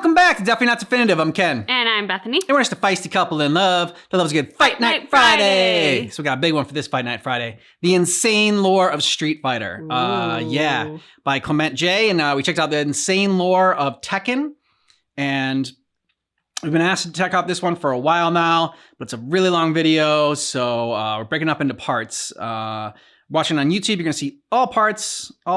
Welcome back to Definitely Not Definitive. I'm Ken. And I'm Bethany. And we're just a feisty couple in love that loves a good Fight Night Friday. So we got a big one for this Fight Night Friday. The Insane Lore of Street Fighter. By Clement J. And we checked out the Insane Lore of Tekken. And we've been asked to check out this one for a while now, but it's a really long video. So we're breaking up into parts. Watching on YouTube, you're going to see all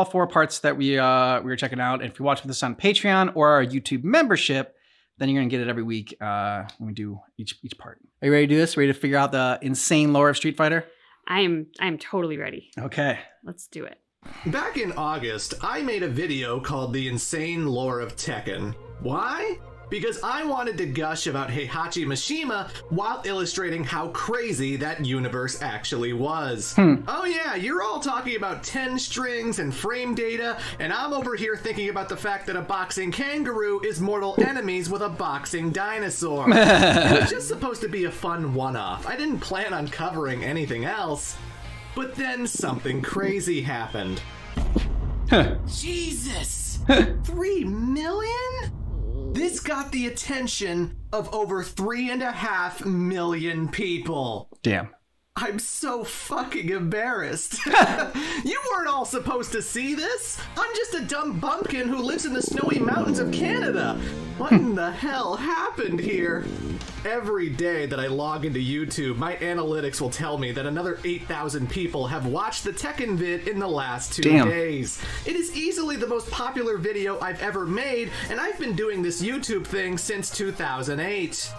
four parts that we were checking out. And if you watch with us on Patreon or our YouTube membership, then you're going to get it every week when we do each part. Are you ready to do this? Ready to figure out the insane lore of Street Fighter? I'm totally ready. Okay. Let's do it. Back in August, I made a video called The Insane Lore of Tekken. Why? Because I wanted to gush about Heihachi Mishima while illustrating how crazy that universe actually was. Oh yeah, you're all talking about 10 strings and frame data, and I'm over here thinking about the fact that a boxing kangaroo is mortal enemies with a boxing dinosaur. It was just supposed to be a fun one-off. I didn't plan on covering anything else. But then something crazy happened. Jesus! 3 million? This got the attention of over 3.5 million people. Damn. I'm so fucking embarrassed. You weren't all supposed to see this. I'm just a dumb bumpkin who lives in the snowy mountains of Canada. What in the hell happened here? Every day that I log into YouTube, my analytics will tell me that another 8,000 people have watched the Tekken vid in the last 2 days. It is easily the most popular video I've ever made, and I've been doing this YouTube thing since 2008.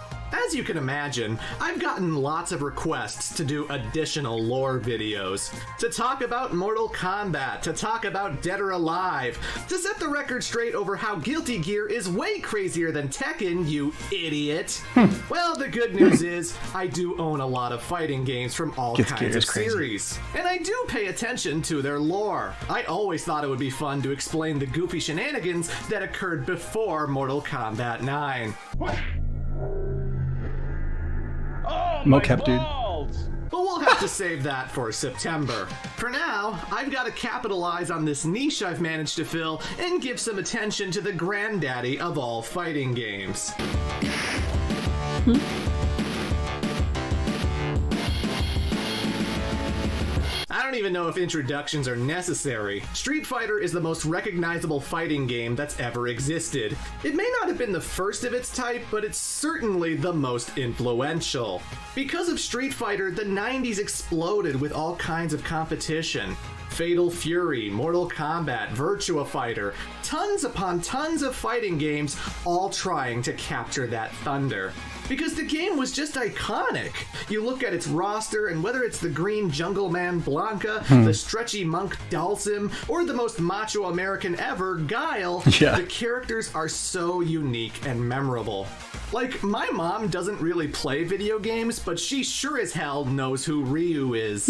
As you can imagine, I've gotten lots of requests to do additional lore videos, to talk about Mortal Kombat, to talk about Dead or Alive, to set the record straight over how Guilty Gear is way crazier than Tekken, you idiot. Well, the good news is, I do own a lot of fighting games from all kinds of series, and I do pay attention to their lore. I always thought it would be fun to explain the goofy shenanigans that occurred before Mortal Kombat 9. What? Oh, mocap, dude. But we'll have to save that for September. For now, I've got to capitalize on this niche I've managed to fill and give some attention to the granddaddy of all fighting games. I don't even know if introductions are necessary. Street Fighter is the most recognizable fighting game that's ever existed. It may not have been the first of its type, but it's certainly the most influential. Because of Street Fighter, the 90s exploded with all kinds of competition. Fatal Fury, Mortal Kombat, Virtua Fighter, tons upon tons of fighting games, all trying to capture that thunder. Because the game was just iconic. You look at its roster, and whether it's the green jungle man Blanca, the stretchy monk Dalsim, or the most macho American ever, Guile, the characters are so unique and memorable. Like, my mom doesn't really play video games, but she sure as hell knows who Ryu is.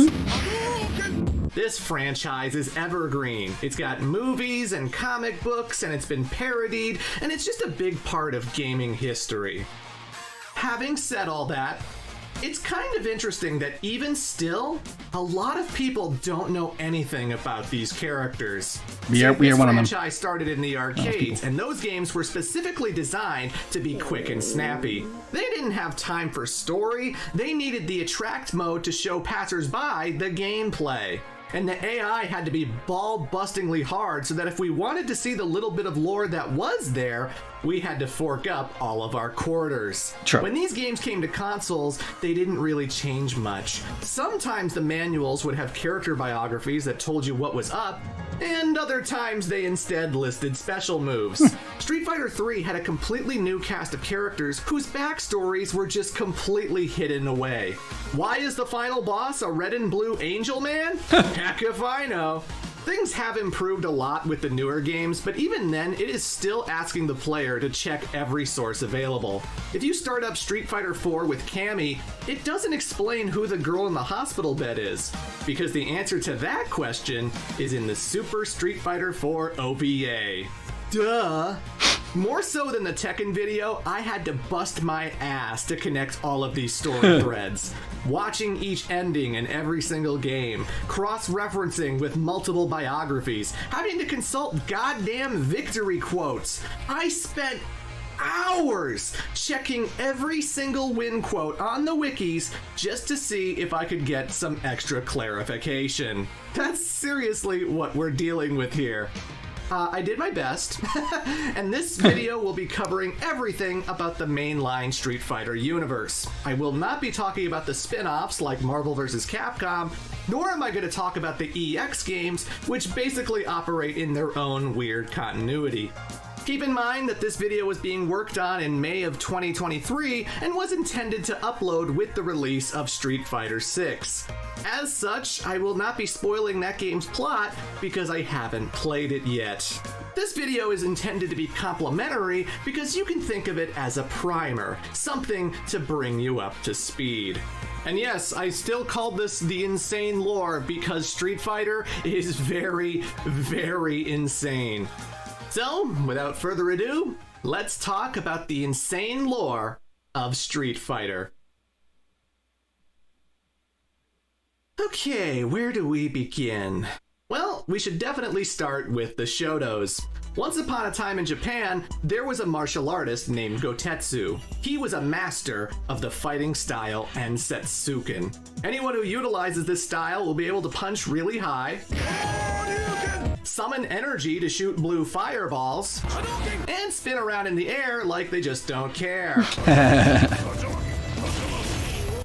This franchise is evergreen. It's got movies and comic books, and it's been parodied, and it's just a big part of gaming history. Having said all that, it's kind of interesting that even still, a lot of people don't know anything about these characters. We are one of them. This franchise started in the arcades, and those games were specifically designed to be quick and snappy. They didn't have time for story, they needed the attract mode to show passersby the gameplay. And the AI had to be ball-bustingly hard so that if we wanted to see the little bit of lore that was there, we had to fork up all of our quarters. True. When these games came to consoles, they didn't really change much. Sometimes the manuals would have character biographies that told you what was up, and other times they instead listed special moves. Street Fighter 3 had a completely new cast of characters whose backstories were just completely hidden away. Why is the final boss a red and blue angel man? Heck if I know. Things have improved a lot with the newer games, but even then, it is still asking the player to check every source available. If you start up Street Fighter 4 with Cammy, it doesn't explain who the girl in the hospital bed is, because the answer to that question is in the Super Street Fighter 4 OVA. Duh! More so than the Tekken video, I had to bust my ass to connect all of these story threads. Watching each ending in every single game, cross-referencing with multiple biographies, having to consult goddamn victory quotes. I spent hours checking every single win quote on the wikis just to see if I could get some extra clarification. That's seriously what we're dealing with here. I did my best, and this video will be covering everything about the mainline Street Fighter universe. I will not be talking about the spin-offs like Marvel vs. Capcom, nor am I going to talk about the EX games, which basically operate in their own weird continuity. Keep in mind that this video was being worked on in May of 2023 and was intended to upload with the release of Street Fighter 6. As such, I will not be spoiling that game's plot because I haven't played it yet. This video is intended to be complimentary because you can think of it as a primer, something to bring you up to speed. And yes, I still called this the insane lore because Street Fighter is very, very insane. So, without further ado, let's talk about the insane lore of Street Fighter. Okay, where do we begin? Well, we should definitely start with the Shotos. Once upon a time in Japan, there was a martial artist named Gotetsu. He was a master of the fighting style Ensetsuken. Anyone who utilizes this style will be able to punch really high, summon energy to shoot blue fireballs, and spin around in the air like they just don't care.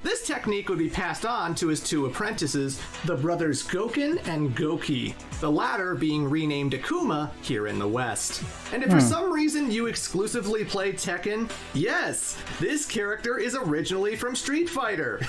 This technique would be passed on to his two apprentices, the brothers Gouken and Gouki, the latter being renamed Akuma here in the West. And if for some reason you exclusively play Tekken, yes, this character is originally from Street Fighter.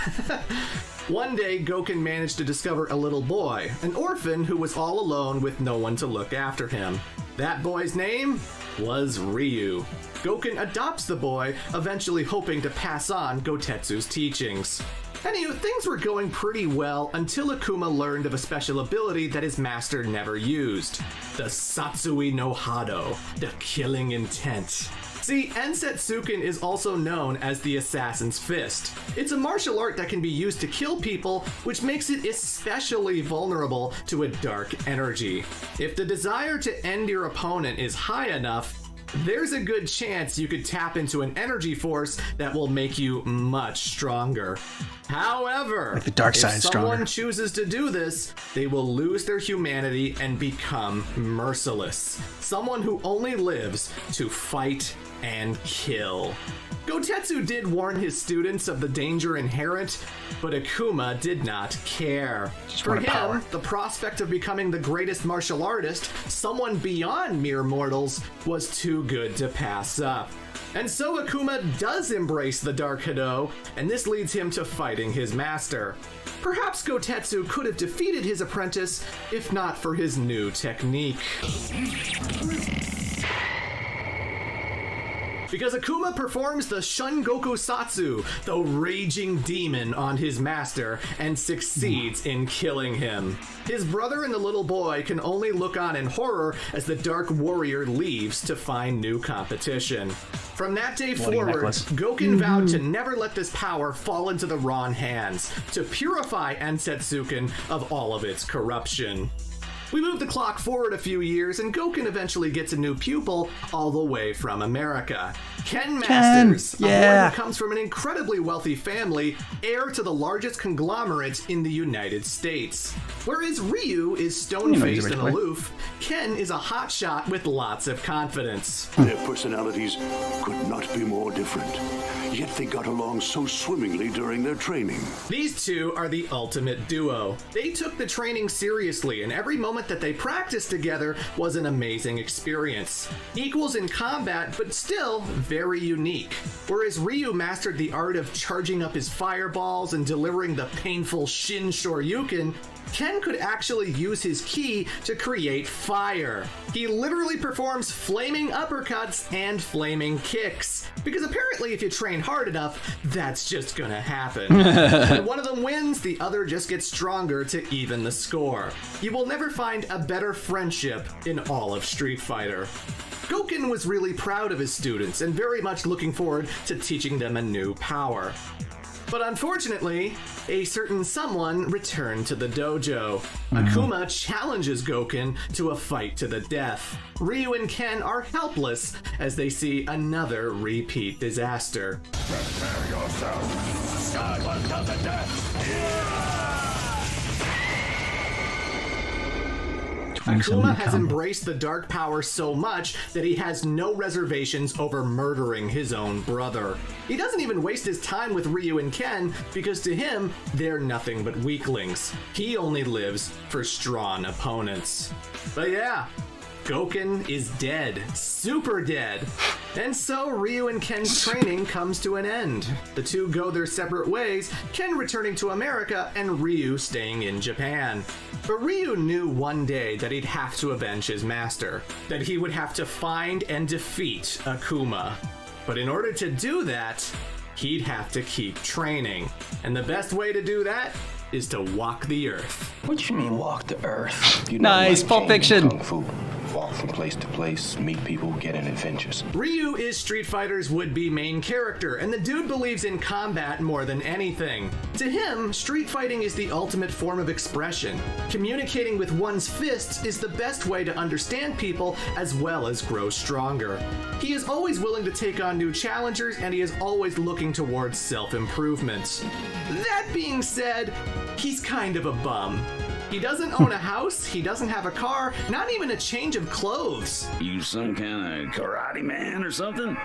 One day, Gouken managed to discover a little boy, an orphan who was all alone with no one to look after him. That boy's name was Ryu. Gouken adopts the boy, eventually hoping to pass on Gotetsu's teachings. Anyway, things were going pretty well until Akuma learned of a special ability that his master never used. The Satsui no Hado, the killing intent. See, Ensetsuken is also known as the Assassin's Fist. It's a martial art that can be used to kill people, which makes it especially vulnerable to a dark energy. If the desire to end your opponent is high enough, there's a good chance you could tap into an energy force that will make you much stronger. However, like the dark side if someone chooses to do this, they will lose their humanity and become merciless. Someone who only lives to fight and kill. Gotetsu did warn his students of the danger inherent, but Akuma did not care. For him, the prospect of becoming the greatest martial artist, someone beyond mere mortals, was too good to pass up. And so Akuma does embrace the Dark Hado, and this leads him to fighting his master. Perhaps Gotetsu could have defeated his apprentice if not for his new technique. Because Akuma performs the Shungoku Satsu, the raging demon, on his master and succeeds in killing him. His brother and the little boy can only look on in horror as the Dark Warrior leaves to find new competition. From that day forward, Gouken vowed to never let this power fall into the wrong hands, to purify Ensetsuken of all of its corruption. We move the clock forward a few years, and Gouken eventually gets a new pupil all the way from America. Ken Masters, a boy who comes from an incredibly wealthy family, heir to the largest conglomerate in the United States. Whereas Ryu is stone-faced and aloof, Ken is a hotshot with lots of confidence. Their personalities could not be more different, yet they got along so swimmingly during their training. These two are the ultimate duo. They took the training seriously, and every moment that they practiced together was an amazing experience. Equals in combat, but still very unique. Whereas Ryu mastered the art of charging up his fireballs and delivering the painful Shin Shoryuken, Ken could actually use his ki to create fire. He literally performs flaming uppercuts and flaming kicks. Because apparently if you train hard enough, that's just gonna happen. When one of them wins, the other just gets stronger to even the score. You will never find a better friendship in all of Street Fighter. Gouken was really proud of his students and very much looking forward to teaching them a new power. But unfortunately, a certain someone returned to the dojo. Akuma challenges Gouken to a fight to the death. Ryu and Ken are helpless as they see another repeat disaster. Prepare yourself. Skyward to the death. Akuma has embraced the dark power so much that he has no reservations over murdering his own brother. He doesn't even waste his time with Ryu and Ken because to him, they're nothing but weaklings. He only lives for strong opponents. But yeah, Gouken is dead. Super dead. And so Ryu and Ken's training comes to an end. The two go their separate ways, Ken returning to America and Ryu staying in Japan. But Ryu knew one day that he'd have to avenge his master, that he would have to find and defeat Akuma. But in order to do that, he'd have to keep training. And the best way to do that is to walk the earth. What you mean walk the earth? You Nice, Pulp Fiction. Kung Fu. Walk from place to place, meet people, get in adventures. Ryu is Street Fighter's would-be main character, and the dude believes in combat more than anything. To him, street fighting is the ultimate form of expression. Communicating with one's fists is the best way to understand people as well as grow stronger. He is always willing to take on new challengers, and he is always looking towards self-improvement. That being said, he's kind of a bum. He doesn't own a house, he doesn't have a car, not even a change of clothes. You some kind of karate man or something?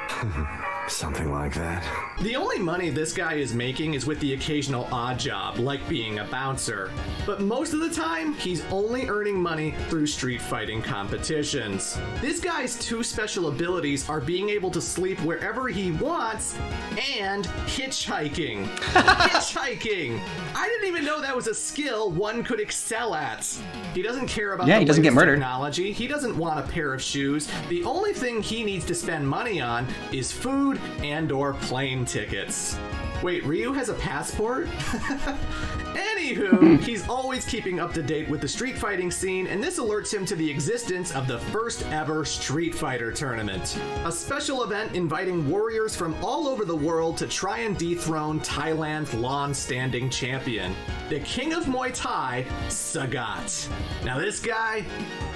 Something like that. The only money this guy is making is with the occasional odd job, like being a bouncer. But most of the time, he's only earning money through street fighting competitions. This guy's two special abilities are being able to sleep wherever he wants and hitchhiking. Hitchhiking! I didn't even know that was a skill one could excel at. He doesn't care about Yeah, he doesn't get latest murdered. technology. He doesn't want a pair of shoes. The only thing he needs to spend money on is food and/or plane tickets. Wait, Ryu has a passport? Anywho, he's always keeping up to date with the street fighting scene, and this alerts him to the existence of the first ever Street Fighter tournament. A special event inviting warriors from all over the world to try and dethrone Thailand's long-standing champion, the king of Muay Thai, Sagat. Now this guy,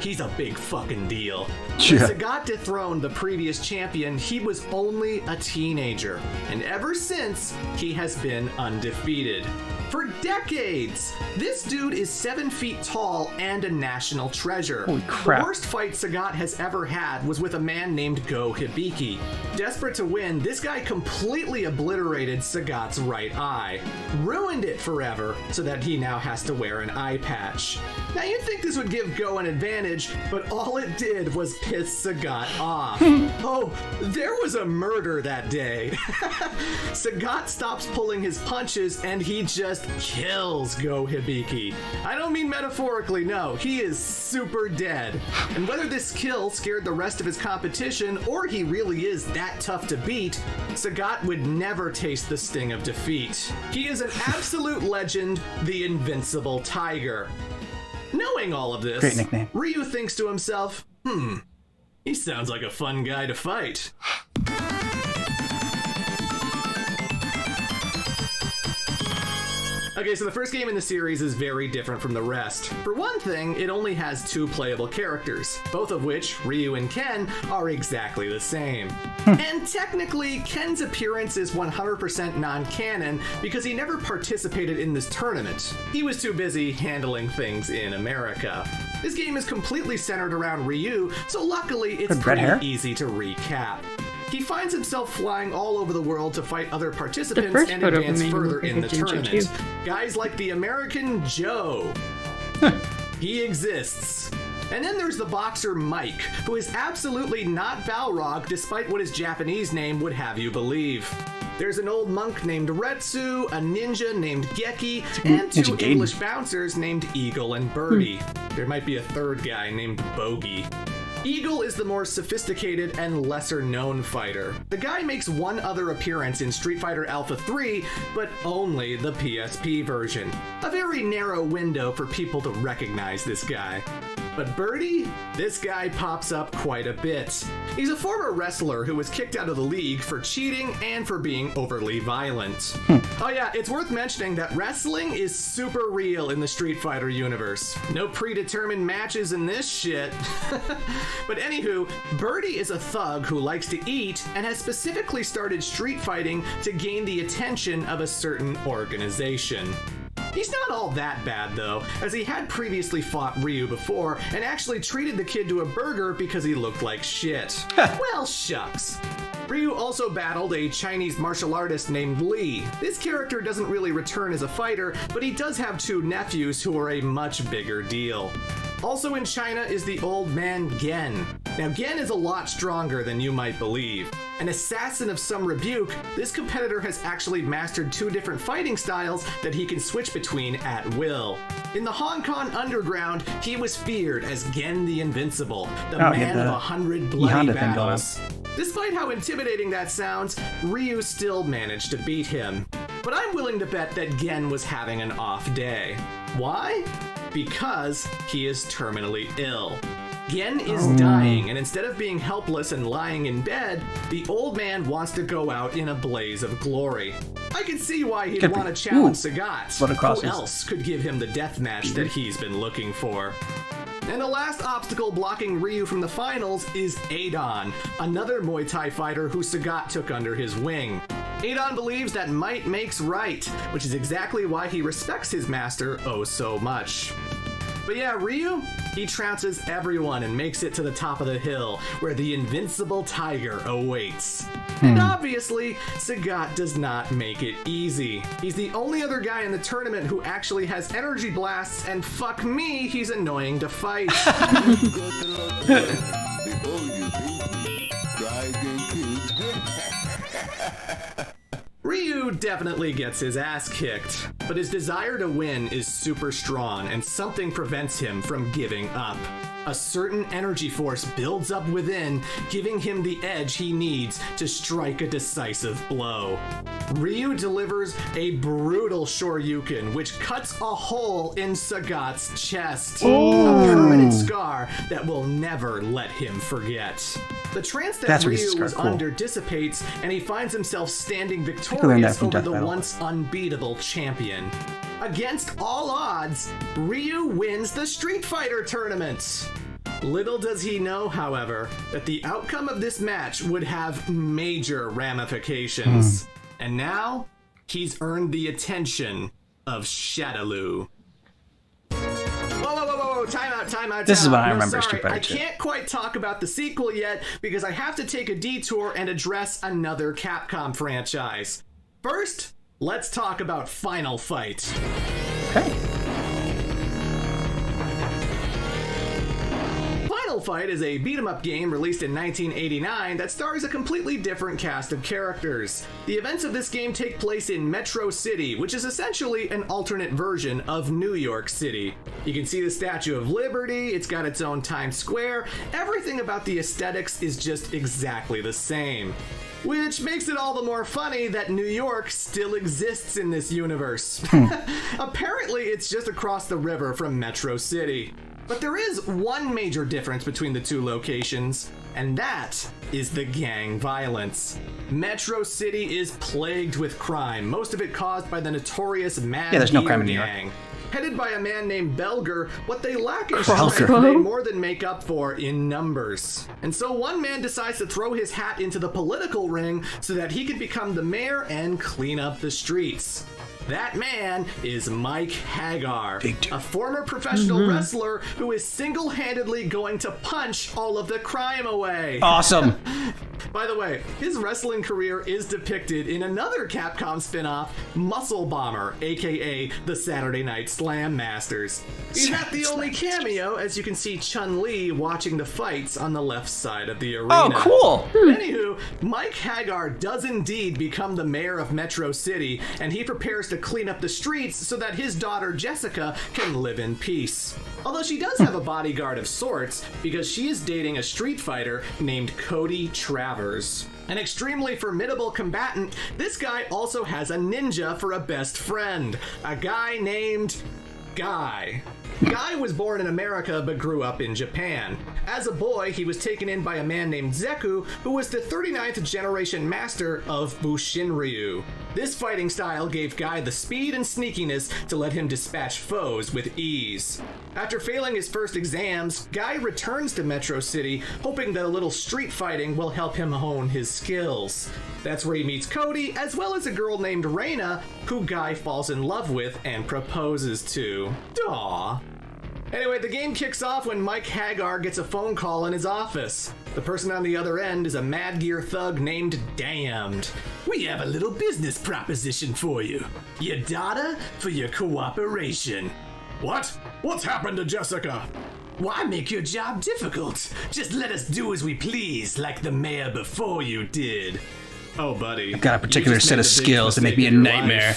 he's a big fucking deal. When Yeah. Sagat dethroned the previous champion, he was only a teenager, and ever since, he has been undefeated. For decades! This dude is 7 feet tall and a national treasure. Holy crap. The worst fight Sagat has ever had was with a man named Go Hibiki. Desperate to win, this guy completely obliterated Sagat's right eye. Ruined it forever, so that he now has to wear an eye patch. Now you'd think this would give Go an advantage, but all it did was piss Sagat off. Oh, there was a murder that day. Sagat stops pulling his punches and he just kills Go Hibiki. I don't mean metaphorically, no. He is super dead. And whether this kill scared the rest of his competition or he really is that tough to beat, Sagat would never taste the sting of defeat. He is an absolute legend, the Invincible Tiger. Knowing all of this, Great nickname. Ryu thinks to himself, he sounds like a fun guy to fight. Okay, so the first game in the series is very different from the rest. For one thing, it only has 2 playable characters, both of which, Ryu and Ken, are exactly the same. And technically, Ken's appearance is 100% non-canon because he never participated in this tournament. He was too busy handling things in America. This game is completely centered around Ryu, so luckily it's Good red hair. pretty easy to recap. He finds himself flying all over the world to fight other participants first and photo of advance him made him further look like in a the ginger, tournament. too. Guys like the American Joe. He exists. And then there's the boxer Mike, who is absolutely not Balrog despite what his Japanese name would have you believe. There's an old monk named Retsu, a ninja named Geki, and 2 Ninja Gaiden. English bouncers named Eagle and Birdie. There might be a third guy named Bogey. Eagle is the more sophisticated and lesser known fighter. The guy makes one other appearance in Street Fighter Alpha 3, but only the PSP version. A very narrow window for people to recognize this guy. But Birdie, this guy pops up quite a bit. He's a former wrestler who was kicked out of the league for cheating and for being overly violent. Oh yeah, it's worth mentioning that wrestling is super real in the Street Fighter universe. No predetermined matches in this shit. But anywho, Birdie is a thug who likes to eat and has specifically started street fighting to gain the attention of a certain organization. He's not all that bad though, as he had previously fought Ryu before and actually treated the kid to a burger because he looked like shit. Well, shucks. Ryu also battled a Chinese martial artist named Lee. This character doesn't really return as a fighter, but he does have two nephews who are a much bigger deal. Also in China is the old man Gen. Now Gen is a lot stronger than you might believe. An assassin of some rebuke, this competitor has actually mastered two different fighting styles that he can switch between at will. In the Hong Kong underground, he was feared as Gen the Invincible, the man of 100 bloody battles. Despite how intimidating that sounds, Ryu still managed to beat him. But I'm willing to bet that Gen was having an off day. Why? Because he is terminally ill. Gen is dying, and instead of being helpless and lying in bed, the old man wants to go out in a blaze of glory. I can see why he'd want to challenge Sagat. Who else could give him the death match that he's been looking for? And the last obstacle blocking Ryu from the finals is Adon, another Muay Thai fighter who Sagat took under his wing. Adon believes that might makes right, which is exactly why he respects his master oh so much. But yeah, Ryu, he trounces everyone and makes it to the top of the hill, where the invincible tiger awaits. And obviously, Sagat does not make it easy. He's the only other guy in the tournament who actually has energy blasts, and fuck me, he's annoying to fight. Ryu definitely gets his ass kicked, but his desire to win is super strong and something prevents him from giving up. A certain energy force builds up within, giving him the edge he needs to strike a decisive blow. Ryu delivers a brutal Shoryuken, which cuts a hole in Sagat's chest. A permanent scar that will never let him forget. The trance that Ryu was under dissipates, and he finds himself standing victorious over the once unbeatable champion. Against all odds, Ryu wins the Street Fighter tournament. Little does he know, however, that the outcome of this match would have major ramifications. And now, he's earned the attention of Shadaloo. Whoa, time out. This is what I remember Street Fighter 2. I can't quite talk about the sequel yet because I have to take a detour and address another Capcom franchise. First, let's talk about Final Fight. Okay. Final Fight is a beat-em-up game released in 1989 that stars a completely different cast of characters. The events of this game take place in Metro City, which is essentially an alternate version of New York City. You can see the Statue of Liberty, it's got its own Times Square, everything about the aesthetics is just exactly the same. Which makes it all the more funny that New York still exists in this universe. Apparently, it's just across the river from Metro City. But there is one major difference between the two locations, and that is the gang violence. Metro City is plagued with crime, most of it caused by the notorious Mad there's no Gear crime in New York. gang. Headed by a man named Belger, what they lack in strength, they more than make up for in numbers. And so one man decides to throw his hat into the political ring so that he can become the mayor and clean up the streets. That man is Mike Hagar, a former professional wrestler who is single-handedly going to punch all of the crime away. Awesome. By the way, his wrestling career is depicted in another Capcom spin-off, Muscle Bomber, aka the Saturday Night Slam Masters. He's not the only cameo, as you can see Chun-Li watching the fights on the left side of the arena. Oh, cool. Anywho, Mike Hagar does indeed become the mayor of Metro City, and he prepares to clean up the streets so that his daughter Jessica can live in peace. Although she does have a bodyguard of sorts, because she is dating a street fighter named Cody Travers. An extremely formidable combatant, this guy also has a ninja for a best friend, a guy named Guy. Guy was born in America but grew up in Japan. As a boy, he was taken in by a man named Zeku, who was the 39th generation master of Bushinryu. This fighting style gave Guy the speed and sneakiness to let him dispatch foes with ease. After failing his first exams, Guy returns to Metro City, hoping that a little street fighting will help him hone his skills. That's where he meets Cody, as well as a girl named Reina, who Guy falls in love with and proposes to. Aww. Anyway, the game kicks off when Mike Hagar gets a phone call in his office. The person on the other end is a Mad Gear thug named Damned. We have a little business proposition for you. Your data for your cooperation. What? What's happened to Jessica? Why make your job difficult? Just let us do as we please, like the mayor before you did. Oh, buddy. I've got a particular set of skills that make me a nightmare.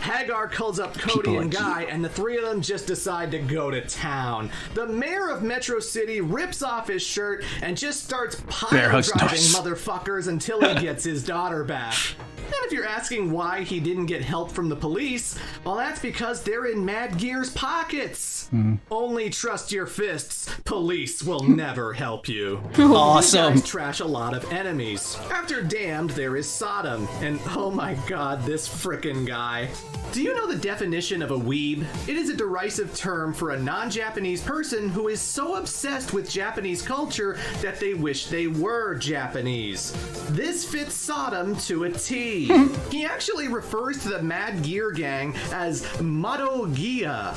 Hagar calls up Cody and Guy, and the three of them just decide to go to town. The mayor of Metro City rips off his shirt and just starts pile-driving motherfuckers until he gets his daughter back. And if you're asking why he didn't get help from the police, well, that's because they're in Mad Gear's pockets. Only trust your fists. Police will never help you. Awesome. These guys trash a lot of enemies. After Damned, there is Sodom. And oh my god, this frickin' guy. Do you know the definition of a weeb? It is a derisive term for a non-Japanese person who is so obsessed with Japanese culture that they wish they were Japanese. This fits Sodom to a T. He actually refers to the Mad Gear gang as Madogia.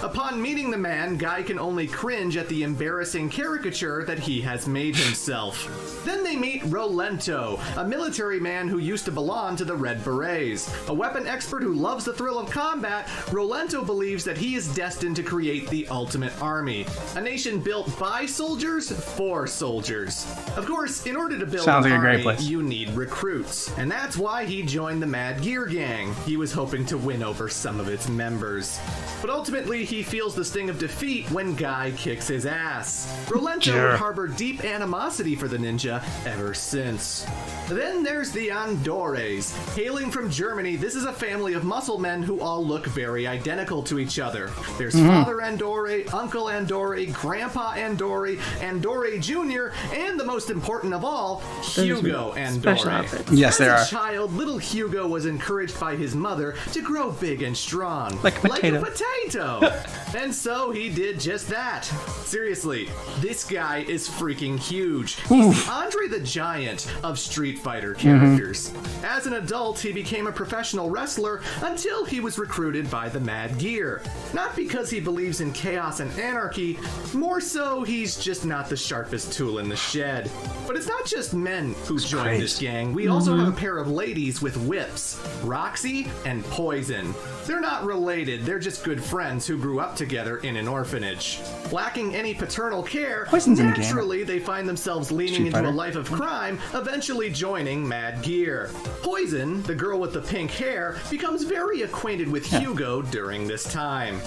Upon meeting the man, Guy can only cringe at the embarrassing caricature that he has made himself. Then they meet Rolento, a military man who used to belong to the Red Berets. A weapon expert who loves the thrill of combat, Rolento believes that he is destined to create the ultimate army. A nation built by soldiers for soldiers. Of course, in order to build an army, you need recruits. And that's why he joined the Mad Gear gang. He was hoping to win over some of its members. But ultimately, he feels the sting of defeat when Guy kicks his ass. Rolento would harbor deep animosity for the ninja ever since. Then there's the Andores. Hailing from Germany, this is a family of muscle men who all look very identical to each other. There's Father Andore, Uncle Andore, Grandpa Andore, Andore Jr., and the most important of all, Hugo Andore. Yes, there are. As a child, little Hugo was encouraged by his mother to grow big and strong. Like a potato. And so he did just that. Seriously, this guy is freaking huge. He's the Andre the Giant of Street Fighter characters. As an adult, he became a professional wrestler until he was recruited by the Mad Gear. Not because he believes in chaos and anarchy, more so he's just not the sharpest tool in the shed. But it's not just men who joined this gang. We also have a pair of ladies with whips, Roxy and Poison. They're not related, they're just good friends who grew up together in an orphanage. Lacking any paternal care, naturally they find themselves leaning into a life of crime, eventually joining Mad Gear. Poison, the girl with the pink hair, becomes very acquainted with Hugo during this time.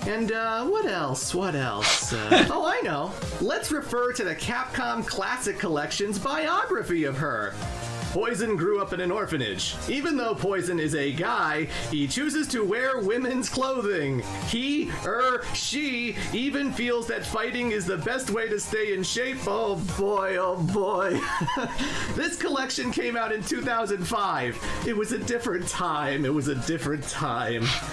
And what else? Oh, I know. Let's refer to the Capcom Classic Collection's biography of her. Poison grew up in an orphanage. Even though Poison is a guy, he chooses to wear women's clothing. She even feels that fighting is the best way to stay in shape. Oh boy. This collection came out in 2005. It was a different time.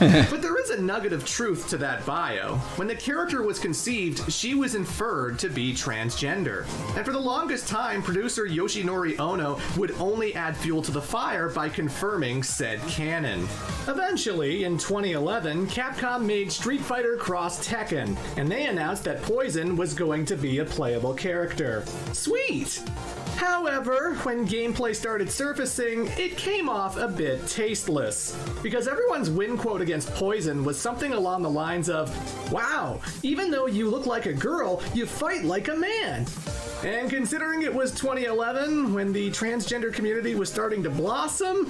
But there is a nugget of truth to that bio. When the character was conceived, she was inferred to be transgender. And for the longest time, producer Yoshinori Ono would only add fuel to the fire by confirming said canon. Eventually, in 2011, Capcom made Street Fighter Cross Tekken, and they announced that Poison was going to be a playable character. Sweet! However, when gameplay started surfacing, it came off a bit tasteless. Because everyone's win quote against Poison was something along the lines of, "Wow, even though you look like a girl, you fight like a man." And considering it was 2011 when the transgender community was starting to blossom,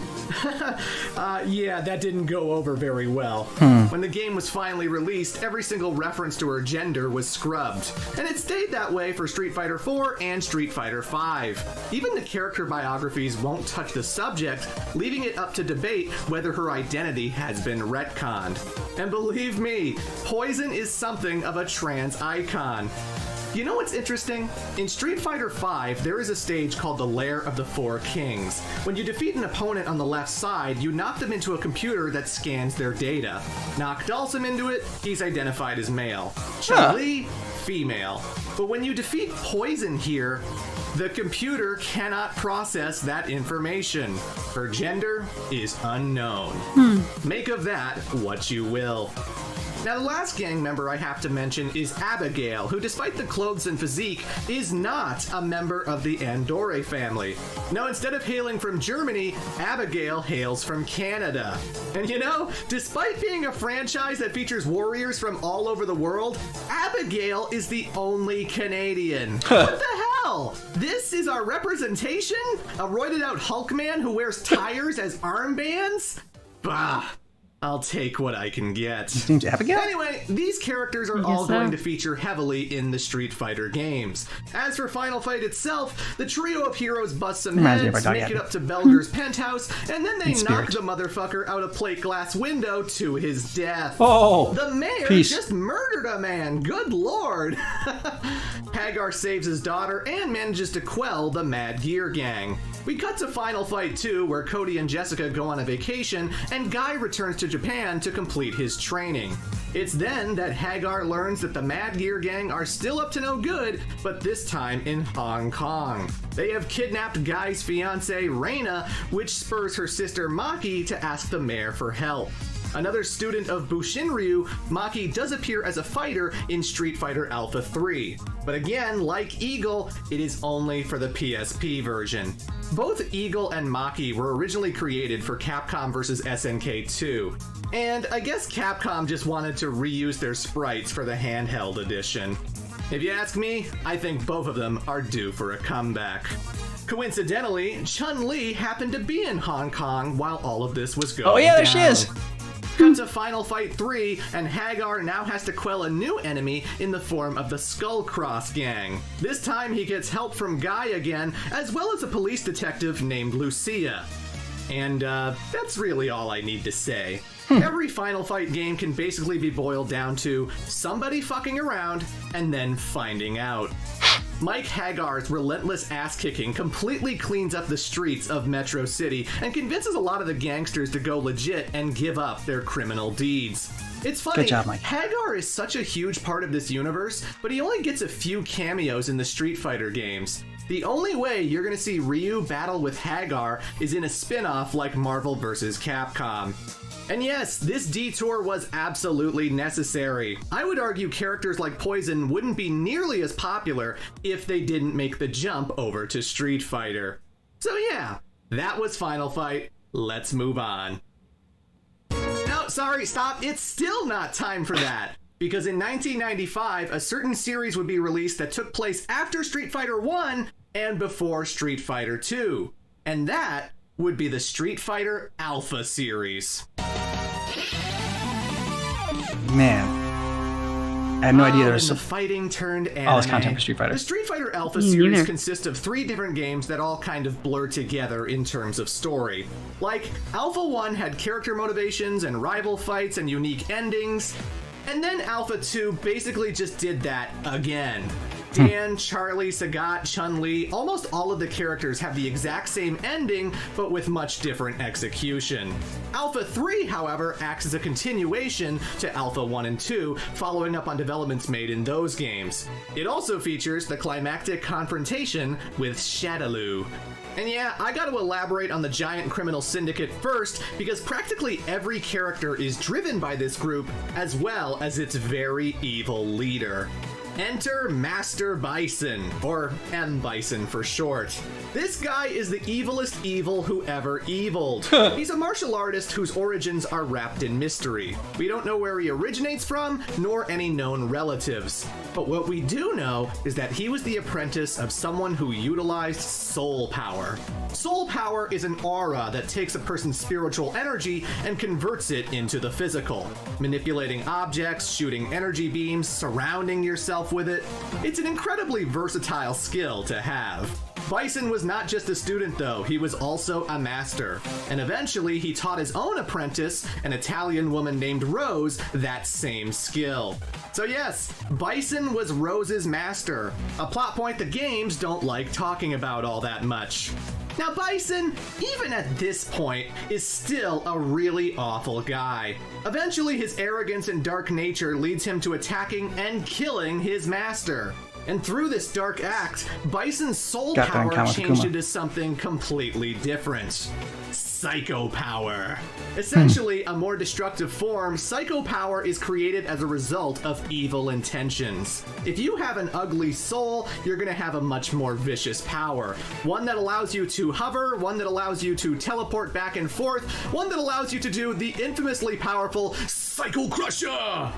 yeah, that didn't go over very well. When the game was finally released, every single reference to her gender was scrubbed. And it stayed that way for Street Fighter IV and Street Fighter V. Even the character biographies won't touch the subject, leaving it up to debate whether her identity has been retconned. And believe me, Poison is something of a trans icon. You know what's interesting? In Street Fighter V, there is a stage called the Lair of the Four Kings. When you defeat an opponent on the left side, you knock them into a computer that scans their data. Knock Dalsum into it, he's identified as male. Chun-Li, female. But when you defeat Poison here, the computer cannot process that information. Her gender is unknown. Make of that what you will. Now, the last gang member I have to mention is Abigail, who, despite the clothes and physique, is not a member of the Andore family. No, instead of hailing from Germany, Abigail hails from Canada. And you know, despite being a franchise that features warriors from all over the world, Abigail is the only Canadian. What the hell? This is our representation? A roided out Hulk man who wears tires as armbands? Bah. I'll take what I can get. His name's Abigail? Anyway, these characters are all going to feature heavily in the Street Fighter games. As for Final Fight itself, the trio of heroes bust some heads, make it up to Belger's penthouse, and then they knock the motherfucker out a plate glass window to his death. Oh! The mayor just murdered a man, good lord! Hagar saves his daughter and manages to quell the Mad Gear Gang. We cut to Final Fight 2, where Cody and Jessica go on a vacation, and Guy returns to Japan to complete his training. It's then that Hagar learns that the Mad Gear Gang are still up to no good, but this time in Hong Kong. They have kidnapped Guy's fiancée, Reina, which spurs her sister Maki to ask the mayor for help. Another student of Bushinryu, Maki does appear as a fighter in Street Fighter Alpha 3. But again, like Eagle, it is only for the PSP version. Both Eagle and Maki were originally created for Capcom vs. SNK 2. And I guess Capcom just wanted to reuse their sprites for the handheld edition. If you ask me, I think both of them are due for a comeback. Coincidentally, Chun-Li happened to be in Hong Kong while all of this was going down. Oh yeah, there she is! Cut to Final Fight 3, and Hagar now has to quell a new enemy in the form of the Skullcross Gang. This time he gets help from Guy again, as well as a police detective named Lucia. And that's really all I need to say. Every Final Fight game can basically be boiled down to somebody fucking around and then finding out. Mike Hagar's relentless ass-kicking completely cleans up the streets of Metro City and convinces a lot of the gangsters to go legit and give up their criminal deeds. It's funny, Good job, Mike. Hagar is such a huge part of this universe, but he only gets a few cameos in the Street Fighter games. The only way you're gonna see Ryu battle with Hagar is in a spin-off like Marvel vs. Capcom. And yes, this detour was absolutely necessary. I would argue characters like Poison wouldn't be nearly as popular if they didn't make the jump over to Street Fighter. So yeah, that was Final Fight. Let's move on. No, sorry, stop. It's still not time for that. Because in 1995, a certain series would be released that took place after Street Fighter 1 and before Street Fighter 2. And that would be the Street Fighter Alpha series. Man, I had no idea there was the fighting turned anime. all this content for Street Fighter. The Street Fighter Alpha series consists of 3 different games that all kind of blur together in terms of story. Like, Alpha 1 had character motivations and rival fights and unique endings, and then Alpha 2 basically just did that again. Dan, Charlie, Sagat, Chun-Li, almost all of the characters have the exact same ending, but with much different execution. Alpha 3, however, acts as a continuation to Alpha 1 and 2, following up on developments made in those games. It also features the climactic confrontation with Shadaloo. And yeah, I gotta elaborate on the giant criminal syndicate first, because practically every character is driven by this group, as well as its very evil leader. Enter Master Bison, or M. Bison for short. This guy is the evilest evil who ever eviled. He's a martial artist whose origins are wrapped in mystery. We don't know where he originates from, nor any known relatives. But what we do know is that he was the apprentice of someone who utilized soul power. Soul power is an aura that takes a person's spiritual energy and converts it into the physical. Manipulating objects, shooting energy beams, surrounding yourself with it. It's an incredibly versatile skill to have. Bison was not just a student though, he was also a master. And eventually he taught his own apprentice, an Italian woman named Rose, that same skill. So yes, Bison was Rose's master. A plot point the games don't like talking about all that much. Now Bison, even at this point, is still a really awful guy. Eventually his arrogance and dark nature leads him to attacking and killing his master. And through this dark act, Bison's soul power changed into something completely different. Psycho power. Essentially, a more destructive form, psycho power is created as a result of evil intentions. If you have an ugly soul, you're gonna have a much more vicious power. One that allows you to hover, one that allows you to teleport back and forth, one that allows you to do the infamously powerful Psycho Crusher!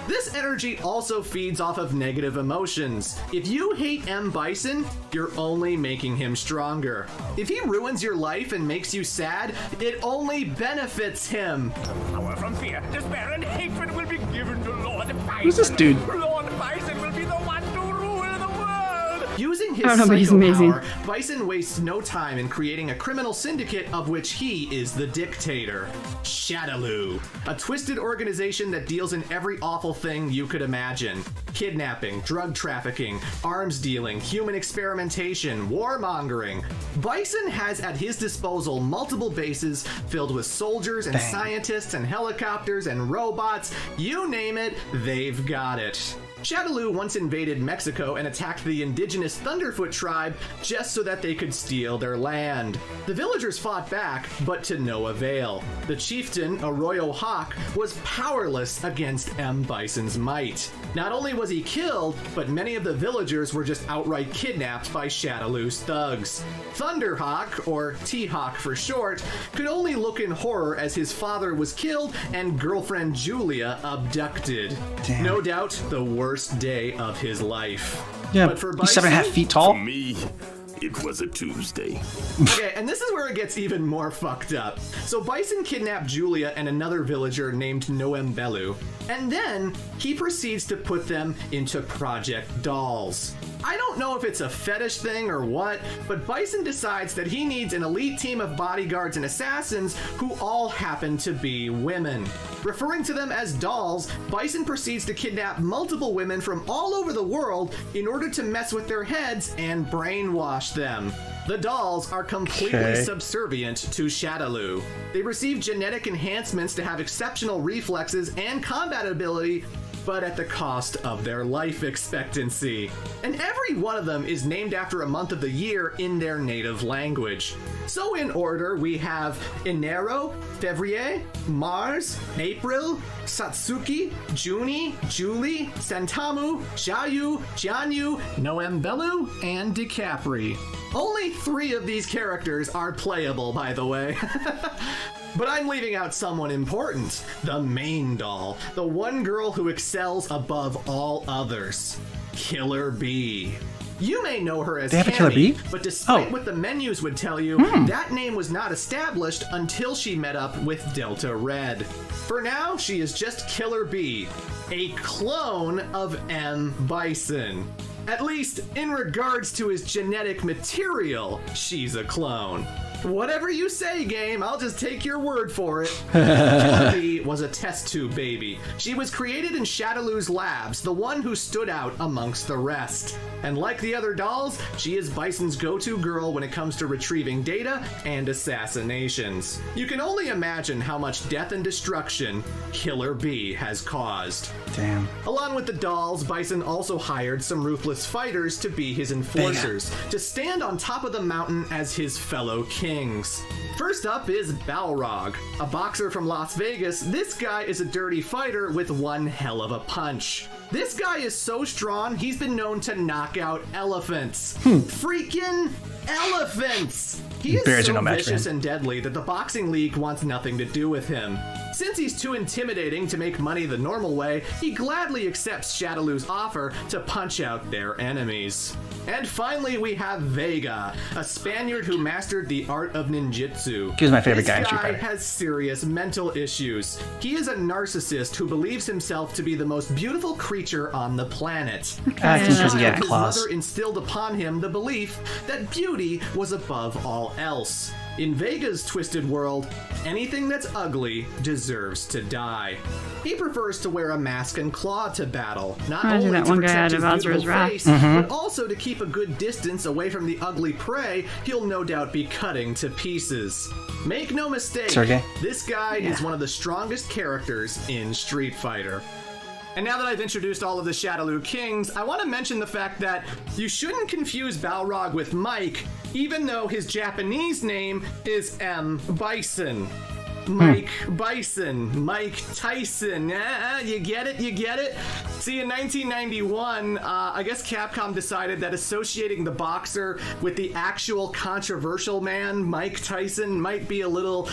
This energy also feeds off of negative emotions. If you hate M. Bison, you're only making him stronger. If he ruins your life and makes you sad, it only benefits him. Power from fear, despair, and hatred will be given to Lord Bison. Who's this dude? Lord Bison will be the one to rule the world. Using his psycho power, Bison wastes no time in creating a criminal syndicate of which he is the dictator. Shadaloo, a twisted organization that deals in every awful thing you could imagine. Kidnapping, drug trafficking, arms dealing, human experimentation, warmongering. Bison has at his disposal multiple bases filled with soldiers and scientists and helicopters and robots. You name it, they've got it. Shadaloo once invaded Mexico and attacked the indigenous Thunderfoot tribe just so that they could steal their land. The villagers fought back, but to no avail. The chieftain, Arroyo Hawk, was powerless against M. Bison's might. Not only was he killed, but many of the villagers were just outright kidnapped by Shadaloo's thugs. Thunderhawk, or T-Hawk for short, could only look in horror as his father was killed and girlfriend Julia abducted. Damn. No doubt the worst day of his life. Yeah, but for he's Bison, 7.5 feet tall. For me, it was a Tuesday. Okay, and this is where it gets even more fucked up. So Bison kidnapped Julia and another villager named Noembelu, and then he proceeds to put them into Project Dolls. I don't know if it's a fetish thing or what, but Bison decides that he needs an elite team of bodyguards and assassins who all happen to be women. Referring to them as dolls, Bison proceeds to kidnap multiple women from all over the world in order to mess with their heads and brainwash them. The dolls are completely subservient to Shadaloo. They receive genetic enhancements to have exceptional reflexes and combat ability, but at the cost of their life expectancy. And every one of them is named after a month of the year in their native language. So in order, we have Enero, Février, Mars, April, Satsuki, Juni, Julie, Santamu, Xiaoyu, Jianyu, Noembelu, and DiCapri. Only 3 of these characters are playable, by the way. But I'm leaving out someone important, the main doll, the one girl who excels above all others, Killer Bee. You may know her as Killer Bee? but despite what the menus would tell you, that name was not established until she met up with Delta Red. For now, she is just Killer Bee, a clone of M. Bison. At least, in regards to his genetic material, she's a clone. Whatever you say, game, I'll just take your word for it. Killer Bee was a test tube baby. She was created in Shadaloo's labs, the one who stood out amongst the rest. And like the other dolls, she is Bison's go-to girl when it comes to retrieving data and assassinations. You can only imagine how much death and destruction Killer Bee has caused. Damn. Along with the dolls, Bison also hired some ruthless fighters to be his enforcers, to stand on top of the mountain as his fellow king. Kings. First up is Balrog, a boxer from Las Vegas. This guy is a dirty fighter with one hell of a punch. This guy is so strong, he's been known to knock out elephants. Freaking elephants! He is Bears are so no match for vicious him. and deadly that the boxing league wants nothing to do with him. Since he's too intimidating to make money the normal way, he gladly accepts Shadaloo's offer to punch out their enemies. And finally, we have Vega, a Spaniard who mastered the art of ninjutsu. He was my favorite guy in This Street guy Fighter. has serious mental issues. He is a narcissist who believes himself to be the most beautiful creature on the planet. That's because he had His claws. mother instilled upon him the belief that beauty was above all else. In Vega's twisted world, anything that's ugly deserves to die. He prefers to wear a mask and claw to battle, not Reminds me only of that to one guy protect out his of Azra's beautiful Wrath. face, Mm-hmm. but also to keep a good distance away from the ugly prey he'll no doubt be cutting to pieces. Make no mistake, Sergey? this guy is one of the strongest characters in Street Fighter. And now that I've introduced all of the Shadaloo Kings, I want to mention the fact that you shouldn't confuse Balrog with Mike, even though his Japanese name is M. Bison. Mike Bison, Mike Tyson. You get it? You get it? See, in 1991, I guess Capcom decided that associating the boxer with the actual controversial man, Mike Tyson, might be a little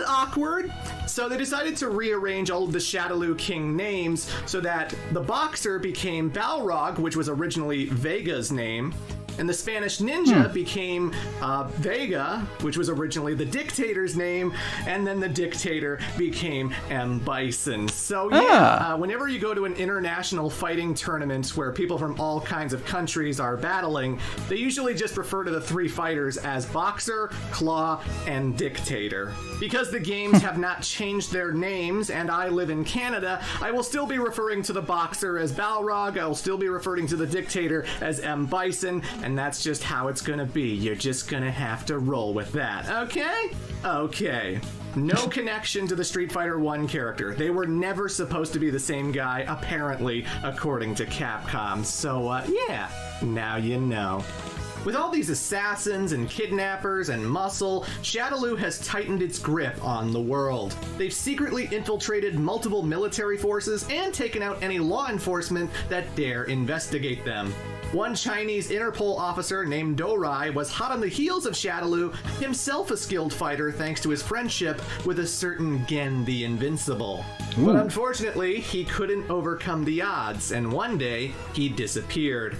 awkward. So they decided to rearrange all of the Shadaloo King names so that the boxer became Balrog, which was originally Vega's name. And the Spanish ninja became Vega, which was originally the dictator's name, and then the dictator became M. Bison. So yeah, whenever you go to an international fighting tournament where people from all kinds of countries are battling, they usually just refer to the three fighters as Boxer, Claw, and Dictator. Because the games have not changed their names, and I live in Canada, I will still be referring to the Boxer as Balrog, I will still be referring to the Dictator as M. Bison, and that's just how it's gonna be. You're just gonna have to roll with that, okay? Okay. No connection to the Street Fighter 1 character. They were never supposed to be the same guy, apparently, according to Capcom. So, yeah, now you know. With all these assassins and kidnappers and muscle, Shadaloo has tightened its grip on the world. They've secretly infiltrated multiple military forces and taken out any law enforcement that dare investigate them. One Chinese Interpol officer named Dorai was hot on the heels of Shadaloo, himself a skilled fighter thanks to his friendship with a certain Gen the Invincible. But unfortunately, he couldn't overcome the odds, and one day, he disappeared.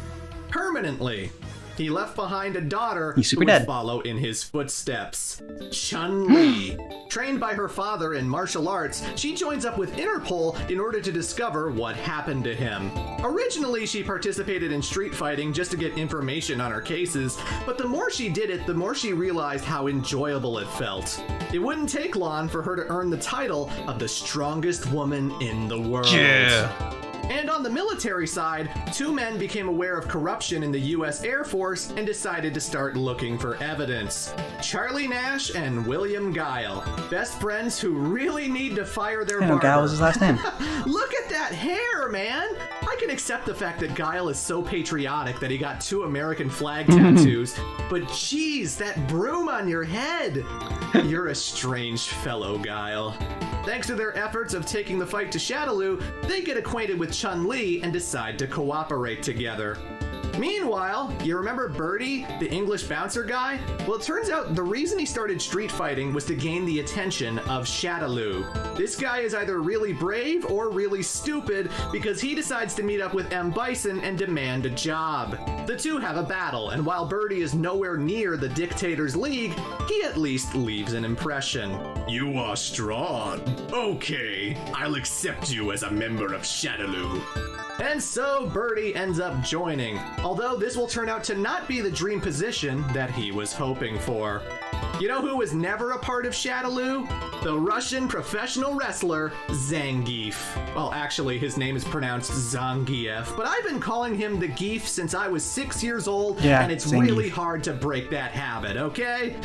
Permanently. He left behind a daughter He's super who would dead. follow in his footsteps. Chun-Li. Trained by her father in martial arts, she joins up with Interpol in order to discover what happened to him. Originally, she participated in street fighting just to get information on her cases, but the more she did it, the more she realized how enjoyable it felt. It wouldn't take long for her to earn the title of the strongest woman in the world. And on the military side, two men became aware of corruption in the US Air Force and decided to start looking for evidence. Charlie Nash and William Guile, best friends who really need to fire their barber. Guile was his last name. Look at that hair, man! I can accept the fact that Guile is so patriotic that he got 2 American flag tattoos, but geez, that broom on your head! You're a strange fellow, Guile. Thanks to their efforts of taking the fight to Shadaloo, they get acquainted with Chun-Li and decide to cooperate together. Meanwhile, you remember Birdie, the English bouncer guy? Well, it turns out the reason he started street fighting was to gain the attention of Shadaloo. This guy is either really brave or really stupid because he decides to meet up with M. Bison and demand a job. The two have a battle, and while Birdie is nowhere near the Dictator's League, he at least leaves an impression. You are strong. Okay, I'll accept you as a member of Shadaloo. And so Birdie ends up joining, although this will turn out to not be the dream position that he was hoping for. You know who was never a part of Shadaloo? The Russian professional wrestler Zangief. Well, actually, his name is pronounced Zangief, but I've been calling him the Geef since I was 6 years old, and it's Zangief. really hard to break that habit, okay?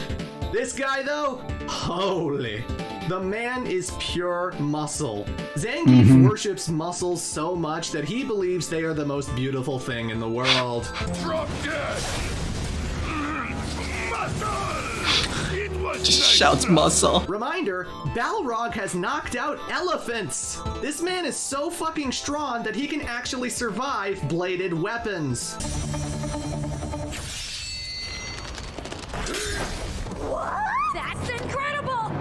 This guy, though, holy. The man is pure muscle. Zangief worships muscles so much that he believes they are the most beautiful thing in the world. Drop dead! Muscle! Just shouts muscle. Reminder, Balrog has knocked out elephants. This man is so fucking strong that he can actually survive bladed weapons. That's incredible!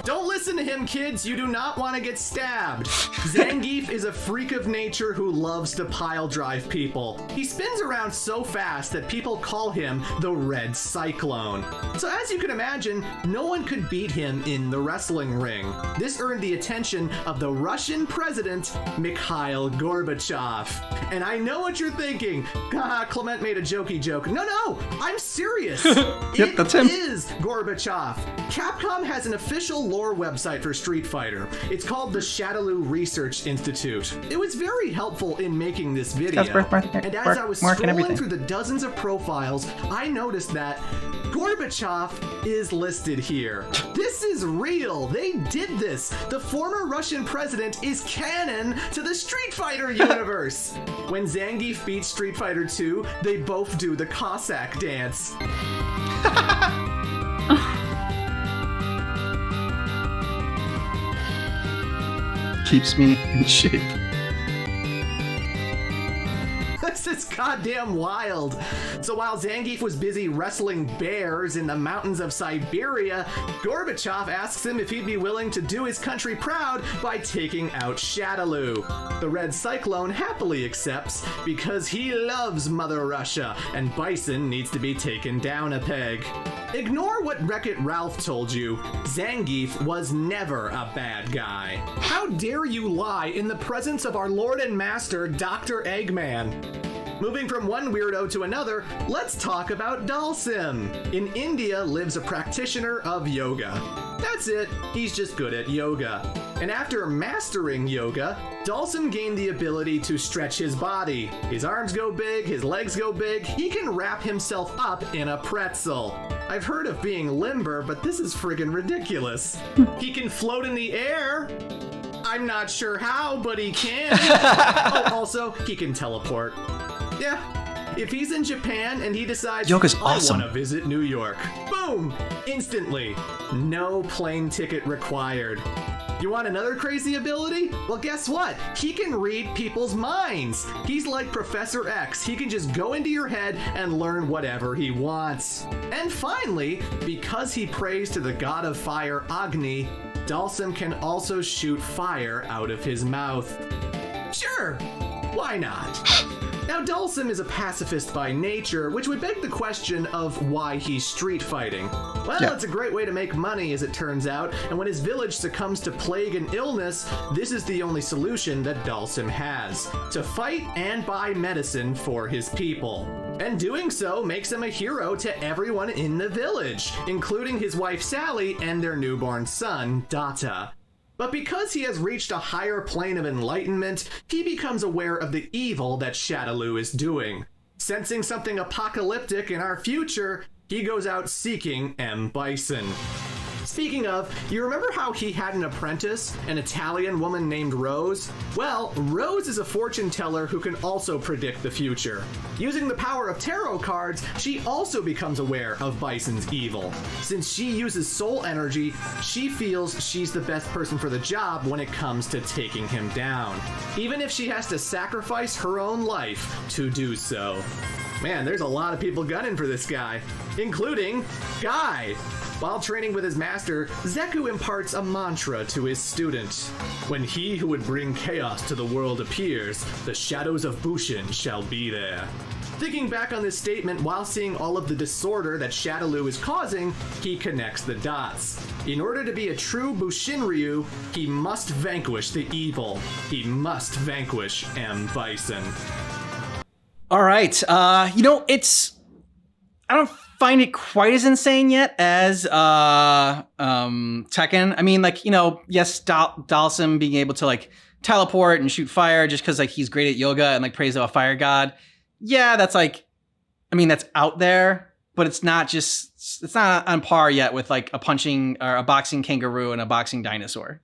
Don't listen to him, kids. You do not want to get stabbed. Zangief is a freak of nature who loves to pile drive people. He spins around so fast that people call him the Red Cyclone. So as you can imagine, no one could beat him in the wrestling ring. This earned the attention of the Russian president, Mikhail Gorbachev. And I know what you're thinking. Clement made a jokey joke. No, I'm serious. Yep, that's him. It is Gorbachev. Capcom has an official lore website for Street Fighter. It's called the Shadaloo Research Institute. It was very helpful in making this video. And as I was scrolling through the dozens of profiles, I noticed that Gorbachev is listed here. This is real. They did this. The former Russian president is canon to the Street Fighter universe. When Zangief beats Street Fighter 2, they both do the Cossack dance. Keeps me in shape. This is goddamn wild. So while Zangief was busy wrestling bears in the mountains of Siberia, Gorbachev asks him if he'd be willing to do his country proud by taking out Shadaloo. The Red Cyclone happily accepts because he loves Mother Russia and Bison needs to be taken down a peg. Ignore what Wreck-It Ralph told you. Zangief was never a bad guy. How dare you lie in the presence of our Lord and Master, Dr. Eggman? Moving from one weirdo to another, let's talk about Dalsim. In India lives a practitioner of yoga. That's it, he's just good at yoga. And after mastering yoga, Dalsim gained the ability to stretch his body. His arms go big, his legs go big, he can wrap himself up in a pretzel. I've heard of being limber, but this is friggin' ridiculous. He can float in the air. I'm not sure how, but he can. Oh, also, he can teleport. Yeah, if he's in Japan and he decides, Yoga's awesome. I want to visit New York, boom, instantly. No plane ticket required. You want another crazy ability? Well, guess what? He can read people's minds. He's like Professor X. He can just go into your head and learn whatever he wants. And finally, because he prays to the god of fire, Agni, Dalsim can also shoot fire out of his mouth. Sure, why not? Now, Dalsim is a pacifist by nature, which would beg the question of why he's street fighting. Well, it's a great way to make money, as it turns out, and when his village succumbs to plague and illness, this is the only solution that Dalsim has: to fight and buy medicine for his people. And doing so makes him a hero to everyone in the village, including his wife Sally and their newborn son, Data. But because he has reached a higher plane of enlightenment, he becomes aware of the evil that Shadaloo is doing. Sensing something apocalyptic in our future, he goes out seeking M. Bison. Speaking of, you remember how he had an apprentice, an Italian woman named Rose? Well, Rose is a fortune teller who can also predict the future. Using the power of tarot cards, she also becomes aware of Bison's evil. Since she uses soul energy, she feels she's the best person for the job when it comes to taking him down, even if she has to sacrifice her own life to do so. Man, there's a lot of people gunning for this guy, including Guy. While training with his master, Zeku imparts a mantra to his student. When he who would bring chaos to the world appears, the shadows of Bushin shall be there. Thinking back on this statement while seeing all of the disorder that Shadaloo is causing, he connects the dots. In order to be a true Bushinryu, he must vanquish the evil. He must vanquish M. Bison. All right. It's... I don't find it quite as insane yet as Tekken. I mean, yes, Dalsim being able to teleport and shoot fire just because he's great at yoga and prays to a fire god. Yeah, that's that's out there, but it's not on par yet with a punching or a boxing kangaroo and a boxing dinosaur.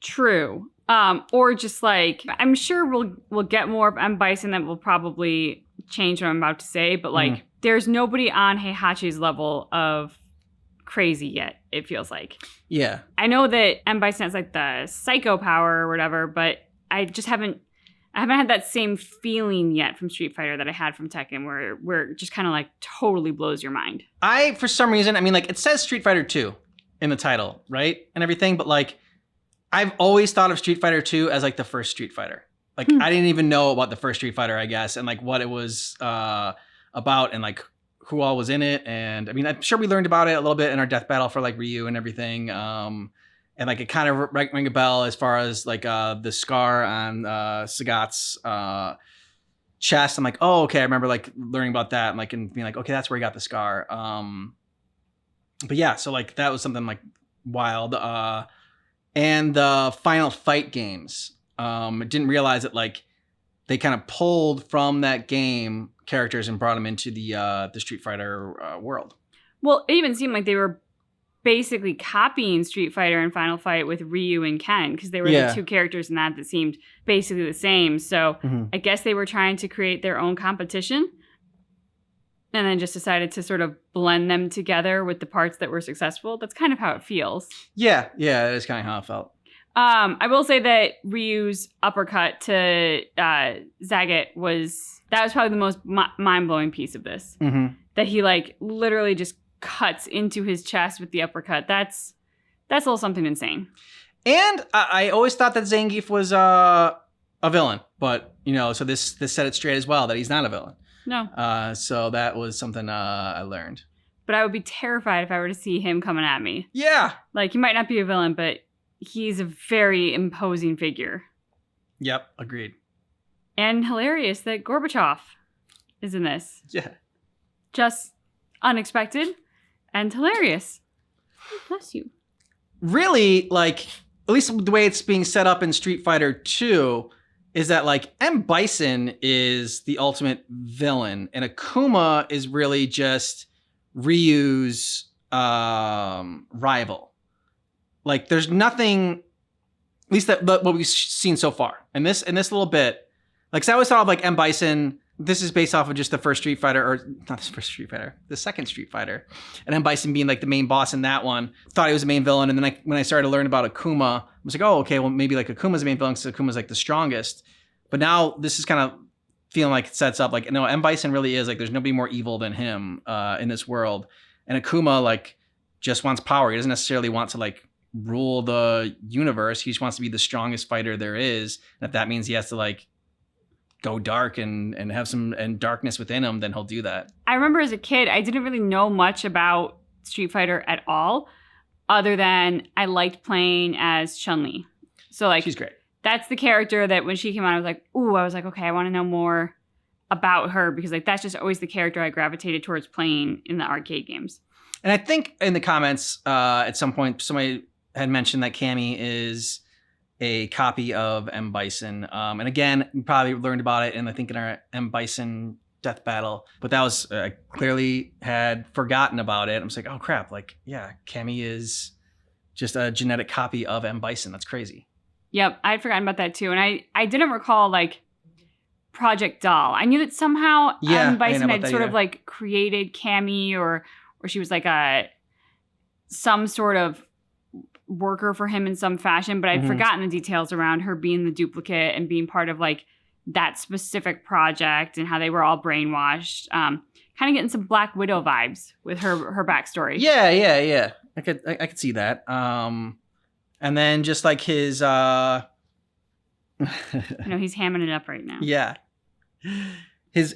True. Or just I'm sure we'll get more of M. Bison that will probably change what I'm about to say, but like there's nobody on Heihachi's level of crazy yet, it feels like. Yeah. I know that M. Bison has like the psycho power or whatever, but I haven't had that same feeling yet from Street Fighter that I had from Tekken where it just kind of like totally blows your mind. For some reason, I mean, like it says Street Fighter 2 in the title, right? And everything, but like I've always thought of Street Fighter 2 as like the first Street Fighter. Like I didn't even know about the first Street Fighter, I guess, and like what it was about and like who all was in it. And I mean, I'm sure we learned about it a little bit in our death battle for like Ryu and everything. And like it kind of rang a bell as far as like the scar on Sagat's chest. I'm like, oh, okay. I remember like learning about that and like and being like, okay, that's where he got the scar. But yeah, so like that was something like wild. And the Final Fight games. Didn't realize that like they kind of pulled from that game characters and brought them into the Street Fighter world. Well, it even seemed like they were basically copying Street Fighter and Final Fight with Ryu and Ken because they were the two characters in that seemed basically the same. So I guess they were trying to create their own competition and then just decided to sort of blend them together with the parts that were successful. That's kind of how it feels. Yeah, that is kind of how it felt. I will say that Ryu's uppercut to Zagat was probably the most mind-blowing piece of this. That he like literally just cuts into his chest with the uppercut. That's a little something insane. And I always thought that Zangief was a villain, but you know, so this set it straight as well that he's not a villain. No. So that was something I learned. But I would be terrified if I were to see him coming at me. Yeah. Like he might not be a villain, but he's a very imposing figure. Yep, agreed. And hilarious that Gorbachev is in this. Yeah. Just unexpected and hilarious. Bless you. Really, like, at least the way it's being set up in Street Fighter 2 is that, like, M. Bison is the ultimate villain, and Akuma is really just Ryu's rival. Like, there's nothing, at least that what we've seen so far in this little bit. Like, so I always thought of like M. Bison. This is based off of just the first Street Fighter, or not the first Street Fighter, the second Street Fighter, and M. Bison being like the main boss in that one. Thought he was the main villain, and then when I started to learn about Akuma, I was like, oh, okay, well maybe like Akuma's the main villain because Akuma's like the strongest. But now this is kind of feeling like it sets up like, no, M. Bison really is like, there's nobody more evil than him in this world, and Akuma like just wants power. He doesn't necessarily want to like rule the universe. He just wants to be the strongest fighter there is. And if that means he has to like go dark and have some and darkness within him, then he'll do that. I remember as a kid, I didn't really know much about Street Fighter at all, other than I liked playing as Chun-Li. So like, she's great. That's the character that when she came out, I was like, okay, I want to know more about her because like that's just always the character I gravitated towards playing in the arcade games. And I think in the comments at some point, somebody had mentioned that Cammy is a copy of M. Bison. And again, you probably learned about it in our M. Bison death battle. But that was, I clearly had forgotten about it. I'm just like, oh crap, like, yeah, Cammy is just a genetic copy of M. Bison. That's crazy. Yep, I'd forgotten about that too. And I didn't recall like Project Doll. I knew that somehow M. Bison had sort of like created Cammy or she was like some sort of worker for him in some fashion, but I'd forgotten the details around her being the duplicate and being part of like that specific project and how they were all brainwashed. Kind of getting some Black Widow vibes with her backstory. Yeah. I could see that. And then just like his he's hamming it up right now. Yeah. His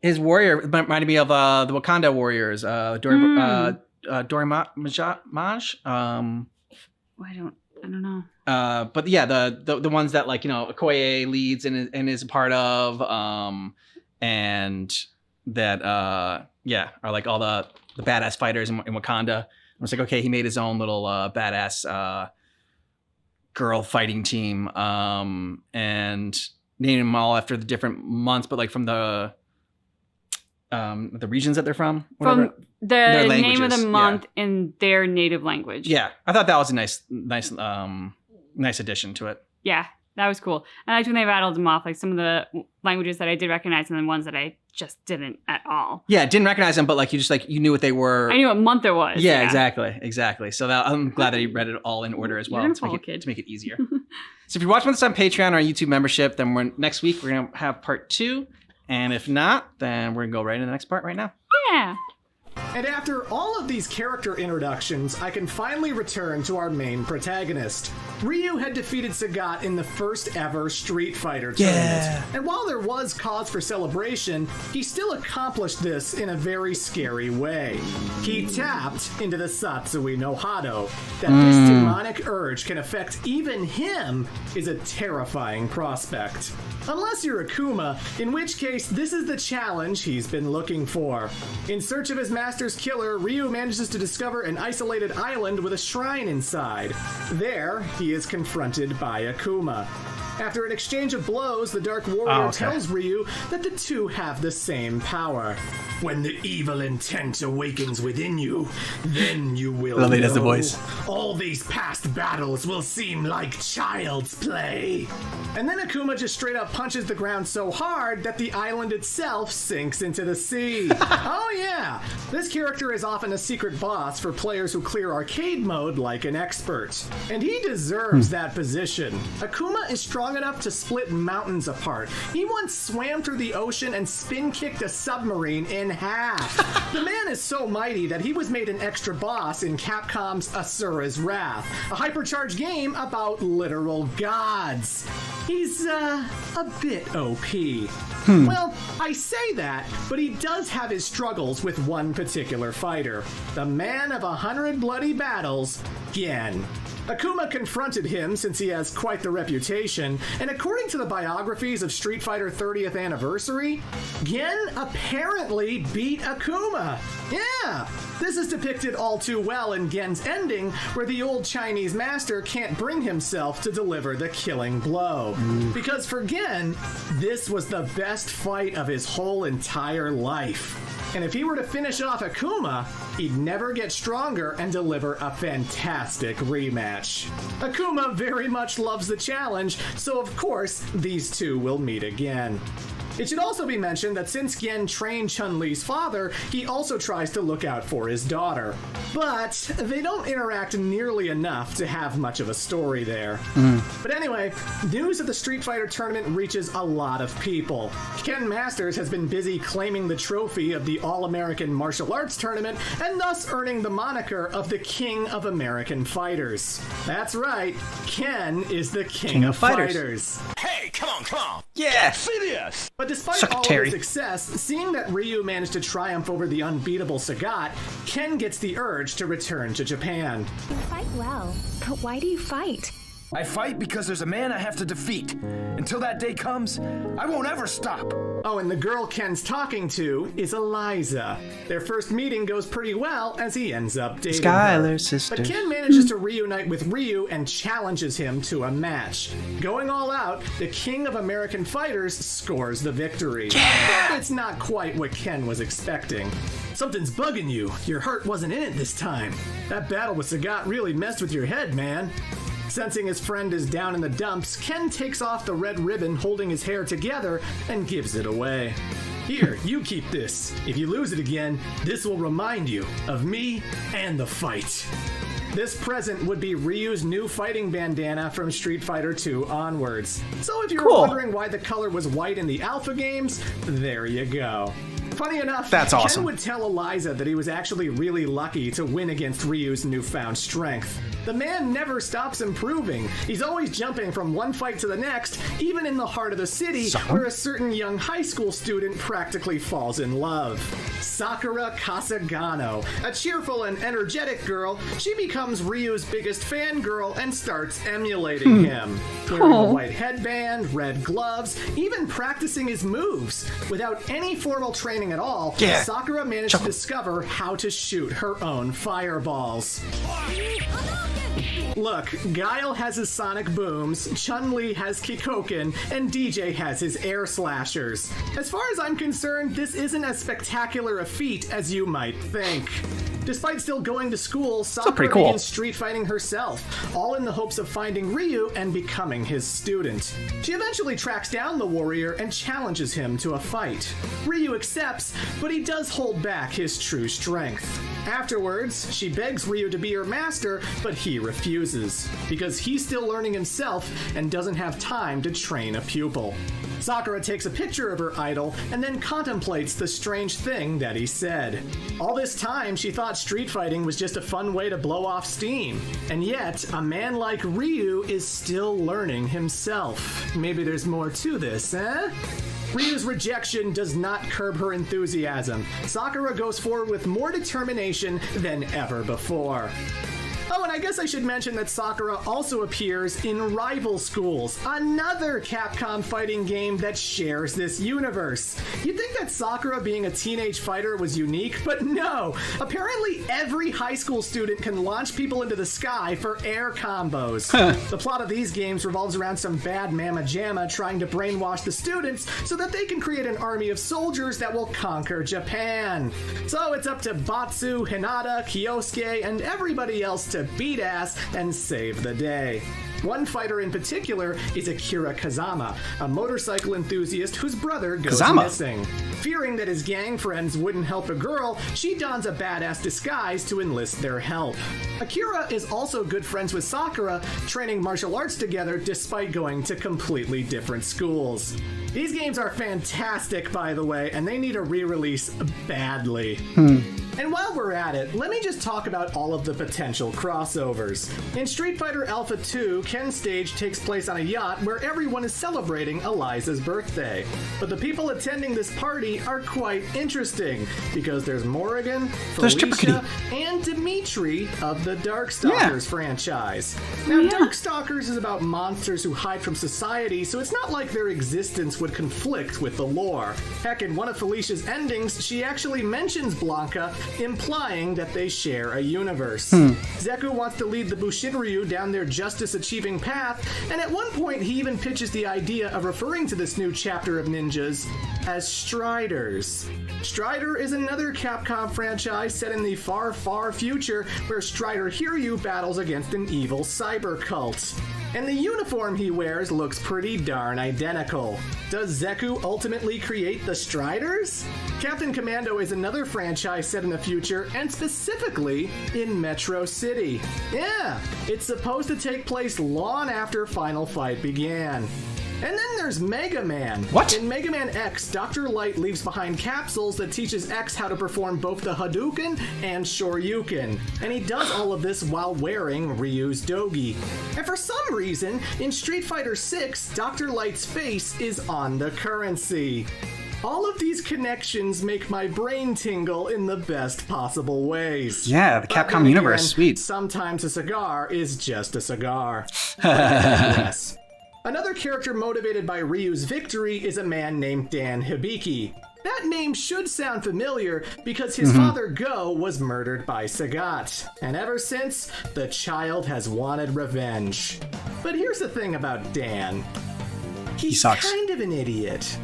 warrior reminded me of the Wakanda warriors, Dora Maj. I don't know. But yeah, the ones that like, you know, Okoye leads and is a part of, and that are like all the badass fighters in Wakanda. I was like, okay, he made his own little badass girl fighting team, and named them all after the different months, but like from the regions that they're from. Whatever. From the name of the month in their native language. Yeah, I thought that was a nice addition to it. Yeah, That was cool. I liked when they rattled them off, like some of the languages that I did recognize and then ones that I just didn't at all. Yeah, didn't recognize them, but like you knew what they were. I knew what month it was. Yeah, exactly. So I'm glad that he read it all in order as well to make it easier. So if you're watching this on Patreon or YouTube membership, then next week we're gonna have part 2, and if not, then we're gonna go right into the next part right now. Yeah. And after all of these character introductions, I can finally return to our main protagonist. Ryu had defeated Sagat in the first ever Street Fighter tournament. And while there was cause for celebration, he still accomplished this in a very scary way. He tapped into the Satsui no Hado. That this demonic urge can affect even him is a terrifying prospect. Unless you're Akuma, in which case this is the challenge he's been looking for. In search of his master's killer, Ryu manages to discover an isolated island with a shrine inside. There, he is confronted by Akuma. After an exchange of blows, the Dark Warrior tells Ryu that the two have the same power. When the evil intent awakens within you, then you will know. Does the voice. All these past battles will seem like child's play. And then Akuma just straight up punches the ground so hard that the island itself sinks into the sea. Oh yeah! This character is often a secret boss for players who clear arcade mode like an expert. And he deserves that position. Akuma is strong enough to split mountains apart. He once swam through the ocean and spin-kicked a submarine in half. The man is so mighty that he was made an extra boss in Capcom's Asura's Wrath, a hypercharged game about literal gods. He's, a bit OP. Well, I say that, but he does have his struggles with one particular fighter. The man of 100 bloody battles, Gen. Akuma confronted him since he has quite the reputation, and according to the biographies of Street Fighter 30th Anniversary, Gen apparently beat Akuma. Yeah, this is depicted all too well in Gen's ending, where the old Chinese master can't bring himself to deliver the killing blow. Because for Gen, this was the best fight of his whole entire life. And if he were to finish off Akuma, he'd never get stronger and deliver a fantastic rematch. Akuma very much loves the challenge, so of course, these two will meet again. It should also be mentioned that since Gen trained Chun-Li's father, he also tries to look out for his daughter. But they don't interact nearly enough to have much of a story there. But anyway, news of the Street Fighter tournament reaches a lot of people. Ken Masters has been busy claiming the trophy of the All-American Martial Arts Tournament and thus earning the moniker of the King of American Fighters. That's right, Ken is the King of Fighters. Hey, come on. Yeah. Serious. But despite all of his success, seeing that Ryu managed to triumph over the unbeatable Sagat, Ken gets the urge to return to Japan. You fight well, but why do you fight? I fight because there's a man I have to defeat. Until that day comes, I won't ever stop. Oh, and the girl Ken's talking to is Eliza. Their first meeting goes pretty well as he ends up dating Skylar's her. sister. But Ken manages to reunite with Ryu and challenges him to a match. Going all out, the King of American Fighters scores the victory. But it's not quite what Ken was expecting. Something's bugging you. Your heart wasn't in it this time. That battle with Sagat really messed with your head, man. Sensing his friend is down in the dumps, Ken takes off the red ribbon holding his hair together and gives it away. Here, you keep this. If you lose it again, this will remind you of me and the fight. This present would be Ryu's new fighting bandana from Street Fighter II onwards. So if you're wondering why the color was white in the Alpha games, there you go. Funny enough, that's awesome. Ken would tell Eliza that he was actually really lucky to win against Ryu's newfound strength. The man never stops improving. He's always jumping from one fight to the next, even in the heart of the city, where a certain young high school student practically falls in love. Sakura Kasagano, a cheerful and energetic girl, she becomes Ryu's biggest fangirl and starts emulating him. Wearing a white headband, red gloves, even practicing his moves. Without any formal training at all, Sakura managed to discover how to shoot her own fireballs. Look, Guile has his sonic booms, Chun-Li has Kikoken, and DJ has his air slashers. As far as I'm concerned, this isn't as spectacular a feat as you might think. Despite still going to school, Sakura begins street fighting herself, all in the hopes of finding Ryu and becoming his student. She eventually tracks down the warrior and challenges him to a fight. Ryu accepts, but he does hold back his true strength. Afterwards, she begs Ryu to be her master, but he refuses, because he's still learning himself and doesn't have time to train a pupil. Sakura takes a picture of her idol and then contemplates the strange thing that he said. All this time, she thought street fighting was just a fun way to blow off steam. And yet, a man like Ryu is still learning himself. Maybe there's more to this, eh? Ryu's rejection does not curb her enthusiasm. Sakura goes forward with more determination than ever before. Oh, and I guess I should mention that Sakura also appears in Rival Schools, another Capcom fighting game that shares this universe. You'd think that Sakura being a teenage fighter was unique, but no. Apparently every high school student can launch people into the sky for air combos. The plot of these games revolves around some bad mama jamma trying to brainwash the students so that they can create an army of soldiers that will conquer Japan. So it's up to Batsu, Hinata, Kyosuke, and everybody else to beat ass and save the day. One fighter in particular is Akira Kazama, a motorcycle enthusiast whose brother goes missing. Fearing that his gang friends wouldn't help a girl, she dons a badass disguise to enlist their help. Akira is also good friends with Sakura, training martial arts together despite going to completely different schools. These games are fantastic, by the way, and they need a re-release badly. And while we're at it, let me just talk about all of the potential crossovers. In Street Fighter Alpha 2, Ken's stage takes place on a yacht where everyone is celebrating Eliza's birthday. But the people attending this party are quite interesting, because there's Morrigan, Felicia, and Dimitri of the Darkstalkers franchise. Now, Darkstalkers is about monsters who hide from society, so it's not like their existence would conflict with the lore. Heck, in one of Felicia's endings, she actually mentions Blanca, implying that they share a universe. Zeku wants to lead the Bushinryu down their justice-achieving path, and at one point he even pitches the idea of referring to this new chapter of ninjas as Striders. Strider is another Capcom franchise set in the far, far future where Strider Hiryu battles against an evil cyber cult. And the uniform he wears looks pretty darn identical. Does Zeku ultimately create the Striders? Captain Commando is another franchise set in the future, and specifically in Metro City. Yeah, it's supposed to take place long after Final Fight began. And then there's Mega Man. What? In Mega Man X, Dr. Light leaves behind capsules that teaches X how to perform both the Hadouken and Shoryuken. And he does all of this while wearing Ryu's Dogi. And for some reason, in Street Fighter 6, Dr. Light's face is on the currency. All of these connections make my brain tingle in the best possible ways. Yeah, the Capcom universe, sweet. Sometimes a cigar is just a cigar. Yes. Another character motivated by Ryu's victory is a man named Dan Hibiki. That name should sound familiar because his father Go was murdered by Sagat. And ever since, the child has wanted revenge. But here's the thing about Dan. He's kind of an idiot.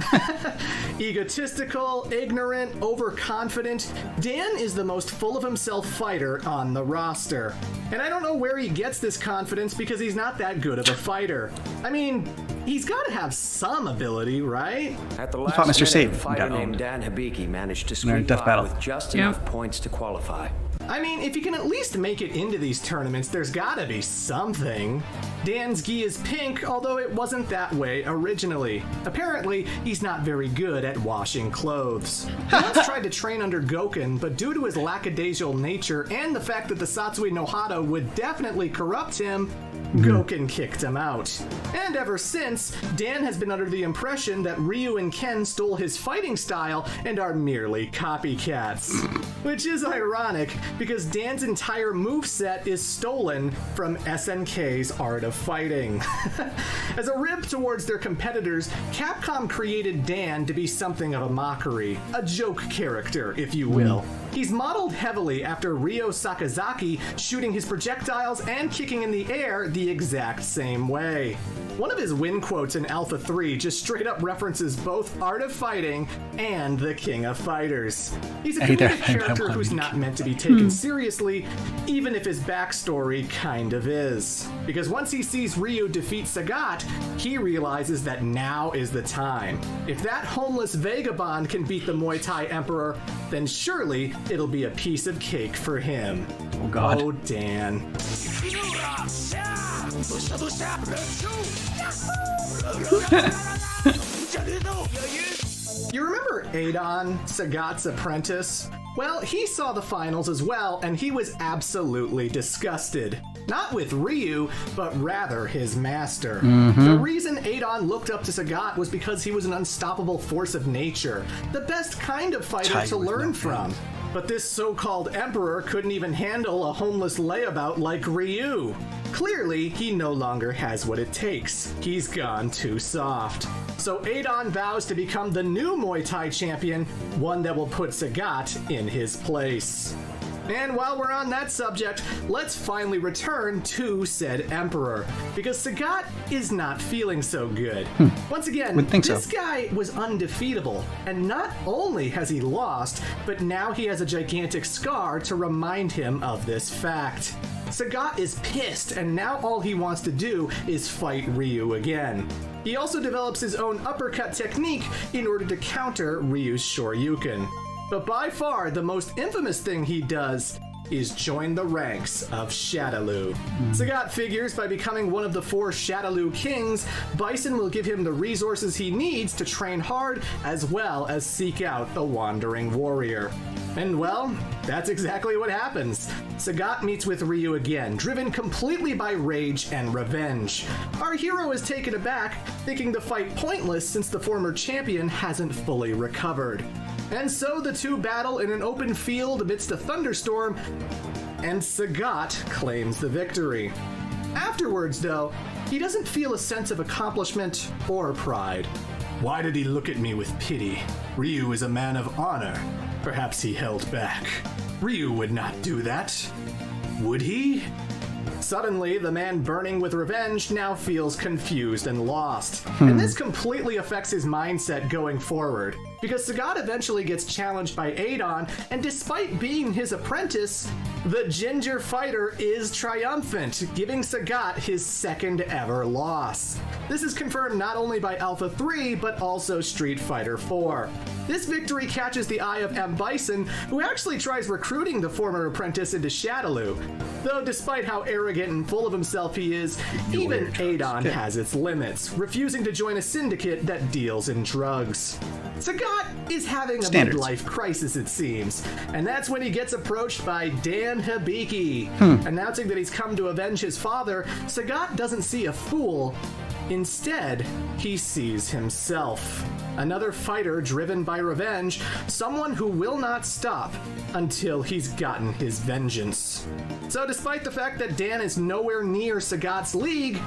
Egotistical, ignorant, overconfident, Dan is the most full of himself fighter on the roster. And I don't know where he gets this confidence because he's not that good of a fighter. I mean, he's got to have some ability, right? At the last minute, a fighter named Dan Hibiki managed to squeak by with just enough points to qualify. I mean, if you can at least make it into these tournaments, there's gotta be something. Dan's gi is pink, although it wasn't that way originally. Apparently, he's not very good at washing clothes. He once tried to train under Goken, but due to his lackadaisical nature and the fact that the Satsui no Hado would definitely corrupt him, Goken kicked him out. And ever since, Dan has been under the impression that Ryu and Ken stole his fighting style and are merely copycats. Which is ironic, because Dan's entire moveset is stolen from SNK's Art of Fighting. As a rib towards their competitors, Capcom created Dan to be something of a mockery, a joke character, if you will. He's modeled heavily after Ryo Sakazaki, shooting his projectiles and kicking in the air the exact same way. One of his win quotes in Alpha 3 just straight up references both Art of Fighting and the King of Fighters. He's a comedic character who's not meant to be taken seriously, even if his backstory kind of is. Because once he sees Ryu defeat Sagat, he realizes that now is the time. If that homeless vagabond can beat the Muay Thai Emperor, then surely it'll be a piece of cake for him. Oh God. Oh, Dan. You remember Adon, Sagat's apprentice? Well, he saw the finals as well, and he was absolutely disgusted. Not with Ryu, but rather his master. The reason Adon looked up to Sagat was because he was an unstoppable force of nature, the best kind of fighter to learn from. But this so-called emperor couldn't even handle a homeless layabout like Ryu. Clearly, he no longer has what it takes. He's gone too soft. So Adon vows to become the new Muay Thai champion, one that will put Sagat in his place. And while we're on that subject, let's finally return to said emperor, because Sagat is not feeling so good. Once again, this guy was undefeatable, and not only has he lost, but now he has a gigantic scar to remind him of this fact. Sagat is pissed, and now all he wants to do is fight Ryu again. He also develops his own uppercut technique in order to counter Ryu's Shoryuken. But by far, the most infamous thing he does is join the ranks of Shadaloo. Sagat figures by becoming one of the 4 Shadaloo kings, Bison will give him the resources he needs to train hard as well as seek out the wandering warrior. And well, that's exactly what happens. Sagat meets with Ryu again, driven completely by rage and revenge. Our hero is taken aback, thinking the fight pointless since the former champion hasn't fully recovered. And so the two battle in an open field amidst a thunderstorm, and Sagat claims the victory. Afterwards, though, he doesn't feel a sense of accomplishment or pride. Why did he look at me with pity? Ryu is a man of honor. Perhaps he held back. Ryu would not do that. Would he? Suddenly, the man burning with revenge now feels confused and lost. And this completely affects his mindset going forward. Because Sagat eventually gets challenged by Adon, and despite being his apprentice, the ginger fighter is triumphant, giving Sagat his second ever loss. This is confirmed not only by Alpha 3, but also Street Fighter 4. This victory catches the eye of M. Bison, who actually tries recruiting the former apprentice into Shadaloo. Though despite how arrogant and full of himself he is, even Adon has its limits, refusing to join a syndicate that deals in drugs. Sagat is having a midlife crisis, it seems, and that's when he gets approached by Dan Hibiki. Announcing that he's come to avenge his father, Sagat doesn't see a fool. Instead, he sees himself. Another fighter driven by revenge, someone who will not stop until he's gotten his vengeance. So despite the fact that Dan is nowhere near Sagat's league,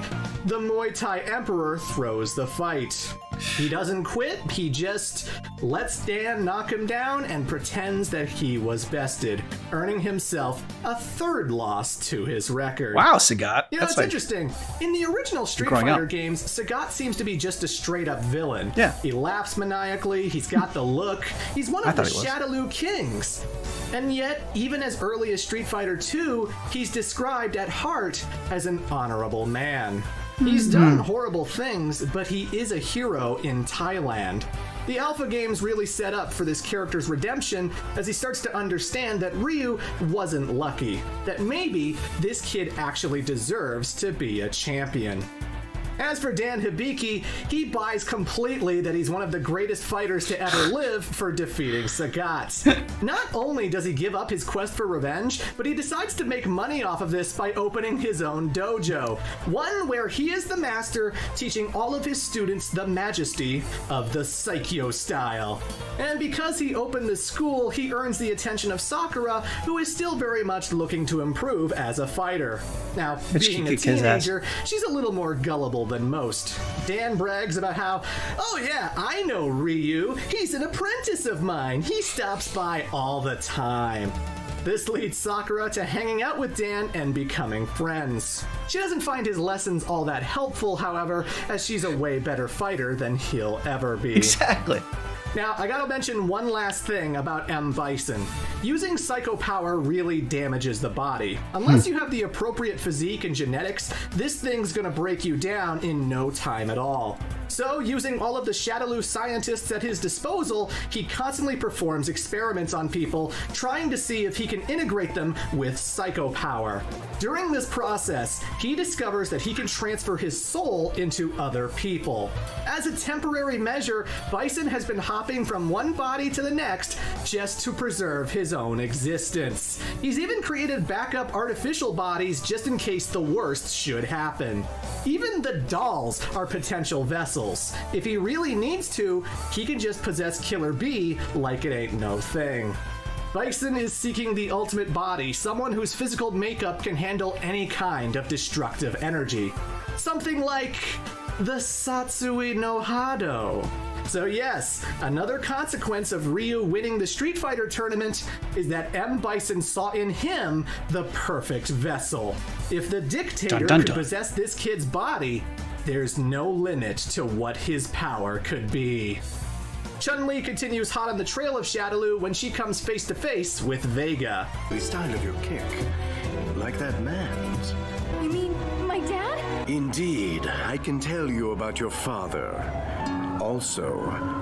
the Muay Thai Emperor throws the fight. He doesn't quit, he just lets Dan knock him down and pretends that he was bested, earning himself a third loss to his record. Wow, Sagat. You know, it's interesting. In the original Street Fighter games, Sagat seems to be just a straight-up villain. Yeah. He laughs maniacally, he's got the look, he's one of the Shadaloo kings. And yet, even as early as Street Fighter 2, he's described at heart as an honorable man. He's done horrible things, but he is a hero in Thailand. The Alpha games really set up for this character's redemption as he starts to understand that Ryu wasn't lucky, that maybe this kid actually deserves to be a champion. As for Dan Hibiki, he buys completely that he's one of the greatest fighters to ever live for defeating Sagat. Not only does he give up his quest for revenge, but he decides to make money off of this by opening his own dojo. One where he is the master, teaching all of his students the majesty of the Saikyo style. And because he opened this school, he earns the attention of Sakura, who is still very much looking to improve as a fighter. Now, being a teenager, she's a little more gullible than most. Dan brags about how, oh yeah, I know Ryu. He's an apprentice of mine. He stops by all the time. This leads Sakura to hanging out with Dan and becoming friends. She doesn't find his lessons all that helpful, however, as she's a way better fighter than he'll ever be. Exactly. Now, I gotta mention one last thing about M. Bison. Using psycho power really damages the body. Unless you have the appropriate physique and genetics, this thing's gonna break you down in no time at all. So, using all of the Shadaloo scientists at his disposal, he constantly performs experiments on people, trying to see if he can integrate them with psycho power. During this process, he discovers that he can transfer his soul into other people. As a temporary measure, Bison has been hopping from one body to the next just to preserve his own existence. He's even created backup artificial bodies just in case the worst should happen. Even the dolls are potential vessels. If he really needs to, he can just possess Killer Bee like it ain't no thing. Bison is seeking the ultimate body, someone whose physical makeup can handle any kind of destructive energy. Something like the Satsui no Hado. So yes, another consequence of Ryu winning the Street Fighter tournament is that M. Bison saw in him the perfect vessel. If the dictator could possess this kid's body, there's no limit to what his power could be. Chun-Li continues hot on the trail of Shadaloo when she comes face to face with Vega. The style of your kick, like that man's. You mean my dad? Indeed, I can tell you about your father. Also,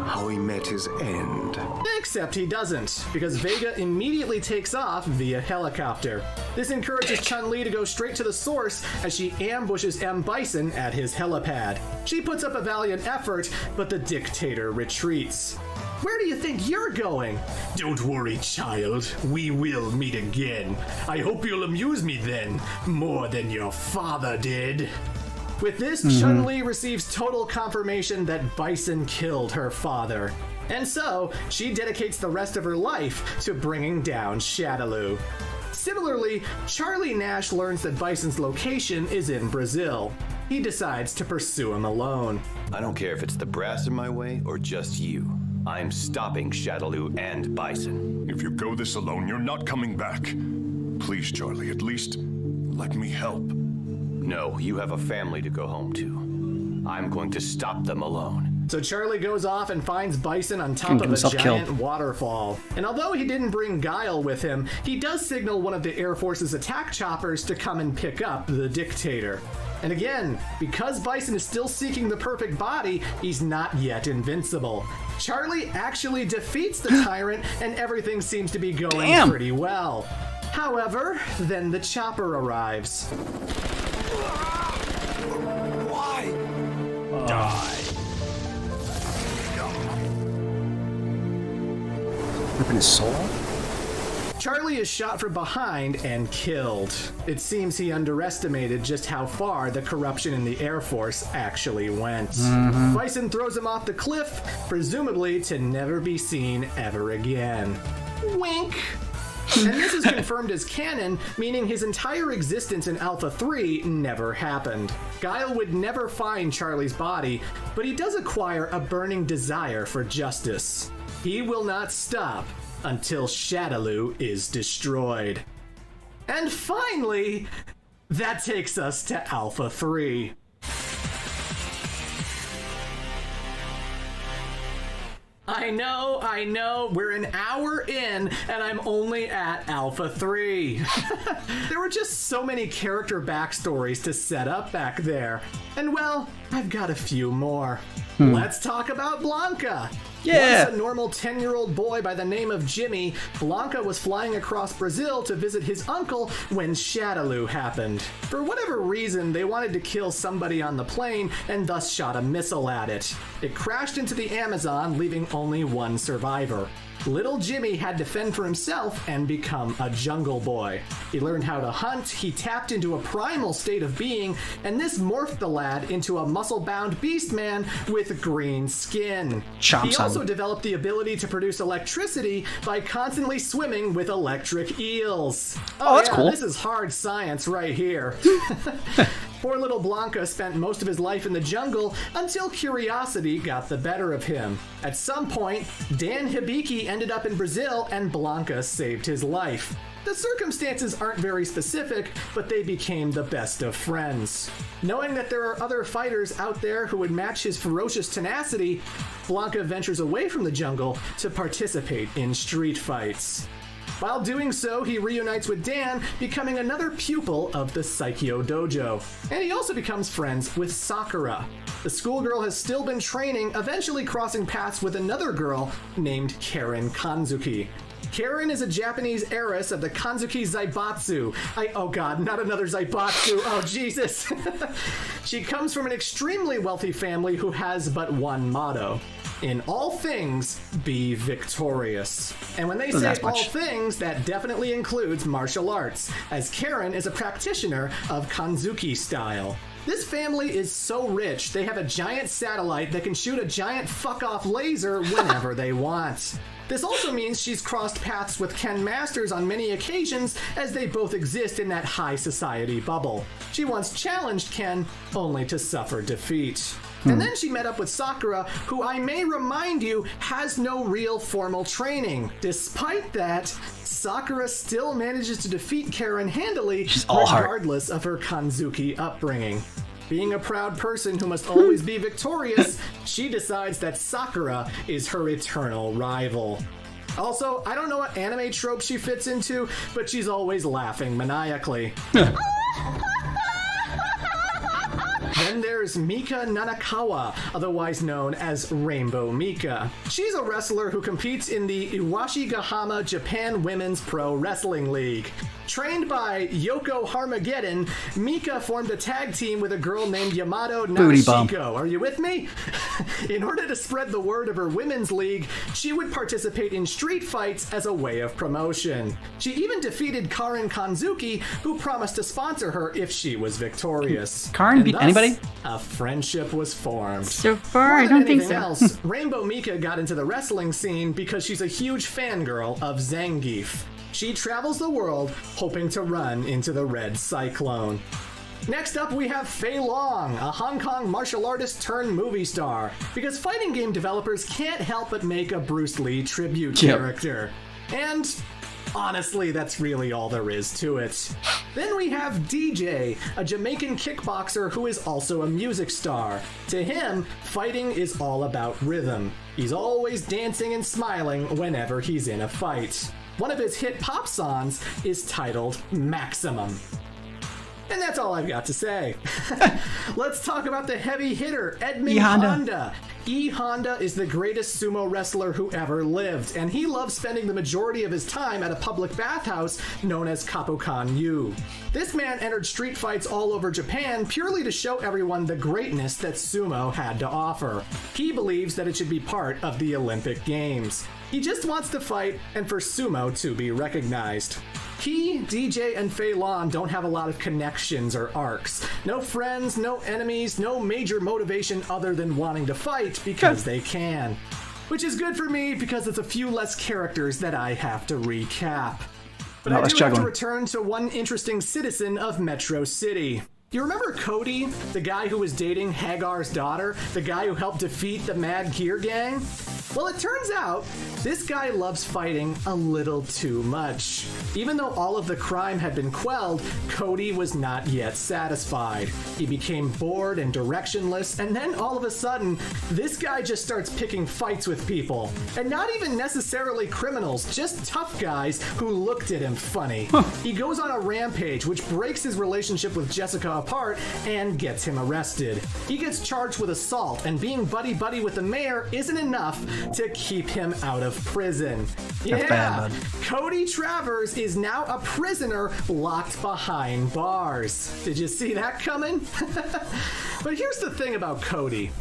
how he met his end. Except he doesn't, because Vega immediately takes off via helicopter. This encourages Chun-Li to go straight to the source as she ambushes M. Bison at his helipad. She puts up a valiant effort, but the dictator retreats. Where do you think you're going? Don't worry, child. We will meet again. I hope you'll amuse me then, more than your father did. With this, Chun-Li receives total confirmation that Bison killed her father. And so, she dedicates the rest of her life to bringing down Shadaloo. Similarly, Charlie Nash learns that Bison's location is in Brazil. He decides to pursue him alone. I don't care if it's the brass in my way or just you. I'm stopping Shadaloo and Bison. If you go this alone, you're not coming back. Please, Charlie, at least let me help. No, you have a family to go home to. I'm going to stop them alone. So Charlie goes off and finds Bison on top of a giant waterfall. And although he didn't bring Guile with him, he does signal one of the Air Force's attack choppers to come and pick up the dictator. And again, because Bison is still seeking the perfect body, he's not yet invincible. Charlie actually defeats the tyrant and everything seems to be going pretty well. However, then the chopper arrives. Why? Die. Ripping his soul? Charlie is shot from behind and killed. It seems he underestimated just how far the corruption in the Air Force actually went. Bison throws him off the cliff, presumably to never be seen ever again. Wink! And this is confirmed as canon, meaning his entire existence in Alpha 3 never happened. Guile would never find Charlie's body, but he does acquire a burning desire for justice. He will not stop until Shadaloo is destroyed. And finally, that takes us to Alpha 3. I know, we're an hour in and I'm only at Alpha 3. There were just so many character backstories to set up back there. And well, I've got a few more. Let's talk about Blanca. Yeah. Once a normal 10-year-old boy by the name of Jimmy, Blanca was flying across Brazil to visit his uncle when Shadaloo happened. For whatever reason, they wanted to kill somebody on the plane and thus shot a missile at it. It crashed into the Amazon, leaving only one survivor. Little Jimmy had to fend for himself and become a jungle boy. He learned how to hunt, he tapped into a primal state of being, and this morphed the lad into a muscle-bound beast man with green skin. He also developed the ability to produce electricity by constantly swimming with electric eels. Oh, that's cool. This is hard science right here. Poor little Blanca spent most of his life in the jungle until curiosity got the better of him. At some point, Dan Hibiki ended up in Brazil and Blanca saved his life. The circumstances aren't very specific, but they became the best of friends. Knowing that there are other fighters out there who would match his ferocious tenacity, Blanca ventures away from the jungle to participate in street fights. While doing so, he reunites with Dan, becoming another pupil of the Saikyo Dojo. And he also becomes friends with Sakura. The schoolgirl has still been training, eventually crossing paths with another girl named Karen Kanzuki. Karen is a Japanese heiress of the Kanzuki Zaibatsu. Oh god, not another Zaibatsu. Oh Jesus. She comes from an extremely wealthy family who has but one motto. In all things, be victorious. And when they say all things, that definitely includes martial arts, as Karen is a practitioner of Kanzuki style. This family is so rich, they have a giant satellite that can shoot a giant fuck-off laser whenever they want. This also means she's crossed paths with Ken Masters on many occasions, as they both exist in that high society bubble. She once challenged Ken, only to suffer defeat. And then she met up with Sakura, who I may remind you has no real formal training. Despite that, Sakura still manages to defeat Karen handily, regardless of her Kanzuki upbringing. Being a proud person who must always be victorious, she decides that Sakura is her eternal rival. Also, I don't know what anime trope she fits into, but she's always laughing maniacally. Then there's Mika Nanakawa, otherwise known as Rainbow Mika. She's a wrestler who competes in the Iwashigahama Japan Women's Pro Wrestling League. Trained by Yoko Harmageddon, Mika formed a tag team with a girl named Yamato Narashiko. Are you with me? In order to spread the word of her women's league, she would participate in street fights as a way of promotion. She even defeated Karen Kanzuki, who promised to sponsor her if she was victorious. Karen beat anybody? A friendship was formed. So far, I don't think so. Else, Rainbow Mika got into the wrestling scene because she's a huge fangirl of Zangief. She travels the world hoping to run into the red cyclone. Next up, we have Fei Long, a Hong Kong martial artist turned movie star, because fighting game developers can't help but make a Bruce Lee tribute character. And honestly, that's really all there is to it. Then we have DJ, a Jamaican kickboxer who is also a music star. To him, fighting is all about rhythm. He's always dancing and smiling whenever he's in a fight. One of his hit pop songs is titled Maximum. And that's all I've got to say. Let's talk about the heavy hitter, Edmund Honda. E. Honda is the greatest sumo wrestler who ever lived, and he loves spending the majority of his time at a public bathhouse known as Kapokan-yu. This man entered street fights all over Japan purely to show everyone the greatness that sumo had to offer. He believes that it should be part of the Olympic Games. He just wants to fight and for sumo to be recognized. He, DJ, and Fei Long don't have a lot of connections or arcs. No friends, no enemies, no major motivation other than wanting to fight because they can. Which is good for me because it's a few less characters that I have to recap. But I do have to return to one interesting citizen of Metro City. You remember Cody, the guy who was dating Hagar's daughter? The guy who helped defeat the Mad Gear Gang? Well, it turns out this guy loves fighting a little too much. Even though all of the crime had been quelled, Cody was not yet satisfied. He became bored and directionless, and then all of a sudden, this guy just starts picking fights with people. And not even necessarily criminals, just tough guys who looked at him funny. He goes on a rampage, which breaks his relationship with Jessica apart and gets him arrested. He gets charged with assault, and being buddy-buddy with the mayor isn't enough to keep him out of prison. That's bad, bud. Cody Travers is now a prisoner locked behind bars. Did you see that coming? But here's the thing about Cody.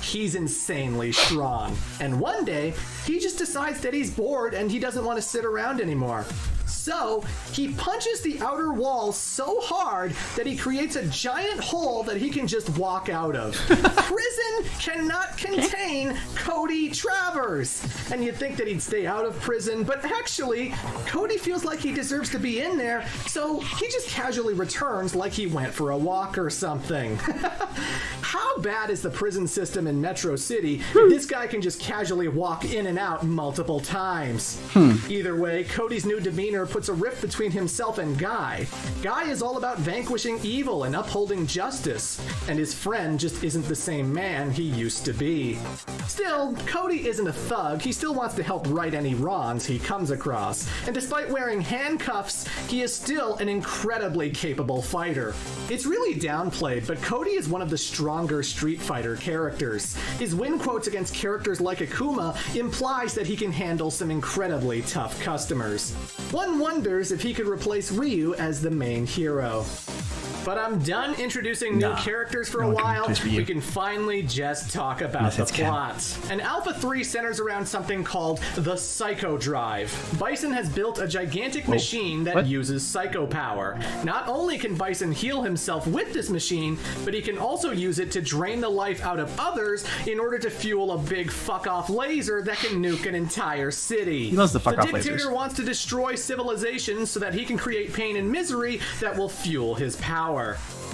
He's insanely strong. And one day, he just decides that he's bored and he doesn't want to sit around anymore. So he punches the outer wall so hard that he creates a giant hole that he can just walk out of. Prison cannot contain Cody Travers. And you'd think that he'd stay out of prison, but actually, Cody feels like he deserves to be in there, so he just casually returns like he went for a walk or something. How bad is the prison system in Metro City if this guy can just casually walk in and out multiple times? Either way, Cody's new demeanor puts a rift between himself and Guy. Guy is all about vanquishing evil and upholding justice, and his friend just isn't the same man he used to be. Still, Cody isn't a thug. He still wants to help right any wrongs he comes across, and despite wearing handcuffs, he is still an incredibly capable fighter. It's really downplayed, but Cody is one of the stronger Street Fighter characters. His win quotes against characters like Akuma implies that he can handle some incredibly tough customers. One wonders if he could replace Ryu as the main hero. But I'm done introducing new characters for a while. We can finally just talk about the plot. And Alpha 3 centers around something called the Psycho Drive. Bison has built a gigantic machine that uses psycho power. Not only can Bison heal himself with this machine, but he can also use it to drain the life out of others in order to fuel a big fuck-off laser that can nuke an entire city. He loves the fuck-off lasers. The dictator wants to destroy civilization so that he can create pain and misery that will fuel his power.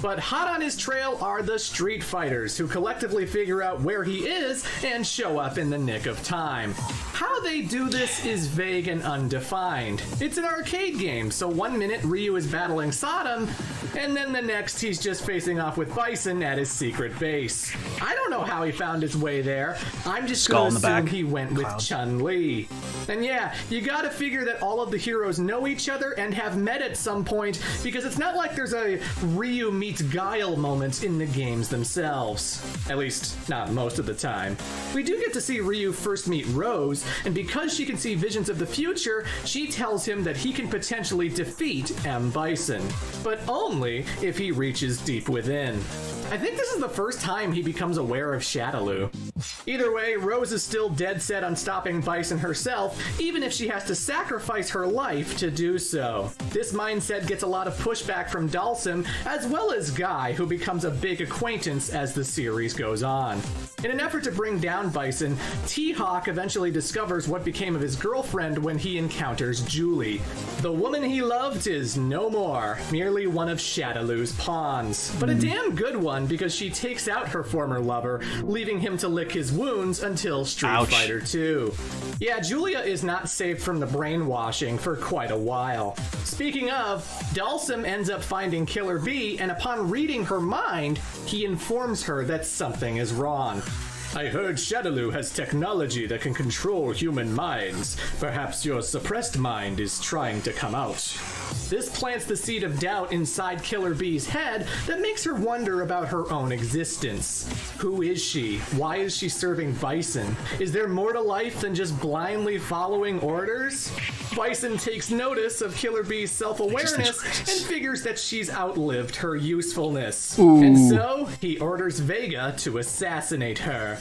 But hot on his trail are the Street Fighters, who collectively figure out where he is and show up in the nick of time. How they do this is vague and undefined. It's an arcade game, so 1 minute Ryu is battling Sodom, and then the next he's just facing off with Bison at his secret base. I don't know how he found his way there. I'm just gonna assume he went with Chun-Li. And yeah, you gotta figure that all of the heroes know each other and have met at some point, because it's not like there's a Ryu meets Guile moment in the games themselves. At least, not most of the time. We do get to see Ryu first meet Rose, and because she can see visions of the future, she tells him that he can potentially defeat M. Bison. But only if he reaches deep within. I think this is the first time he becomes aware of Shadaloo. Either way, Rose is still dead set on stopping Bison herself, even if she has to sacrifice her life to do so. This mindset gets a lot of pushback from Dhalsim, as well as Guy, who becomes a big acquaintance as the series goes on. In an effort to bring down Bison, T-Hawk eventually discovers what became of his girlfriend when he encounters Julie. The woman he loved is no more, merely one of Shadaloo's pawns. But a damn good one, because she takes out her former lover, leaving him to lick his wounds until Street Fighter 2. Yeah, Julia is not saved from the brainwashing for quite a while. Speaking of, Dhalsim ends up finding Killer B, and upon reading her mind, he informs her that something is wrong. I heard Shadaloo has technology that can control human minds. Perhaps your suppressed mind is trying to come out. This plants the seed of doubt inside Killer B's head that makes her wonder about her own existence. Who is she? Why is she serving Bison? Is there more to life than just blindly following orders? Bison takes notice of Killer B's self-awareness and figures that she's outlived her usefulness. And so, he orders Vega to assassinate her.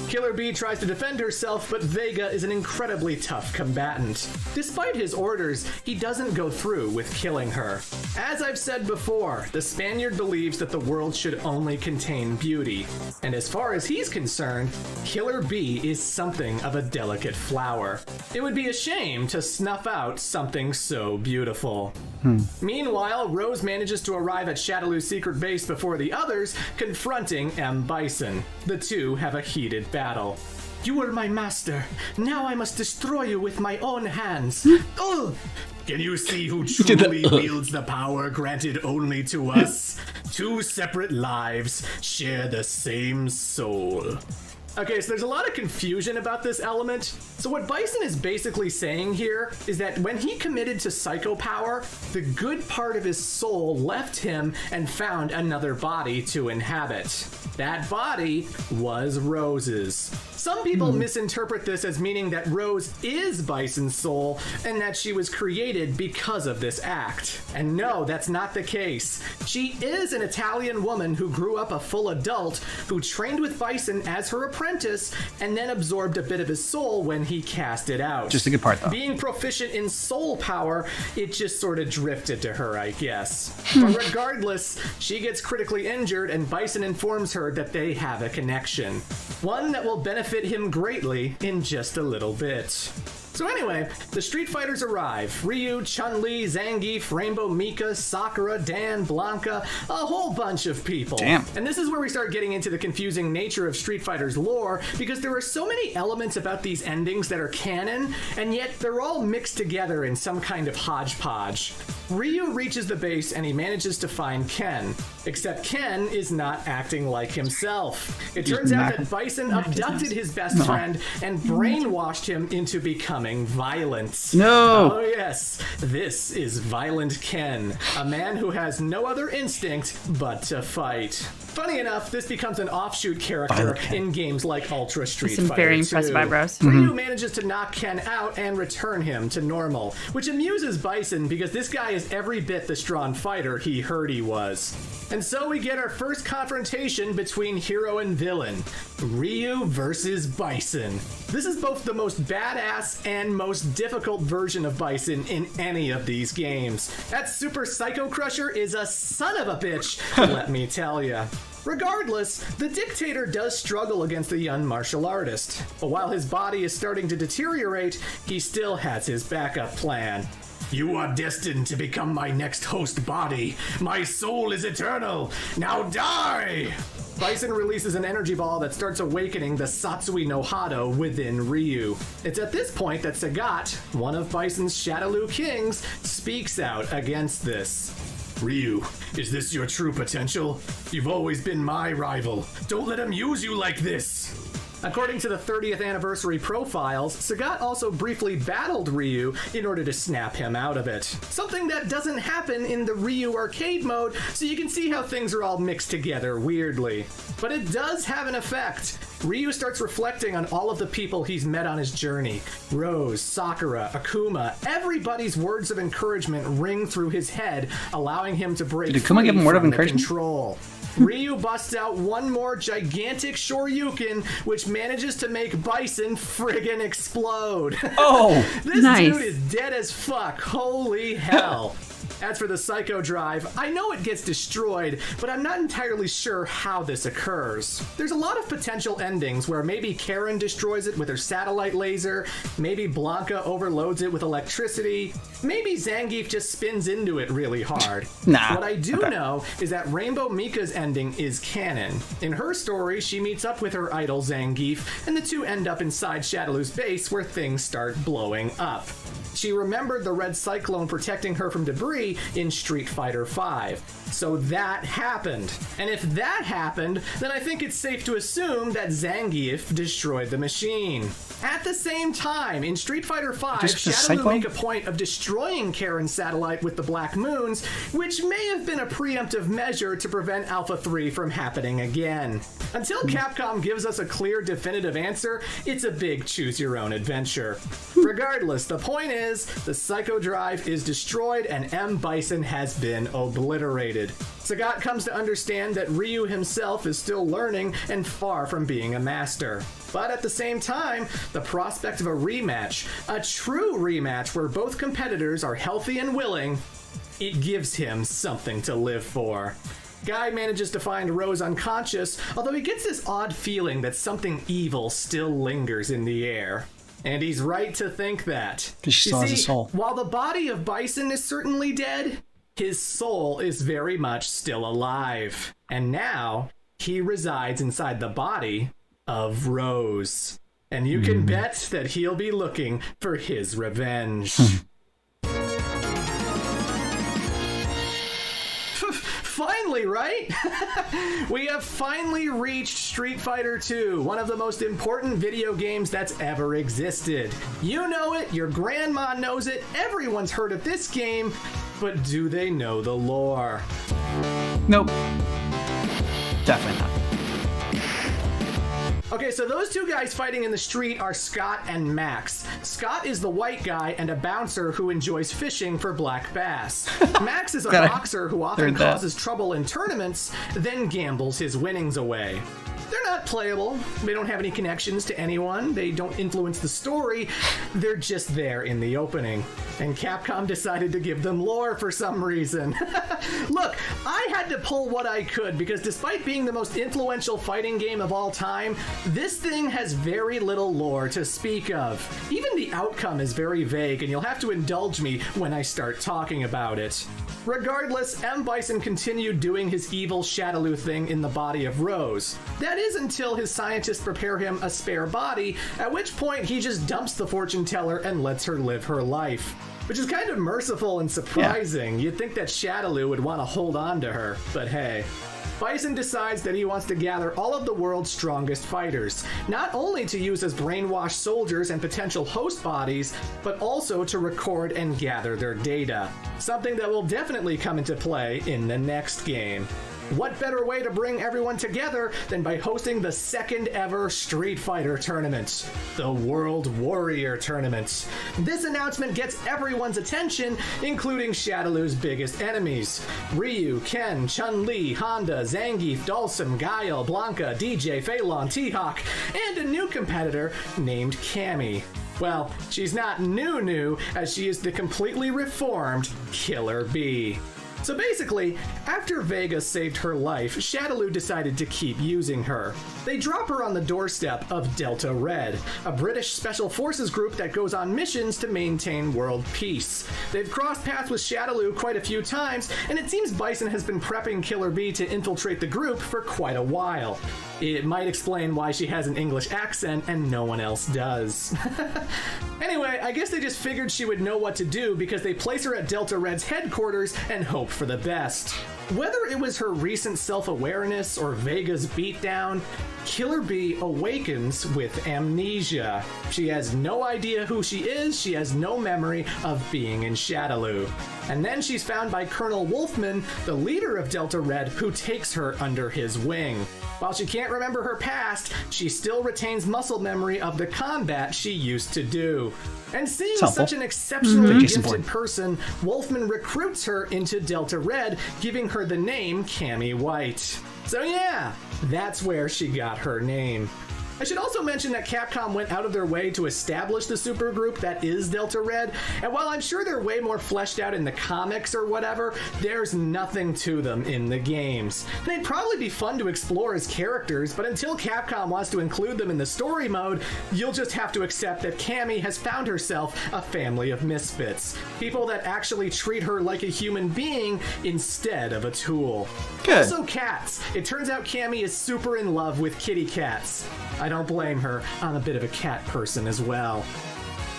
Killer B tries to defend herself, but Vega is an incredibly tough combatant. Despite his orders, he doesn't go through with killing her. As I've said before, the Spaniard believes that the world should only contain beauty. And as far as he's concerned, Killer B is something of a delicate flower. It would be a shame to snuff out something so beautiful. Meanwhile, Rose manages to arrive at Shadaloo's secret base before the others, confronting M. Bison. The two have a heated battle. You were my master. Now I must destroy you with my own hands. Ugh! Can you see who truly wields the power granted only to us? Two separate lives share the same soul. Okay, so there's a lot of confusion about this element. So what Bison is basically saying here is that when he committed to psycho power, the good part of his soul left him and found another body to inhabit. That body was Rose's. Some people misinterpret this as meaning that Rose is Bison's soul and that she was created because of this act. And no, that's not the case. She is an Italian woman who grew up a full adult, who trained with Bison as her apprentice, apprentice and then absorbed a bit of his soul when he cast it out. Just a good part, though. Being proficient in soul power, it just sort of drifted to her, I guess. But regardless, she gets critically injured and Bison informs her that they have a connection. One that will benefit him greatly in just a little bit. So anyway, the Street Fighters arrive. Ryu, Chun-Li, Zangief, Rainbow Mika, Sakura, Dan, Blanca, a whole bunch of people. Damn. And this is where we start getting into the confusing nature of Street Fighter's lore, because there are so many elements about these endings that are canon, and yet they're all mixed together in some kind of hodgepodge. Ryu reaches the base and he manages to find Ken, except Ken is not acting like himself. It turns out that Bison abducted his best friend and brainwashed him into becoming violent. No! Oh yes, this is Violent Ken, a man who has no other instinct but to fight. Funny enough, this becomes an offshoot character in games like Ultra Street Fighter 2. Some very impressive eyebrows. Ryu manages to knock Ken out and return him to normal, which amuses Bison because this guy is every bit the strong fighter he heard he was. And so we get our first confrontation between hero and villain, Ryu versus Bison. This is both the most badass and most difficult version of Bison in any of these games. That Super Psycho Crusher is a son of a bitch, let me tell ya. Regardless, the dictator does struggle against the young martial artist, but while his body is starting to deteriorate, he still has his backup plan. You are destined to become my next host body. My soul is eternal. Now die! Bison releases an energy ball that starts awakening the Satsui no Hado within Ryu. It's at this point that Sagat, one of Bison's Shadaloo Kings, speaks out against this. Ryu, is this your true potential? You've always been my rival. Don't let him use you like this. According to the 30th anniversary profiles, Sagat also briefly battled Ryu in order to snap him out of it. Something that doesn't happen in the Ryu arcade mode, so you can see how things are all mixed together weirdly. But it does have an effect. Ryu starts reflecting on all of the people he's met on his journey. Rose, Sakura, Akuma, everybody's words of encouragement ring through his head, allowing him to break free give him word of from the encouragement? control. Ryu busts out one more gigantic Shoryuken, which manages to make Bison friggin' explode. Oh, this nice. dude is dead as fuck. Holy hell. As for the Psycho Drive, I know it gets destroyed, but I'm not entirely sure how this occurs. There's a lot of potential endings where maybe Karen destroys it with her satellite laser, maybe Blanca overloads it with electricity, maybe Zangief just spins into it really hard. Nah. What I do know is that Rainbow Mika's ending is canon. In her story, she meets up with her idol Zangief, and the two end up inside Shadaloo's base where things start blowing up. She remembered the red cyclone protecting her from debris in Street Fighter V. So that happened. And if that happened, then I think it's safe to assume that Zangief destroyed the machine. At the same time, in Street Fighter V, Shadaloo make a point of destroying Karen's satellite with the Black Moons, which may have been a preemptive measure to prevent Alpha 3 from happening again. Until Capcom gives us a clear, definitive answer, it's a big choose-your-own-adventure. Regardless, the point is, the Psycho Drive is destroyed and M. Bison has been obliterated. Sagat comes to understand that Ryu himself is still learning and far from being a master. But at the same time, the prospect of a rematch, a true rematch where both competitors are healthy and willing, it gives him something to live for. Guy manages to find Rose unconscious, although he gets this odd feeling that something evil still lingers in the air. And he's right to think that. Because she still has a soul. While the body of Bison is certainly dead, his soul is very much still alive. And now, he resides inside the body of Rose. And you can bet that he'll be looking for his revenge. Finally, right? We have finally reached Street Fighter 2, one of the most important video games that's ever existed. You know it, your grandma knows it, everyone's heard of this game, but do they know the lore? Nope. Definitely not. Okay, so those two guys fighting in the street are Scott and Max. Scott is the white guy and a bouncer who enjoys fishing for black bass. Max is a boxer who often causes trouble in tournaments, then gambles his winnings away. They're not playable. They don't have any connections to anyone. They don't influence the story. They're just there in the opening. And Capcom decided to give them lore for some reason. Look, I had to pull what I could because despite being the most influential fighting game of all time, this thing has very little lore to speak of. Even the outcome is very vague, and you'll have to indulge me when I start talking about it. Regardless, M. Bison continued doing his evil Shadaloo thing in the body of Rose. That is until his scientists prepare him a spare body, at which point he just dumps the fortune teller and lets her live her life. Which is kind of merciful and surprising. Yeah. You'd think that Shadaloo would want to hold on to her, but hey. Bison decides that he wants to gather all of the world's strongest fighters, not only to use as brainwashed soldiers and potential host bodies, but also to record and gather their data. Something that will definitely come into play in the next game. What better way to bring everyone together than by hosting the second ever Street Fighter tournament, the World Warrior Tournament. This announcement gets everyone's attention, including Shadaloo's biggest enemies. Ryu, Ken, Chun-Li, Honda, Zangief, Dhalsim, Guile, Blanca, DJ, Phelan, T-Hawk, and a new competitor named Cammy. Well, she's not new, as she is the completely reformed Killer Bee. So basically, after Vega saved her life, Shadaloo decided to keep using her. They drop her on the doorstep of Delta Red, a British special forces group that goes on missions to maintain world peace. They've crossed paths with Shadaloo quite a few times, and it seems Bison has been prepping Killer Bee to infiltrate the group for quite a while. It might explain why she has an English accent and no one else does. Anyway, I guess they just figured she would know what to do because they place her at Delta Red's headquarters and hope for the best. Whether it was her recent self-awareness or Vega's beatdown, Killer Bee awakens with amnesia. She has no idea who she is, she has no memory of being in Shadaloo. And then she's found by Colonel Wolfman, the leader of Delta Red, who takes her under his wing. While she can't remember her past, she still retains muscle memory of the combat she used to do. And seeing such an exceptionally gifted person, Wolfman recruits her into Delta Red, giving her the name Cammy White. So yeah, that's where she got her name. I should also mention that Capcom went out of their way to establish the supergroup that is Delta Red, and while I'm sure they're way more fleshed out in the comics or whatever, there's nothing to them in the games. They'd probably be fun to explore as characters, but until Capcom wants to include them in the story mode, you'll just have to accept that Cammy has found herself a family of misfits. People that actually treat her like a human being instead of a tool. Good. Also cats. It turns out Cammy is super in love with kitty cats. I don't blame her. I'm a bit of a cat person as well.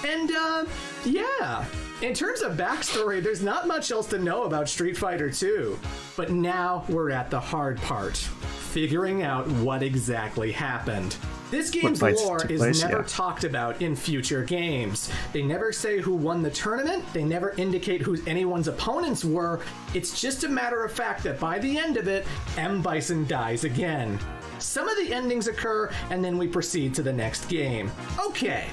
And, yeah. In terms of backstory, there's not much else to know about Street Fighter 2. But now we're at the hard part. Figuring out what exactly happened. This game's lore is never talked about in future games. They never say who won the tournament, they never indicate who anyone's opponents were. It's just a matter of fact that by the end of it, M. Bison dies again. Some of the endings occur, and then we proceed to the next game. Okay.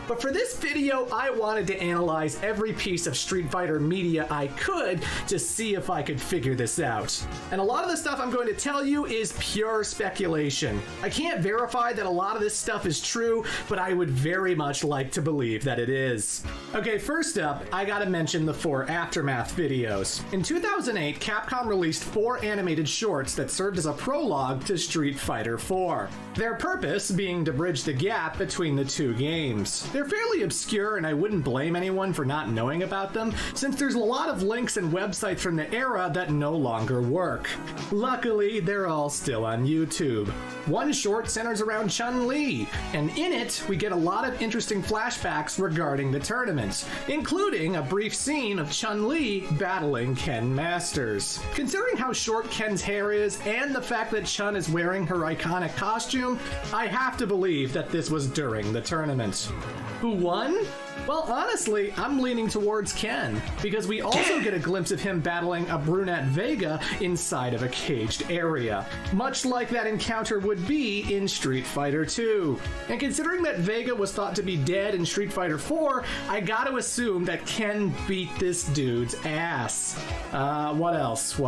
But for this video, I wanted to analyze every piece of Street Fighter media I could to see if I could figure this out. And a lot of the stuff I'm going to tell you is pure speculation. I can't verify that a lot of this stuff is true, but I would very much like to believe that it is. Okay, first up, I gotta mention the 4 Aftermath videos. In 2008, Capcom released 4 animated shorts that served as a prologue to Street Fighter 4. Their purpose being to bridge the gap between the 2 games. They're fairly obscure, and I wouldn't blame anyone for not knowing about them, since there's a lot of links and websites from the era that no longer work. Luckily, they're all still on YouTube. One short centers around Chun-Li, and in it, we get a lot of interesting flashbacks regarding the tournament, including a brief scene of Chun-Li battling Ken Masters. Considering how short Ken's hair is, and the fact that Chun is wearing her iconic costume, I have to believe that this was during the tournament. Who won? Well, honestly, I'm leaning towards Ken, because we also get a glimpse of him battling a brunette Vega inside of a caged area, much like that encounter would be in Street Fighter 2. And considering that Vega was thought to be dead in Street Fighter 4, I gotta assume that Ken beat this dude's ass. What else?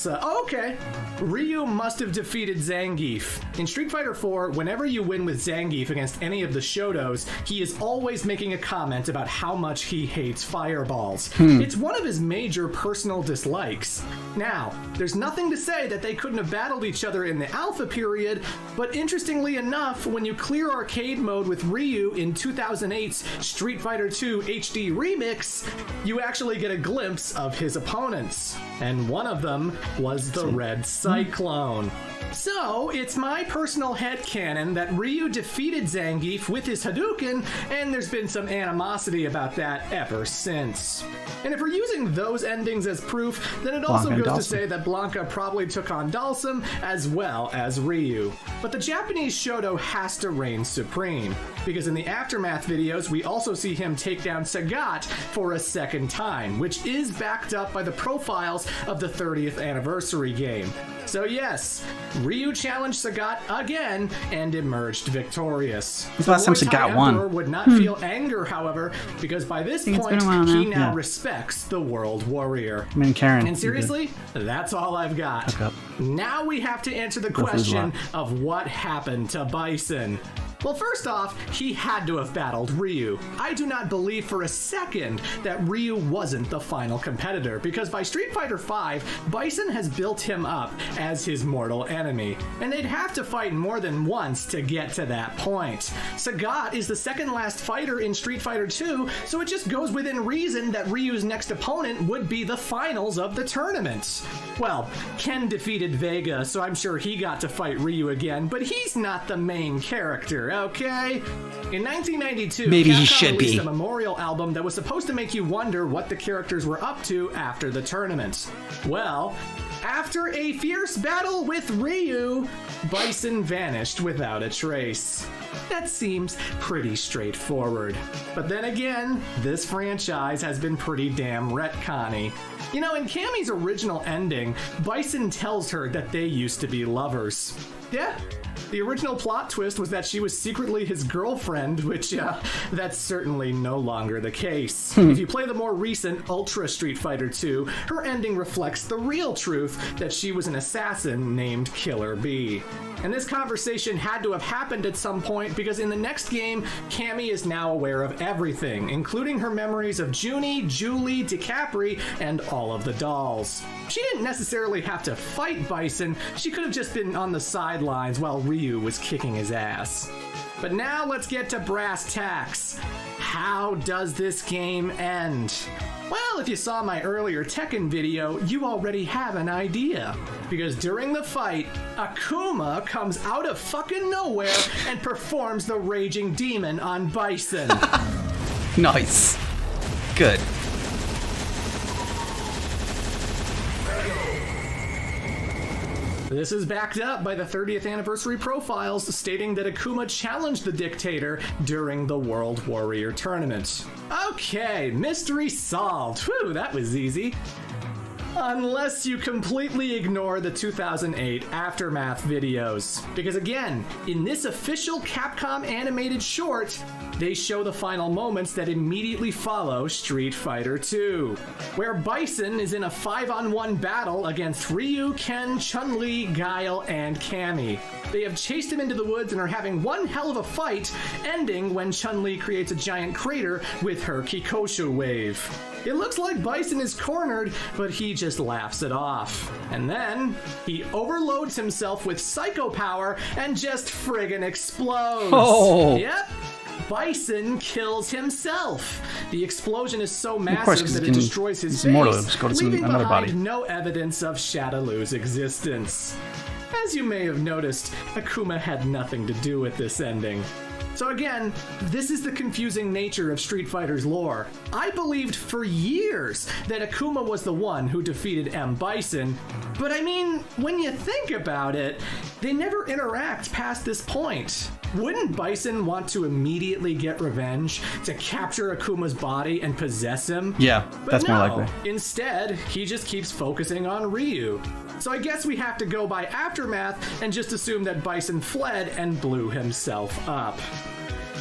Okay. Ryu must have defeated Zangief. In Street Fighter 4, whenever you win with Zangief against any of the Shotos, he is always making a comment about how much he hates fireballs. It's one of his major personal dislikes. Now, there's nothing to say that they couldn't have battled each other in the Alpha period, but interestingly enough, when you clear arcade mode with Ryu in 2008's Street Fighter 2 HD Remix, you actually get a glimpse of his opponents. And one of them was the Red Cyclone. So, it's my personal headcanon that Ryu defeated Zangief with his Hadouken, and there's been some animosity about that ever since. And if we're using those endings as proof, then it also goes to say that Blanka probably took on Dhalsim as well as Ryu. But the Japanese Shoto has to reign supreme, because in the Aftermath videos, we also see him take down Sagat for a second time, which is backed up by the profiles of the 30th anniversary game. So yes, Ryu challenged Sagat again and emerged victorious. When's the last time Sagat won? Would not feel anger, however, because by this point, he now respects the World Warrior. I mean, Karen. And seriously, that's all I've got. Now we have to answer the question of what happened to Bison. Well, first off, he had to have battled Ryu. I do not believe for a second that Ryu wasn't the final competitor, because by Street Fighter V, Bison has built him up as his mortal enemy, and they'd have to fight more than once to get to that point. Sagat is the second last fighter in Street Fighter 2, so it just goes within reason that Ryu's next opponent would be the finals of the tournament. Well, Ken defeated Vega, so I'm sure he got to fight Ryu again, but he's not the main character, okay? In 1992, maybe Capcom he should released be a memorial album that was supposed to make you wonder what the characters were up to after the tournament. Well, after a fierce battle with Ryu, Bison vanished without a trace. That seems pretty straightforward. But then again, this franchise has been pretty damn retconny. You know, in Cammy's original ending, Bison tells her that they used to be lovers. Yeah, the original plot twist was that she was secretly his girlfriend, which, that's certainly no longer the case. If you play the more recent Ultra Street Fighter 2, her ending reflects the real truth that she was an assassin named Killer Bee. And this conversation had to have happened at some point, because in the next game, Cammy is now aware of everything, including her memories of Junie, Julie, DiCapri, and all of the dolls. She didn't necessarily have to fight Bison, she could have just been on the sidelines while Ryu was kicking his ass. But now let's get to brass tacks. How does this game end? Well, if you saw my earlier Tekken video, you already have an idea. Because during the fight, Akuma comes out of fucking nowhere and performs the Raging Demon on Bison. Nice. Good. This is backed up by the 30th anniversary profiles stating that Akuma challenged the dictator during the World Warrior tournament. Okay, mystery solved. Whew, that was easy. Unless you completely ignore the 2008 Aftermath videos. Because again, in this official Capcom animated short, they show the final moments that immediately follow Street Fighter 2, where Bison is in a 5-on-1 battle against Ryu, Ken, Chun-Li, Guile, and Cammy. They have chased him into the woods and are having one hell of a fight, ending when Chun-Li creates a giant crater with her Kikosho wave. It looks like Bison is cornered, but he just laughs it off. And then, he overloads himself with Psycho Power and just friggin' explodes. Oh. Yep. Bison kills himself. The explosion is so massive that it destroys his face, leaving behind no evidence of Shadaloo's existence. As you may have noticed, Akuma had nothing to do with this ending. So again, this is the confusing nature of Street Fighter's lore. I believed for years that Akuma was the one who defeated M. Bison, but I mean, when you think about it, they never interact past this point. Wouldn't Bison want to immediately get revenge, to capture Akuma's body and possess him? Yeah, that's more likely. Instead, he just keeps focusing on Ryu. So I guess we have to go by aftermath and just assume that Bison fled and blew himself up.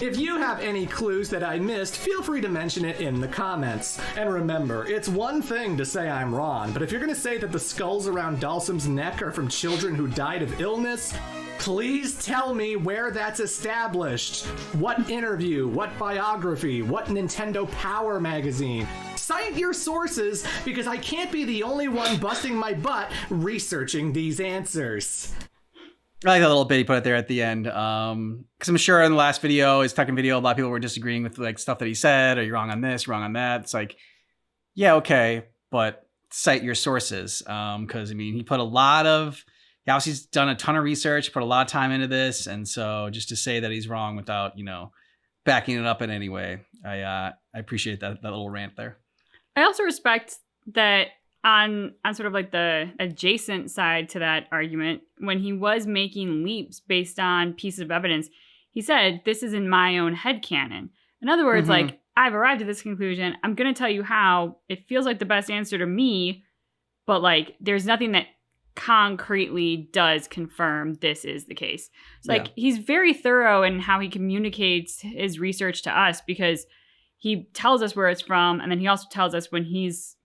If you have any clues that I missed, feel free to mention it in the comments. And remember, it's one thing to say I'm wrong, but if you're gonna say that the skulls around Dhalsim's neck are from children who died of illness, please tell me where that's established. What interview, what biography, what Nintendo Power magazine? Cite your sources, because I can't be the only one busting my butt researching these answers. I like that little bit he put it there at the end. Because I'm sure in the last video, his second video, a lot of people were disagreeing with like stuff that he said, or you're wrong on this, wrong on that. It's like, yeah, okay, but cite your sources. Because I mean, he obviously he's done a ton of research, put a lot of time into this, and so just to say that he's wrong without, backing it up in any way, I appreciate that little rant there. I also respect that on sort of like the adjacent side to that argument, when he was making leaps based on pieces of evidence, he said, this is in my own headcanon. In other words, like, I've arrived at this conclusion. I'm going to tell you how. It feels like the best answer to me, but like, there's nothing that concretely does confirm this is the case. So like, he's very thorough in how he communicates his research to us, because he tells us where it's from, and then he also tells us when he's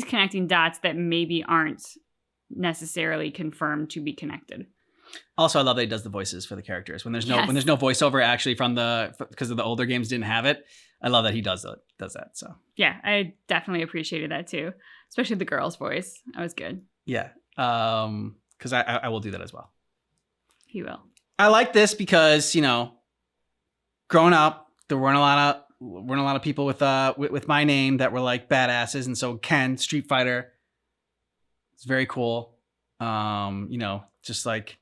connecting dots that maybe aren't necessarily confirmed to be connected. Also, I love that he does the voices for the characters when there's no voiceover actually because of the older games didn't have it. I love that he does that. So yeah, I definitely appreciated that too, especially the girl's voice. That was good. Yeah, because I will do that as well. He will. I like this because growing up, there weren't a lot of people with my name that were like badasses, and so Ken, Street Fighter, it's very cool. Just like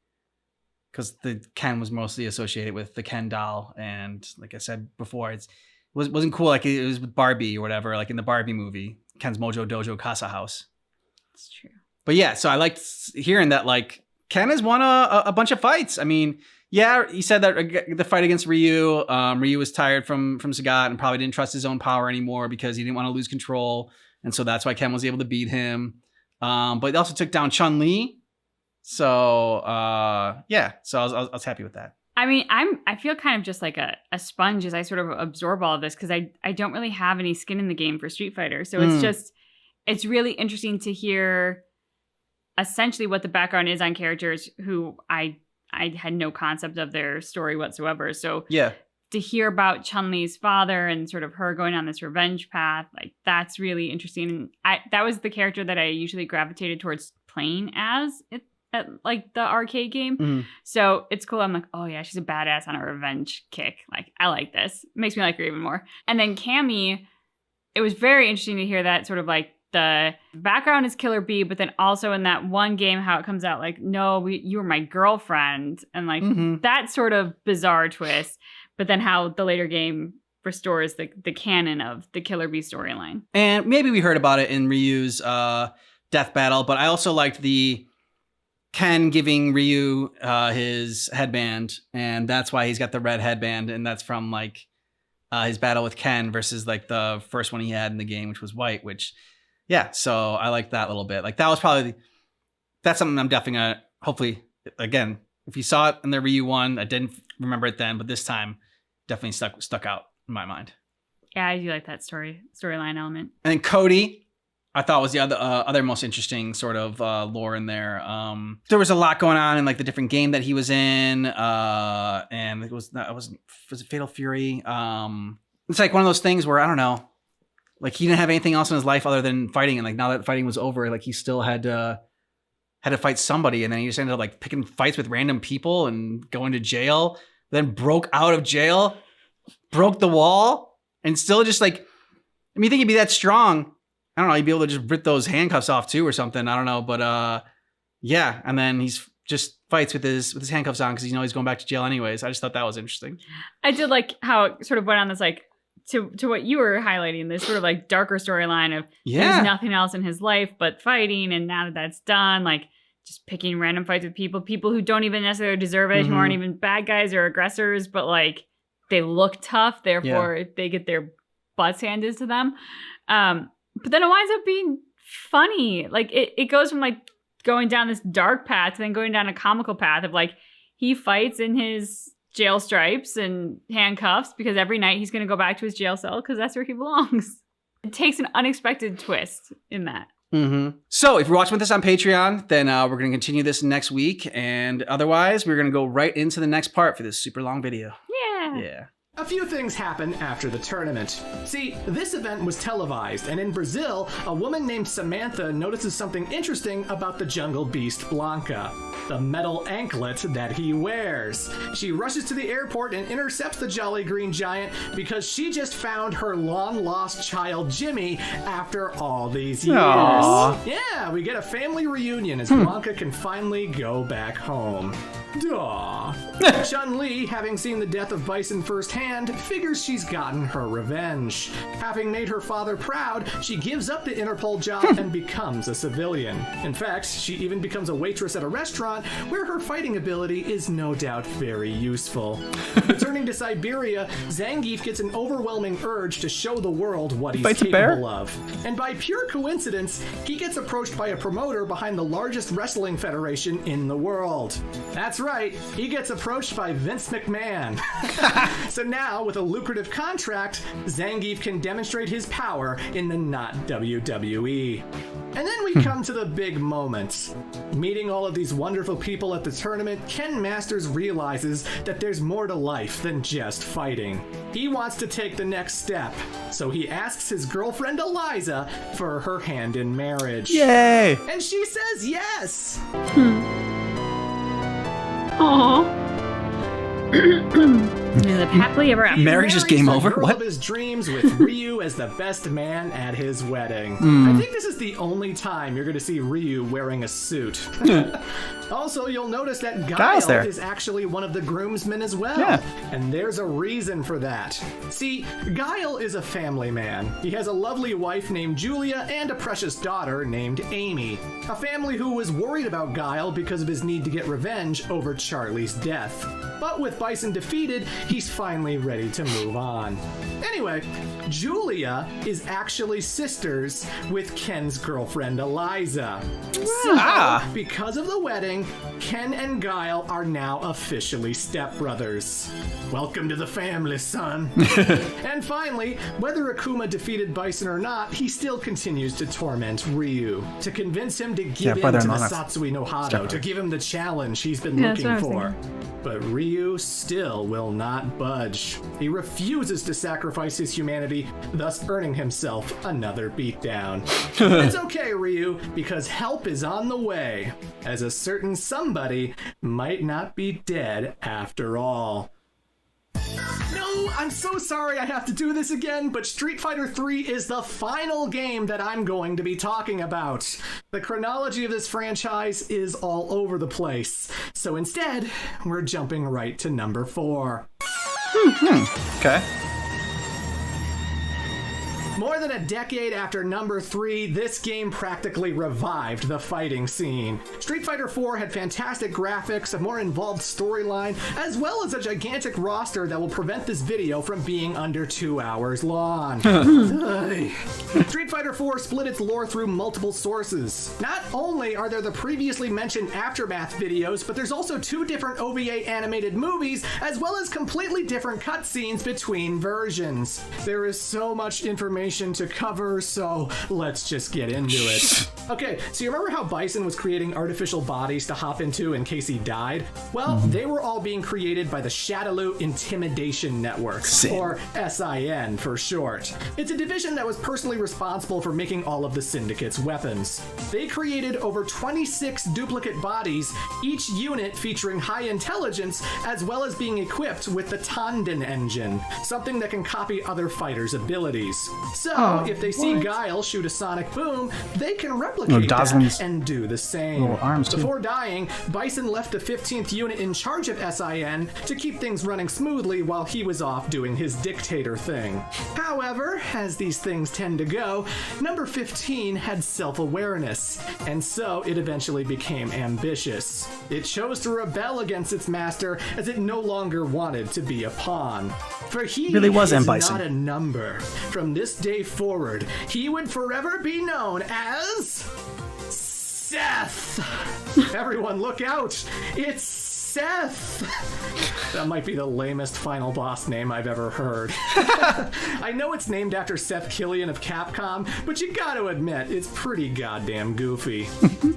because the Ken was mostly associated with the Ken doll, and like I said before, it wasn't cool like it was with Barbie or whatever, like in the Barbie movie, Ken's Mojo Dojo Casa House. That's true. But yeah, so I liked hearing that like Ken has won a bunch of fights. I mean. Yeah, he said that the fight against Ryu, Ryu was tired from Sagat and probably didn't trust his own power anymore because he didn't want to lose control. And so that's why Ken was able to beat him. But he also took down Chun-Li. So, yeah, so I was happy with that. I mean, I feel kind of just like a sponge as I sort of absorb all of this because I don't really have any skin in the game for Street Fighter. So it's really interesting to hear essentially what the background is on characters who I had no concept of their story whatsoever. So yeah, to hear about Chun-Li's father and sort of her going on this revenge path, like that's really interesting. And that was the character that I usually gravitated towards playing as at like the arcade game. Mm-hmm. So it's cool. I'm like, oh yeah, she's a badass on a revenge kick. Like I like this. It makes me like her even more. And then Cammy, it was very interesting to hear that sort of like the background is Killer Bee, but then also in that one game, how it comes out like, no, you were my girlfriend. And like that sort of bizarre twist. But then how the later game restores the canon of the Killer Bee storyline. And maybe we heard about it in Ryu's death battle, but I also liked the Ken giving Ryu his headband. And that's why he's got the red headband. And that's from like his battle with Ken versus like the first one he had in the game, which was white, which... Yeah, so I like that a little bit. Like that was that's something I'm definitely gonna, hopefully, again, if you saw it in the Ryu one, I didn't remember it then, but this time definitely stuck out in my mind. Yeah, I do like that storyline element. And then Cody, I thought was the other most interesting sort of lore in there. There was a lot going on in like the different game that he was in, and was it Fatal Fury? It's like one of those things where I don't know. Like he didn't have anything else in his life other than fighting, and like now that fighting was over, like he still had to fight somebody, and then he just ended up like picking fights with random people and going to jail. Then broke out of jail, broke the wall, and still just like, I mean, you think he'd be that strong? I don't know. He'd be able to just rip those handcuffs off too, or something. I don't know, but yeah. And then he's just fights with his handcuffs on because he's going back to jail anyways. I just thought that was interesting. I did like how it sort of went on this like. To what you were highlighting, this sort of like darker storyline of there's nothing else in his life but fighting, and now that that's done, like just picking random fights with people who don't even necessarily deserve it, who aren't even bad guys or aggressors, but like they look tough, therefore they get their butts handed to them. But then it winds up being funny. Like it goes from like going down this dark path to then going down a comical path of like he fights in his jail stripes and handcuffs because every night he's going to go back to his jail cell because that's where he belongs. It takes an unexpected twist in that. So if you're watching with us on Patreon, then we're going to continue this next week. And otherwise, we're going to go right into the next part for this super long video. Yeah. A few things happen after the tournament. See, this event was televised, and in Brazil, a woman named Samantha notices something interesting about the jungle beast Blanca. The metal anklet that he wears. She rushes to the airport and intercepts the Jolly Green Giant because she just found her long-lost child Jimmy after all these years. Aww. Yeah, we get a family reunion as Blanca can finally go back home. Duh. Chun-Li, having seen the death of Bison firsthand, figures she's gotten her revenge. Having made her father proud, she gives up the Interpol job and becomes a civilian. In fact, she even becomes a waitress at a restaurant where her fighting ability is no doubt very useful. Returning to Siberia, Zangief gets an overwhelming urge to show the world what he's capable of. And by pure coincidence, he gets approached by a promoter behind the largest wrestling federation in the world. That's right, he gets approached by Vince McMahon. So now, with a lucrative contract, Zangief can demonstrate his power in the not WWE. And then we come to the big moments. Meeting all of these wonderful people at the tournament, Ken Masters realizes that there's more to life than just fighting. He wants to take the next step, so he asks his girlfriend Eliza for her hand in marriage. Yay! And she says yes! Aww. Live happily ever after. Marriage is game over. What? Of his dreams with Ryu as the best man at his wedding. I think this is the only time you're going to see Ryu wearing a suit. Also, you'll notice that Guile is actually one of the groomsmen as well. Yeah. And there's a reason for that. See, Guile is a family man. He has a lovely wife named Julia and a precious daughter named Amy. A family who was worried about Guile because of his need to get revenge over Charlie's death. But with Bison defeated, he's finally ready to move on. Anyway, Julia is actually sisters with Ken's girlfriend Eliza. So, because of the wedding, Ken and Guile are now officially stepbrothers. Welcome to the family, son. And finally, whether Akuma defeated Bison or not, he still continues to torment Ryu, to convince him to give in to the Satsui no Hado, to give him the challenge he's been looking for. But Ryu still will not budge. He refuses to sacrifice his humanity, thus earning himself another beatdown. It's okay, Ryu, because help is on the way, as a certain somebody might not be dead after all. No, I'm so sorry I have to do this again, but Street Fighter 3 is the final game that I'm going to be talking about. The chronology of this franchise is all over the place, so instead, we're jumping right to number 4. Okay. More than a decade after number 3, this game practically revived the fighting scene. Street Fighter 4 had fantastic graphics, a more involved storyline, as well as a gigantic roster that will prevent this video from being under 2 hours long. Street Fighter 4 split its lore through multiple sources. Not only are there the previously mentioned Aftermath videos, but there's also 2 different OVA animated movies, as well as completely different cutscenes between versions. There is so much information to cover, so let's just get into it. Okay, so you remember how Bison was creating artificial bodies to hop into in case he died? Well, they were all being created by the Shadaloo Intimidation Network, or SIN for short. It's a division that was personally responsible for making all of the Syndicate's weapons. They created over 26 duplicate bodies, each unit featuring high intelligence, as well as being equipped with the Tanden engine, something that can copy other fighters' abilities. So, if they see Guile shoot a sonic boom, they can replicate that and do the same. Before dying, Bison left the 15th unit in charge of SIN to keep things running smoothly while he was off doing his dictator thing. However, as these things tend to go, number 15 had self-awareness, and so it eventually became ambitious. It chose to rebel against its master as it no longer wanted to be a pawn. For he really was is Bison. Not a number. From this day forward, he would forever be known as Seth. Everyone look out! It's Seth! That might be the lamest final boss name I've ever heard. I know it's named after Seth Killian of Capcom, but you gotta admit, it's pretty goddamn goofy.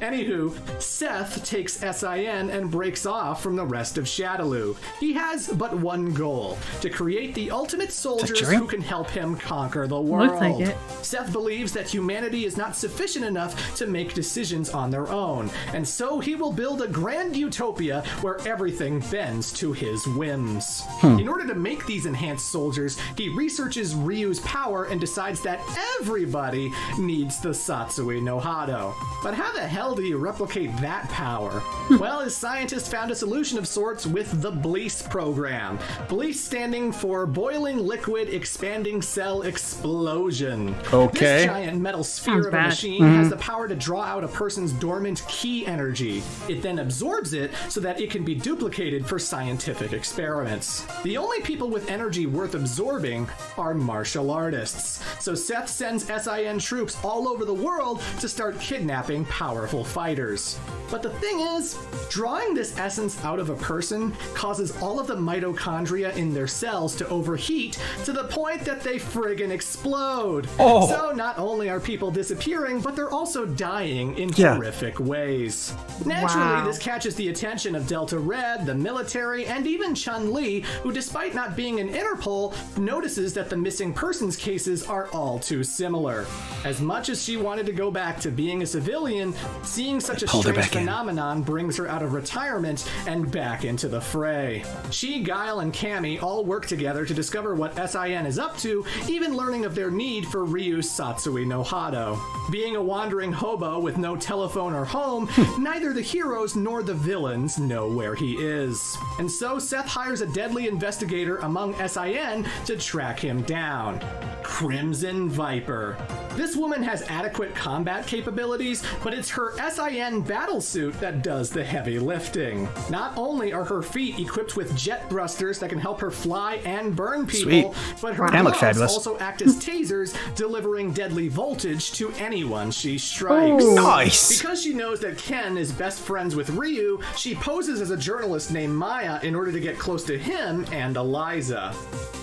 Anywho, Seth takes SIN and breaks off from the rest of Shadaloo. He has but one goal, to create the ultimate soldiers who can help him conquer the world. Looks like it. Seth believes that humanity is not sufficient enough to make decisions on their own, and so he will build a grand utopia where everything bends to his whims. In order to make these enhanced soldiers, he researches Ryu's power and decides that everybody needs the Satsui no Hado. But how the hell do you replicate that power? Well, his scientists found a solution of sorts with the BLEASE program. BLEASE standing for Boiling Liquid Expanding Cell Explosion. This giant metal sphere of a machine has the power to draw out a person's dormant ki energy. It then absorbs it so that it can be duplicated for scientific experiments. The only people with energy worth absorbing are martial artists. So Seth sends SIN troops all over the world to start kidnapping powerful fighters. But the thing is, drawing this essence out of a person causes all of the mitochondria in their cells to overheat to the point that they friggin' explode. So not only are people disappearing, but they're also dying in horrific ways. Naturally, this catches the attention of Delta Red, the military, and even Chun-Li, who despite not being in Interpol, notices that the missing persons cases are all too similar. As much as she wanted to go back to being a civilian, seeing such a strange phenomenon brings her out of retirement and back into the fray. She, Guile, and Cammy all work together to discover what SIN is up to, even learning of their need for Ryu's Satsui no Hado. Being a wandering hobo with no telephone or home, neither the heroes nor the villains know where he is. And so Seth hires a deadly investigator among SIN to track him down. Crimson Viper. This woman has adequate combat capabilities, but it's her SIN battlesuit that does the heavy lifting. Not only are her feet equipped with jet thrusters that can help her fly and burn people, but her gloves also act as tasers, delivering deadly voltage to anyone she strikes. Nice! Because she knows that Ken is best friends with Ryu, she poses as a journalist named Maya in order to get close to him and Eliza.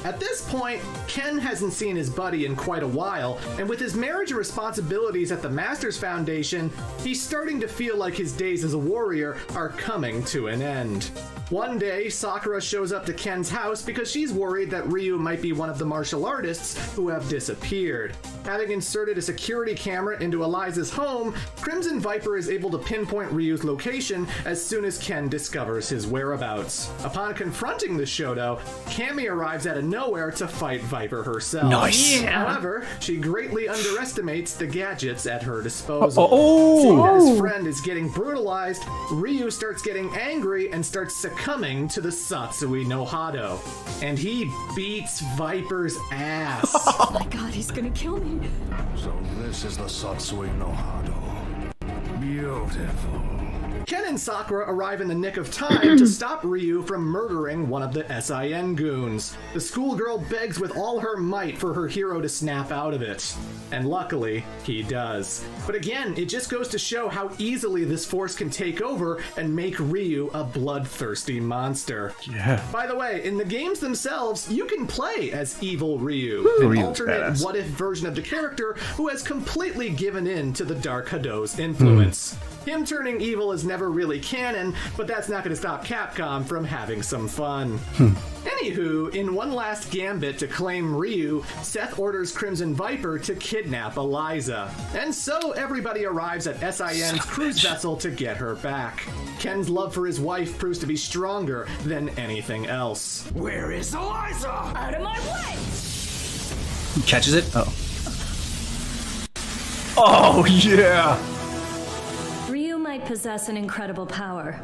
At this point, Ken hasn't seen his buddy in quite a while, and with his marriage and responsibilities at the Masters Foundation, he's starting to feel like his days as a warrior are coming to an end. One day, Sakura shows up to Ken's house because she's worried that Ryu might be one of the martial artists who have disappeared. Having inserted a security camera into Eliza's home, Crimson Viper is able to pinpoint Ryu's location as soon as Ken discovers his whereabouts. Upon confronting the Shoto, Cammy arrives out of nowhere to fight Viper herself. Nice. However, she greatly underestimates the gadgets at her disposal. Seeing that his friend is getting brutalized, Ryu starts getting angry and starts succumbing to the Satsui no Hado. And he beats Viper's ass. Oh my god, he's gonna kill me. So this is the Satsui no Hado. Beautiful. Ken and Sakura arrive in the nick of time to stop Ryu from murdering one of the SIN goons. The schoolgirl begs with all her might for her hero to snap out of it. And luckily, he does. But again, it just goes to show how easily this force can take over and make Ryu a bloodthirsty monster. Yeah. By the way, in the games themselves, you can play as evil Ryu, an alternate what-if version of the character who has completely given in to the Dark Hado's influence. Him turning evil is never really canon, but that's not going to stop Capcom from having some fun. Anywho, in one last gambit to claim Ryu, Seth orders Crimson Viper to kidnap Eliza. And so everybody arrives at SIN's cruise vessel to get her back. Ken's love for his wife proves to be stronger than anything else. Where is Eliza? Out of my way! He catches it? Oh. Oh, yeah. Ryu might possess an incredible power,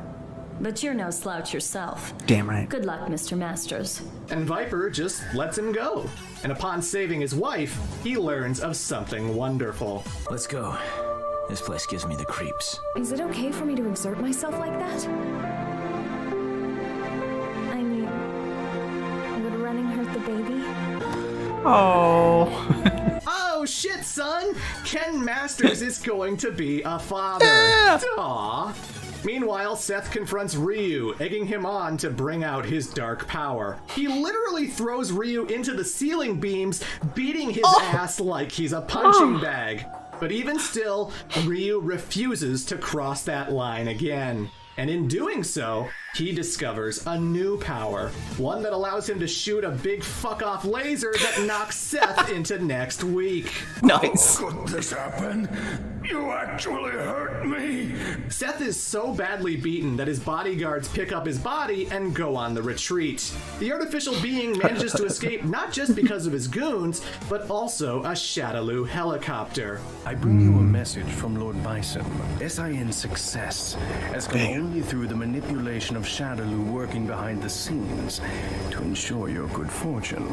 but you're no slouch yourself. Damn right. Good luck, Mr. Masters. And Viper just lets him go. And upon saving his wife, he learns of something wonderful. Let's go. This place gives me the creeps. Is it okay for me to exert myself like that? I mean, would running hurt the baby? Oh. Oh shit, son! Ken Masters is going to be a father. Aww. Meanwhile, Seth confronts Ryu, egging him on to bring out his dark power. He literally throws Ryu into the ceiling beams, beating his ass like he's a punching bag. But even still, Ryu refuses to cross that line again. And in doing so, he discovers a new power. One that allows him to shoot a big fuck-off laser that knocks Seth into next week. Nice. How could this happen? You actually hurt me. Seth is so badly beaten that his bodyguards pick up his body and go on the retreat. The artificial being manages to escape not just because of his goons, but also a Shadaloo helicopter. I bring you a message from Lord Bison. SIN's success has come only through the manipulation of Shadaloo working behind the scenes to ensure your good fortune.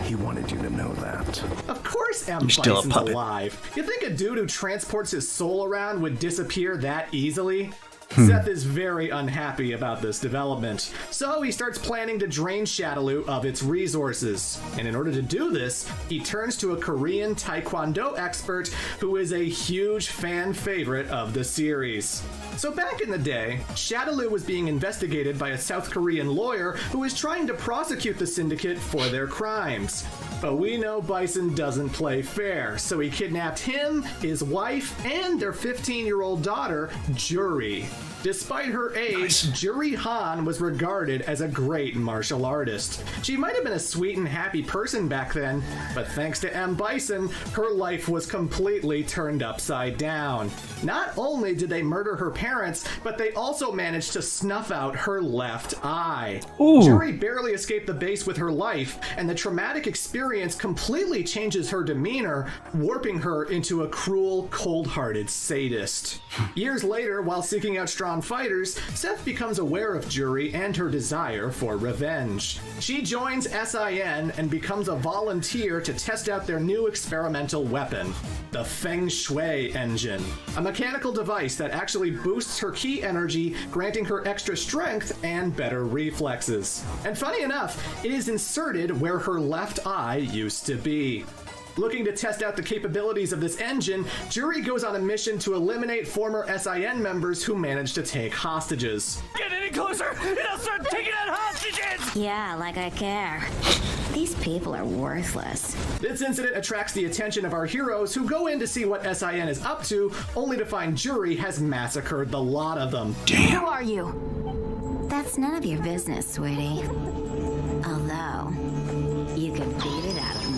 He wanted you to know that. Of course M. Bison's alive. You think a dude who transports his soul around would disappear that easily? Seth is very unhappy about this development, so he starts planning to drain Shadaloo of its resources. And in order to do this, he turns to a Korean Taekwondo expert who is a huge fan favorite of the series. So back in the day, Shadaloo was being investigated by a South Korean lawyer who was trying to prosecute the syndicate for their crimes. But we know Bison doesn't play fair, so he kidnapped him, his wife, and their 15-year-old daughter, Juri. Despite her age, Juri Han was regarded as a great martial artist. She might have been a sweet and happy person back then, but thanks to M. Bison, her life was completely turned upside down. Not only did they murder her parents, but they also managed to snuff out her left eye. Ooh. Juri barely escaped the base with her life, and the traumatic experience completely changes her demeanor, warping her into a cruel, cold-hearted sadist. Years later, while seeking out strong fighters, Seth becomes aware of Juri and her desire for revenge. She joins SIN and becomes a volunteer to test out their new experimental weapon, the Feng Shui engine, a mechanical device that actually boosts her ki energy, granting her extra strength and better reflexes. And funny enough, it is inserted where her left eye used to be. Looking to test out the capabilities of this engine, Juri goes on a mission to eliminate former SIN members who managed to take hostages. Get any closer, and I'll start taking out hostages! Yeah, like I care. These people are worthless. This incident attracts the attention of our heroes, who go in to see what SIN is up to, only to find Juri has massacred the lot of them. Damn. Who are you? That's none of your business, sweetie. Although, you could beat it out of me.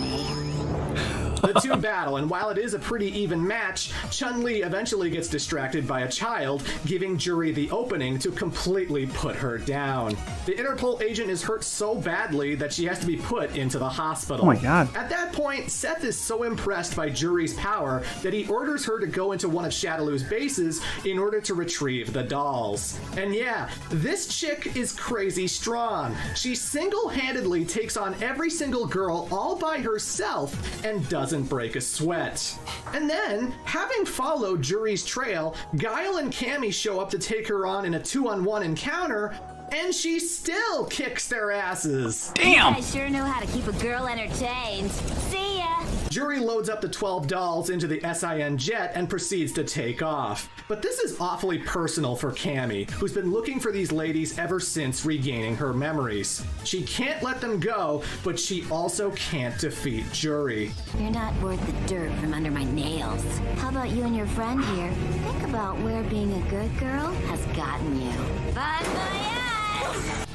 The two battle, and while it is a pretty even match, Chun-Li eventually gets distracted by a child, giving Juri the opening to completely put her down. The Interpol agent is hurt so badly that she has to be put into the hospital. Oh my god. At that point, Seth is so impressed by Juri's power that he orders her to go into one of Shadaloo's bases in order to retrieve the dolls. And yeah, this chick is crazy strong. She single-handedly takes on every single girl all by herself and doesn't break a sweat. And then, having followed Juri's trail, Guile and Cammy show up to take her on in a 2-on-1 encounter, and she still kicks their asses. Damn! I sure know how to keep a girl entertained. See ya! Juri loads up the 12 dolls into the SIN jet and proceeds to take off. But this is awfully personal for Cammy, who's been looking for these ladies ever since regaining her memories. She can't let them go, but she also can't defeat Juri. You're not worth the dirt from under my nails. How about you and your friend here? Think about where being a good girl has gotten you.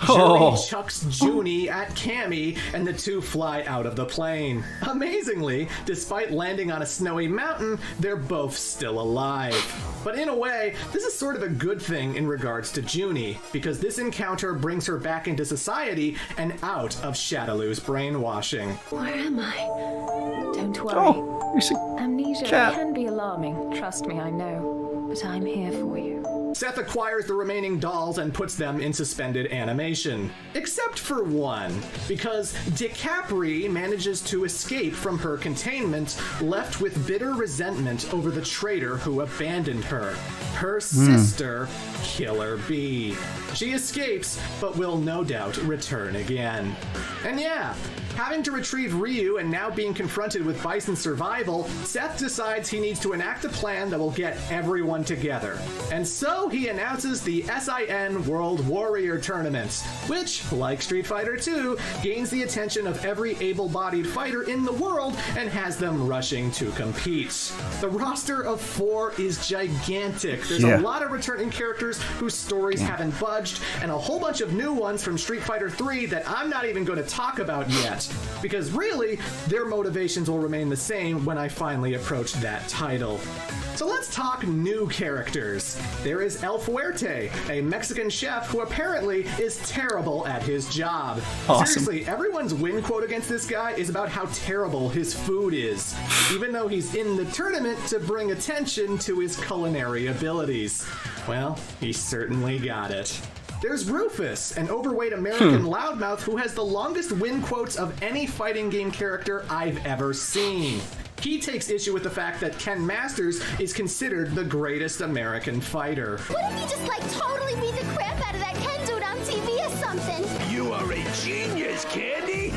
Juri chucks Junie at Cammy, and the two fly out of the plane. Amazingly, despite landing on a snowy mountain, they're both still alive. But in a way, this is sort of a good thing in regards to Junie, because this encounter brings her back into society and out of Shadaloo's brainwashing. Where am I? Don't worry. Oh, Amnesia can be alarming, trust me, I know. But I'm here for you. Seth acquires the remaining dolls and puts them in suspended animation. Except for one, because DiCaprio manages to escape from her containment, left with bitter resentment over the traitor who abandoned her. Her sister, Killer Bee. She escapes, but will no doubt return again. And yeah, having to retrieve Ryu and now being confronted with Bison's survival, Seth decides he needs to enact a plan that will get everyone together. And so he announces the SIN World Warrior Tournament, which, like Street Fighter II, gains the attention of every able-bodied fighter in the world and has them rushing to compete. The roster of 4 is gigantic. There's a lot of returning characters whose stories haven't budged, and a whole bunch of new ones from Street Fighter III that I'm not even going to talk about yet, because really, their motivations will remain the same when I finally approach that title. So let's talk new characters. There is El Fuerte, a Mexican chef who apparently is terrible at his job. Awesome. Seriously, everyone's win quote against this guy is about how terrible his food is, even though he's in the tournament to bring attention to his culinary abilities. Well, he certainly got it. There's Rufus, an overweight American loudmouth who has the longest win quotes of any fighting game character I've ever seen. He takes issue with the fact that Ken Masters is considered the greatest American fighter. What if you just, totally beat the crap out of that Ken dude on TV or something? You are a genius, Candy!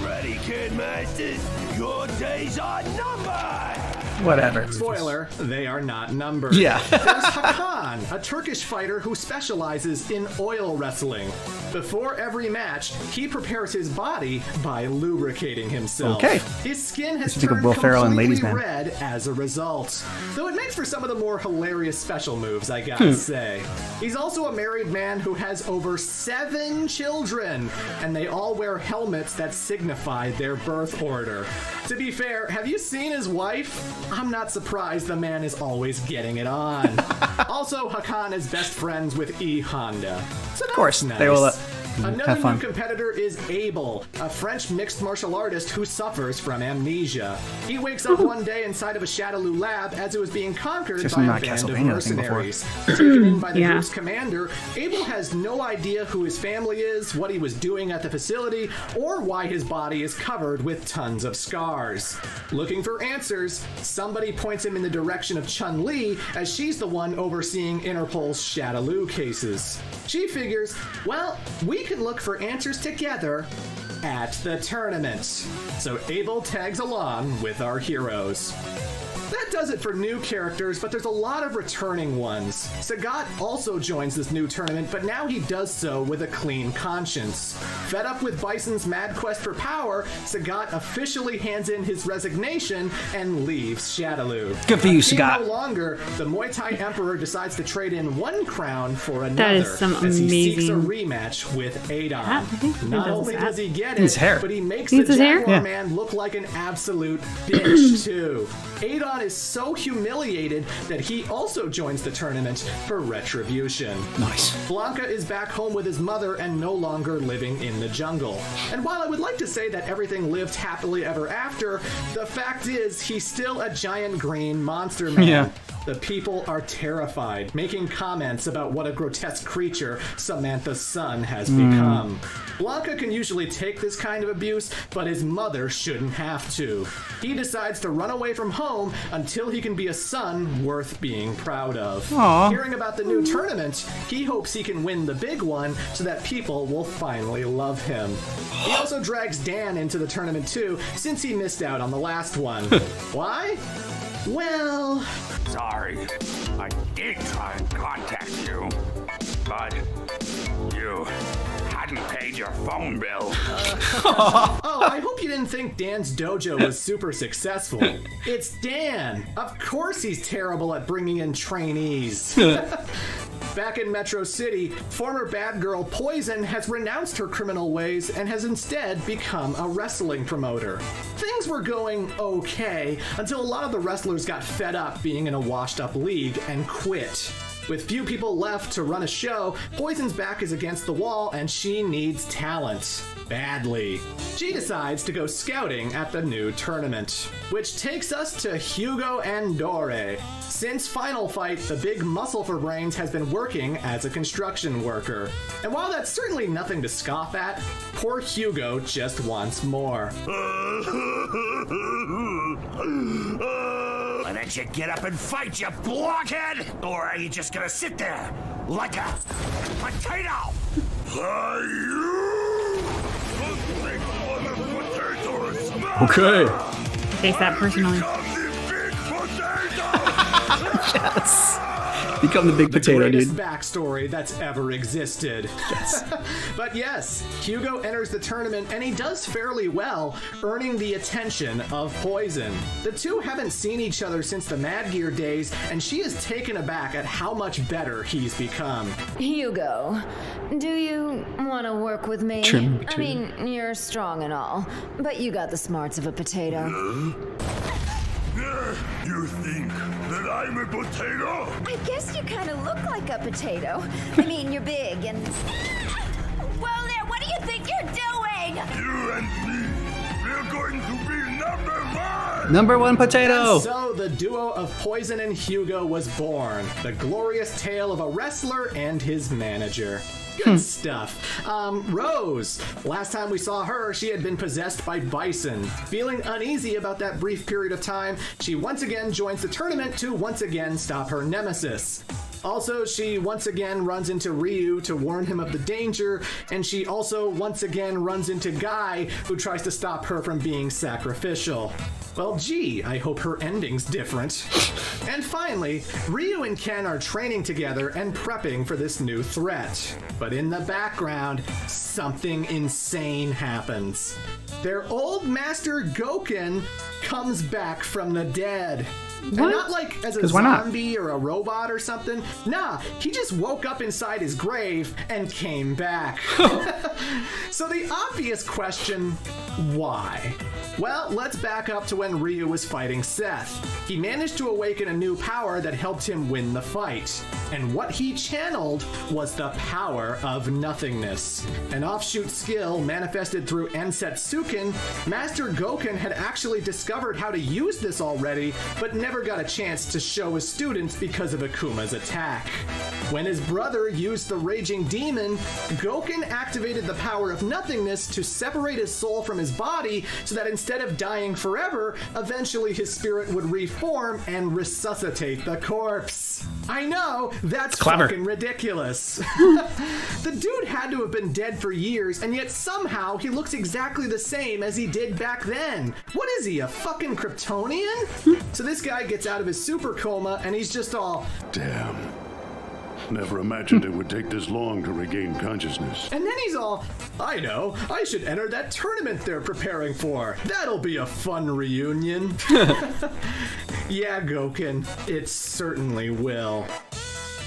Ready, Ken Masters? Your days are numbered! Whatever. Spoiler, they are not numbered. Yeah. There's Hakan, a Turkish fighter who specializes in oil wrestling. Before every match, he prepares his body by lubricating himself. Okay. His skin has Think of turned Will Ferrell and completely Ladies Man. red as a result. Though it makes for some of the more hilarious special moves, I gotta say. He's also a married man who has over 7 children, and they all wear helmets that signify their birth order. To be fair, have you seen his wife? I'm not surprised the man is always getting it on. Also, Hakan is best friends with E. Honda. So Of course, nice. they will Another have fun. new competitor is Abel, a French mixed martial artist who suffers from amnesia. He wakes up one day inside of a Shadaloo lab as it was being conquered Just by a not band of Castlevania thing before. mercenaries. Taken in by the Yeah. group's commander, Abel has no idea who his family is, what he was doing at the facility, or why his body is covered with tons of scars. Looking for answers, somebody points him in the direction of Chun-Li, as she's the one overseeing Interpol's Shadaloo cases. She figures, well, we can look for answers together at the tournament. So Abel tags along with our heroes. That does it for new characters, but there's a lot of returning ones. Sagat also joins this new tournament, but now he does so with a clean conscience. Fed up with Bison's mad quest for power, Sagat officially hands in his resignation and leaves Shadaloo. Good for you, Being Sagat. No longer, the Muay Thai Emperor decides to trade in one crown for another That is some as he seeks a amazing- rematch with Adon. I think he Not does only that. does he get His it, hair. but he makes Needs the his hair? Jaguar Yeah. Man look like an absolute bitch, too. Adon is so humiliated that he also joins the tournament for retribution. Nice. Blanca is back home with his mother and no longer living in the jungle. And while I would like to say that everything lived happily ever after, the fact is he's still a giant green monster man. Yeah. The people are terrified, making comments about what a grotesque creature Samantha's son has become. Blanca can usually take this kind of abuse, but his mother shouldn't have to. He decides to run away from home until he can be a son worth being proud of. Aw. Hearing about the new tournament, he hopes he can win the big one so that people will finally love him. He also drags Dan into the tournament too, since he missed out on the last one. Why? Well... Sorry, I did try and contact you, but you hadn't paid your phone bill. Oh, I hope you didn't think Dan's dojo was super successful. It's Dan. Of course he's terrible at bringing in trainees. Back in Metro City, former bad girl Poison has renounced her criminal ways and has instead become a wrestling promoter. Things were going okay until a lot of the wrestlers got fed up being in a washed-up league and quit. With few people left to run a show, Poison's back is against the wall and she needs talent. Badly. She decides to go scouting at the new tournament. Which takes us to Hugo and Dore. Since Final Fight, the big muscle for brains has been working as a construction worker. And while that's certainly nothing to scoff at, poor Hugo just wants more. Why don't you get up and fight, you blockhead? Or are you just gonna sit there like a potato? Okay. Face that personally. Yes. Become the big potato, the greatest dude. Backstory that's ever existed. Yes. But yes, Hugo enters the tournament and he does fairly well, earning the attention of Poison. The two haven't seen each other since the Mad Gear days, and she is taken aback at how much better he's become. Hugo, do you want to work with me? I mean, you're strong and all, but you got the smarts of a potato. You think that I'm a potato? I guess you kind of look like a potato. I mean, you're big and... Well, there, what do you think you're doing? You and me, we're going to be #1! #1 potato! And so the duo of Poison and Hugo was born. The glorious tale of a wrestler and his manager. Good stuff. Rose. Last time we saw her, she had been possessed by Bison. Feeling uneasy about that brief period of time, she once again joins the tournament to once again stop her nemesis. Also, she once again runs into Ryu to warn him of the danger, and she also once again runs into Guy, who tries to stop her from being sacrificial. Well, gee, I hope her ending's different. And finally, Ryu and Ken are training together and prepping for this new threat. But in the background, something insane happens. Their old master Gouken comes back from the dead. And not like as a zombie or a robot or something. Nah, he just woke up inside his grave and came back. So the obvious question, why? Well, let's back up to when Ryu was fighting Seth. He managed to awaken a new power that helped him win the fight. And what he channeled was the power of nothingness. An offshoot skill manifested through Ensetsuken, Master Gouken had actually discovered how to use this already, but never got a chance to show his students because of Akuma's attack. When his brother used the Raging Demon, Gouken activated the power of nothingness to separate his soul from his body so that instead of dying forever, eventually his spirit would reform and resuscitate the corpse. I know, that's fucking ridiculous. The dude had to have been dead for years, and yet somehow he looks exactly the same as he did back then. What is he, a fucking Kryptonian? So this guy gets out of his super coma, and he's just all... Damn. Never imagined it would take this long to regain consciousness. And then he's all, I know, I should enter that tournament they're preparing for. That'll be a fun reunion. Yeah, Gouken, it certainly will.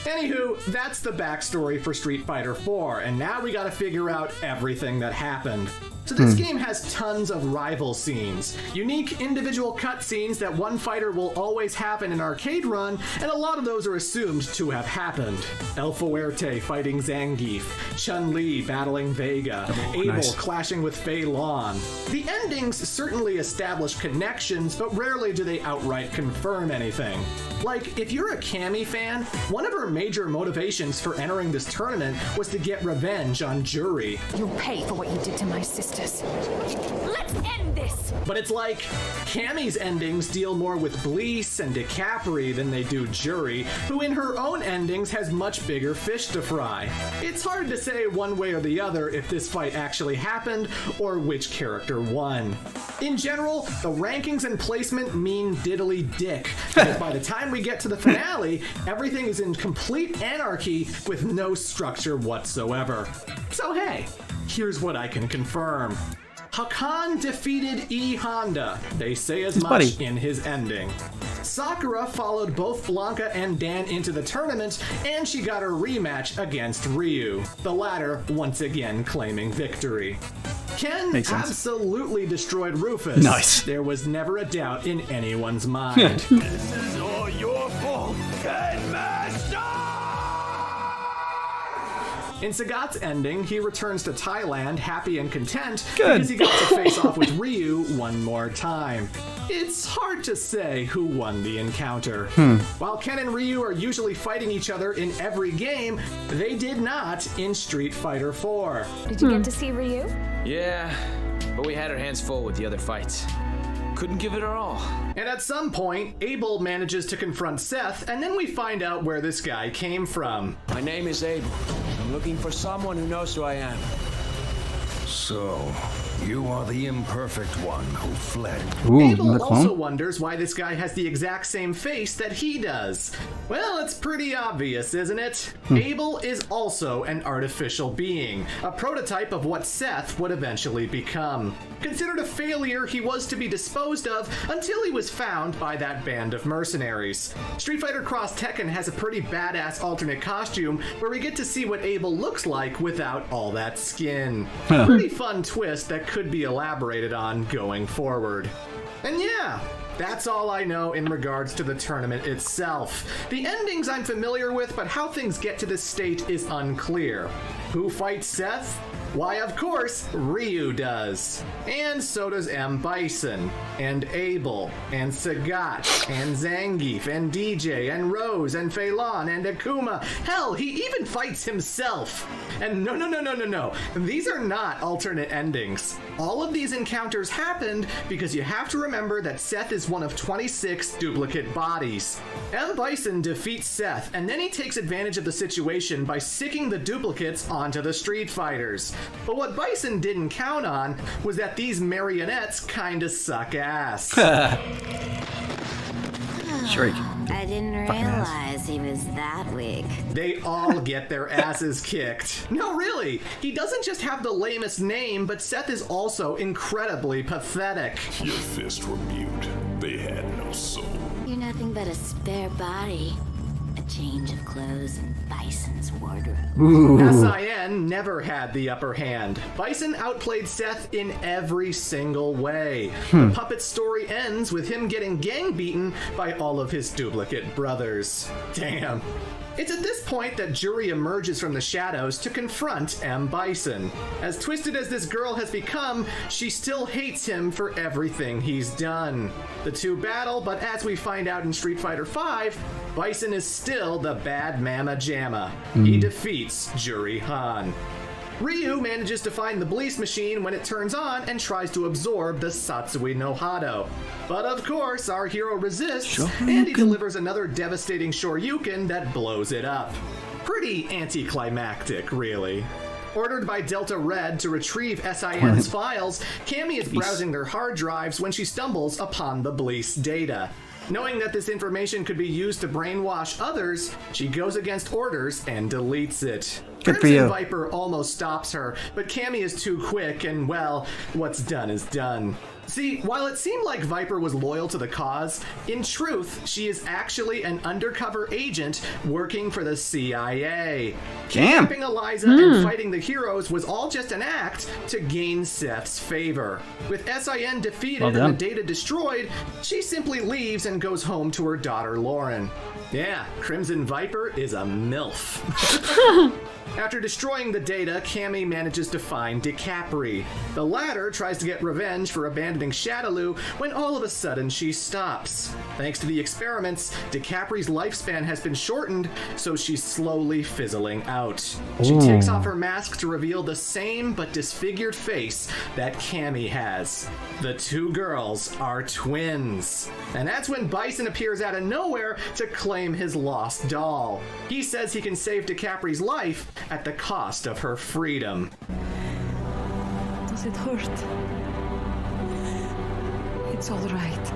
Anywho, that's the backstory for Street Fighter IV, and now we gotta figure out everything that happened. So this game has tons of rival scenes, unique individual cutscenes that one fighter will always have in an arcade run, and a lot of those are assumed to have happened. El Fuerte fighting Zangief, Chun-Li battling Vega, Abel clashing with Fei Long. The endings certainly establish connections, but rarely do they outright confirm anything. Like, if you're a Cammy fan, one of her major motivations for entering this tournament was to get revenge on Juri. You'll pay for what you did to my sisters. Let's end this! But it's like, Cammy's endings deal more with Blease and DeCapri than they do Juri, who in her own endings has much bigger fish to fry. It's hard to say one way or the other if this fight actually happened, or which character won. In general, the rankings and placement mean diddly dick, because by the time we get to the finale, everything is in complete anarchy with no structure whatsoever. So hey, here's what I can confirm. Hakan defeated E Honda. They say as much in his ending. Sakura followed both Blanca and Dan into the tournament, and she got her rematch against Ryu, the latter once again claiming victory. Ken absolutely destroyed Rufus. Nice. There was never a doubt in anyone's mind. This is all your fault, Ken Master! In Sagat's ending, he returns to Thailand happy and content because he got to face off with Ryu one more time. It's hard to say who won the encounter. While Ken and Ryu are usually fighting each other in every game, they did not in Street Fighter 4. Did you get to see Ryu? Yeah, but we had our hands full with the other fights. Couldn't give it our all. And at some point, Abel manages to confront Seth, and then we find out where this guy came from. My name is Abel. I'm looking for someone who knows who I am. So, you are the imperfect one who fled. Abel also wonders why this guy has the exact same face that he does. Well, it's pretty obvious, isn't it? Abel is also an artificial being, a prototype of what Seth would eventually become. Considered a failure, he was to be disposed of until he was found by that band of mercenaries. Street Fighter Cross Tekken has a pretty badass alternate costume where we get to see what Abel looks like without all that skin. Pretty fun twist that could be elaborated on going forward. And yeah, that's all I know in regards to the tournament itself. The endings I'm familiar with, but how things get to this state is unclear. Who fights Seth? Why, of course, Ryu does. And so does M. Bison, and Abel, and Sagat, and Zangief, and DJ, and Rose, and Phelan, and Akuma. Hell, he even fights himself. And no. These are not alternate endings. All of these encounters happened because you have to remember that Seth is one of 26 duplicate bodies. M. Bison defeats Seth, and then he takes advantage of the situation by sicking the duplicates onto the Street Fighters. But what Bison didn't count on was that these marionettes kinda suck ass. Shriek. I didn't realize he was that weak. They all get their asses kicked. No, really. He doesn't just have the lamest name, but Seth is also incredibly pathetic. Your fists were mute. They had no soul. You're nothing but a spare body. A change of clothes in Bison's wardrobe. SIN never had the upper hand. Bison outplayed Seth in every single way. The puppet story ends with him getting gang beaten by all of his duplicate brothers. Damn. It's at this point that Juri emerges from the shadows to confront M. Bison. As twisted as this girl has become, she still hates him for everything he's done. The two battle, but as we find out in Street Fighter V, Bison is still the bad mama jamma. He defeats Juri Han. Ryu manages to find the Bleast machine when it turns on and tries to absorb the Satsui no Hado. But of course, our hero resists, and he delivers another devastating Shoryuken that blows it up. Pretty anticlimactic, really. Ordered by Delta Red to retrieve SIN's files, Cammy is browsing their hard drives when she stumbles upon the Bleast data. Knowing that this information could be used to brainwash others, she goes against orders and deletes it. Good for you. Crimson Viper almost stops her, but Cammy is too quick and, well, what's done is done. See, while it seemed like Viper was loyal to the cause, in truth, she is actually an undercover agent working for the CIA. Kidnapping Eliza and fighting the heroes was all just an act to gain Seth's favor. With SIN defeated and the data destroyed, she simply leaves and goes home to her daughter Lauren. Yeah, Crimson Viper is a MILF. After destroying the data, Cammy manages to find DeCapri. The latter tries to get revenge for abandoning Shadaloo when all of a sudden she stops. Thanks to the experiments, DeCapri's lifespan has been shortened, so she's slowly fizzling out. She takes off her mask to reveal the same but disfigured face that Cammy has. The two girls are twins. And that's when Bison appears out of nowhere to claim his lost doll. He says he can save DeCapri's life at the cost of her freedom. Does it hurt? It's all right.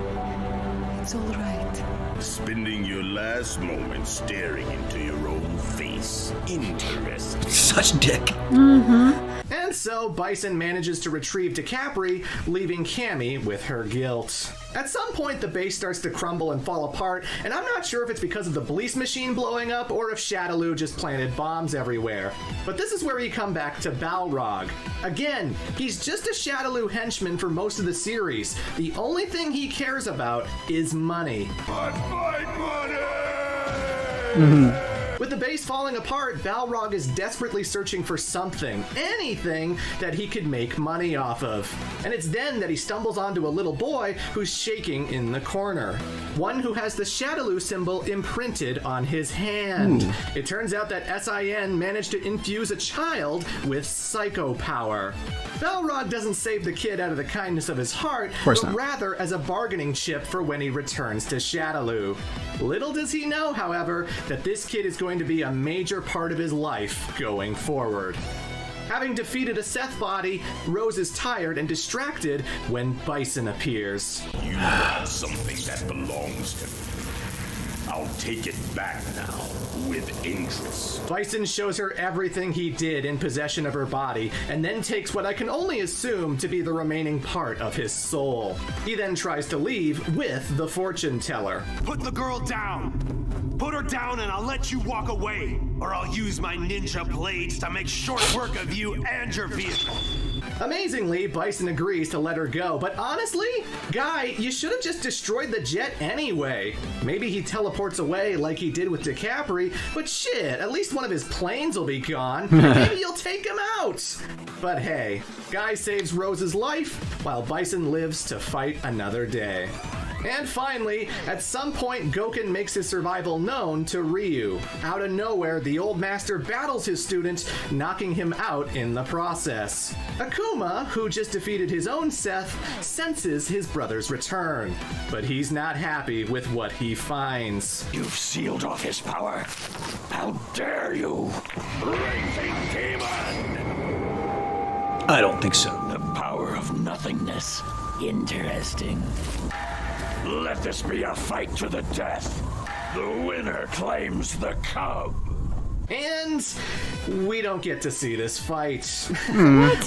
It's all right. Spending your last moments staring into your own face. Interesting. Such dick. And so Bison manages to retrieve DeCapri, leaving Cammy with her guilt. At some point, the base starts to crumble and fall apart, and I'm not sure if it's because of the Bleast machine blowing up or if Shadaloo just planted bombs everywhere. But this is where we come back to Balrog. Again, he's just a Shadaloo henchman for most of the series. The only thing he cares about is money. But my money! With the base falling apart, Balrog is desperately searching for something, anything that he could make money off of. And it's then that he stumbles onto a little boy who's shaking in the corner. One who has the Shadaloo symbol imprinted on his hand. Ooh. It turns out that SIN managed to infuse a child with psycho power. Balrog doesn't save the kid out of the kindness of his heart, but rather as a bargaining chip for when he returns to Shadaloo. Little does he know, however, that this kid is going to be a major part of his life going forward. Having defeated a Seth body, Rose is tired and distracted when Bison appears. You want something that belongs to me. I'll take it back now, with interest. Bison shows her everything he did in possession of her body, and then takes what I can only assume to be the remaining part of his soul. He then tries to leave with the fortune teller. Put the girl down! Put her down and I'll let you walk away, or I'll use my ninja blades to make short work of you and your vehicle. Amazingly, Bison agrees to let her go, but honestly, Guy, you should have just destroyed the jet anyway. Maybe he teleports away like he did with DiCaprio, but shit, at least one of his planes will be gone. Maybe you'll take him out. But hey, Guy saves Rose's life, while Bison lives to fight another day. And finally, at some point, Gouken makes his survival known to Ryu. Out of nowhere, the old master battles his student, knocking him out in the process. Akuma, who just defeated his own Seth, senses his brother's return. But he's not happy with what he finds. You've sealed off his power. How dare you? Raging demon! I don't think so. The power of nothingness. Interesting. Let this be a fight to the death. The winner claims the cub. And we don't get to see this fight.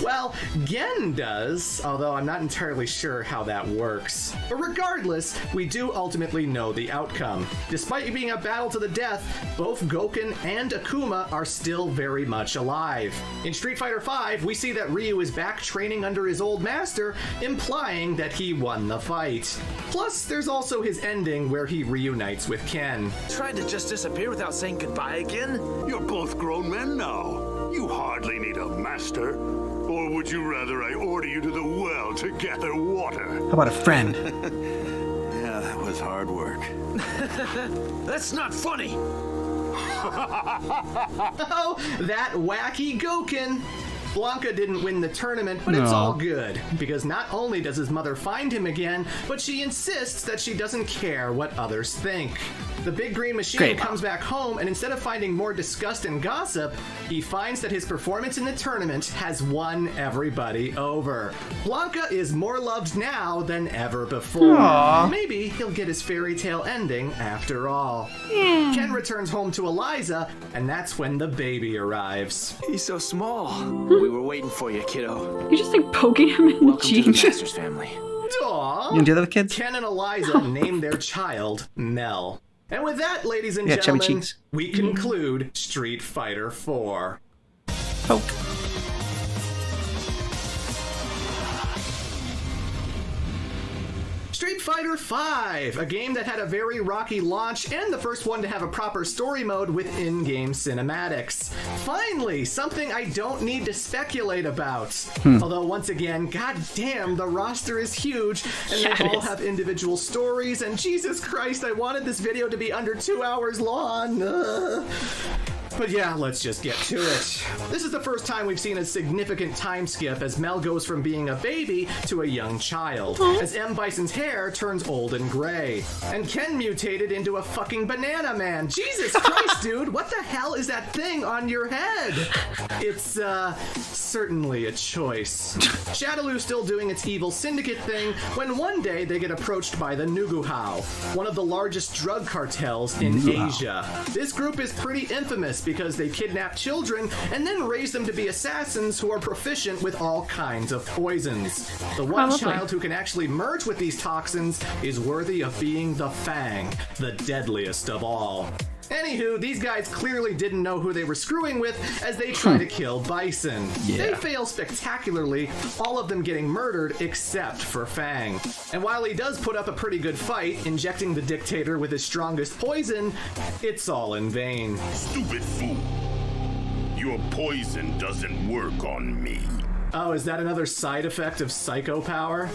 Well, Gen does, although I'm not entirely sure how that works. But regardless, we do ultimately know the outcome. Despite it being a battle to the death, both Gouken and Akuma are still very much alive. In Street Fighter V, we see that Ryu is back training under his old master, implying that he won the fight. Plus, there's also his ending where he reunites with Ken. Tried to just disappear without saying goodbye again? You're both grown men now. You hardly need a master. Or would you rather I order you to the well to gather water? How about a friend? Yeah, that was hard work. That's not funny. Oh, that wacky Gouken. Blanca didn't win the tournament, but it's all good, because not only does his mother find him again, but she insists that she doesn't care what others think. The big green machine comes back home, and instead of finding more disgust and gossip, he finds that his performance in the tournament has won everybody over. Blanca is more loved now than ever before. Aww. Maybe he'll get his fairy tale ending after all. Yeah. Ken returns home to Eliza, and that's when the baby arrives. He's so small. We were waiting for you, kiddo. You're just like poking him in the cheek. Welcome to the Masters family. Aww. You gonna do that with kids? Ken and Eliza named their child Mel. And with that, ladies and gentlemen, we conclude Street Fighter 4. Poke. Street Fighter V, a game that had a very rocky launch and the first one to have a proper story mode with in-game cinematics. Finally, something I don't need to speculate about. Although once again, goddamn, the roster is huge and they all have individual stories, and Jesus Christ, I wanted this video to be under 2 hours long. But yeah, let's just get to it. This is the first time we've seen a significant time skip as Mel goes from being a baby to a young child, as M. Bison's hair turns old and gray, and Ken mutated into a fucking banana man. Jesus Christ, dude, what the hell is that thing on your head? It's, certainly a choice. Shadaloo's still doing its evil syndicate thing when one day they get approached by the Nuguhao, one of the largest drug cartels in Asia. This group is pretty infamous because they kidnap children and then raise them to be assassins who are proficient with all kinds of poisons. The one child who can actually merge with these toxins is worthy of being the Fang, the deadliest of all. Anywho, these guys clearly didn't know who they were screwing with as they try to kill Bison. They fail spectacularly, all of them getting murdered except for Fang. And while he does put up a pretty good fight, injecting the dictator with his strongest poison, it's all in vain. Stupid fool. Your poison doesn't work on me. Oh, is that another side effect of psycho power?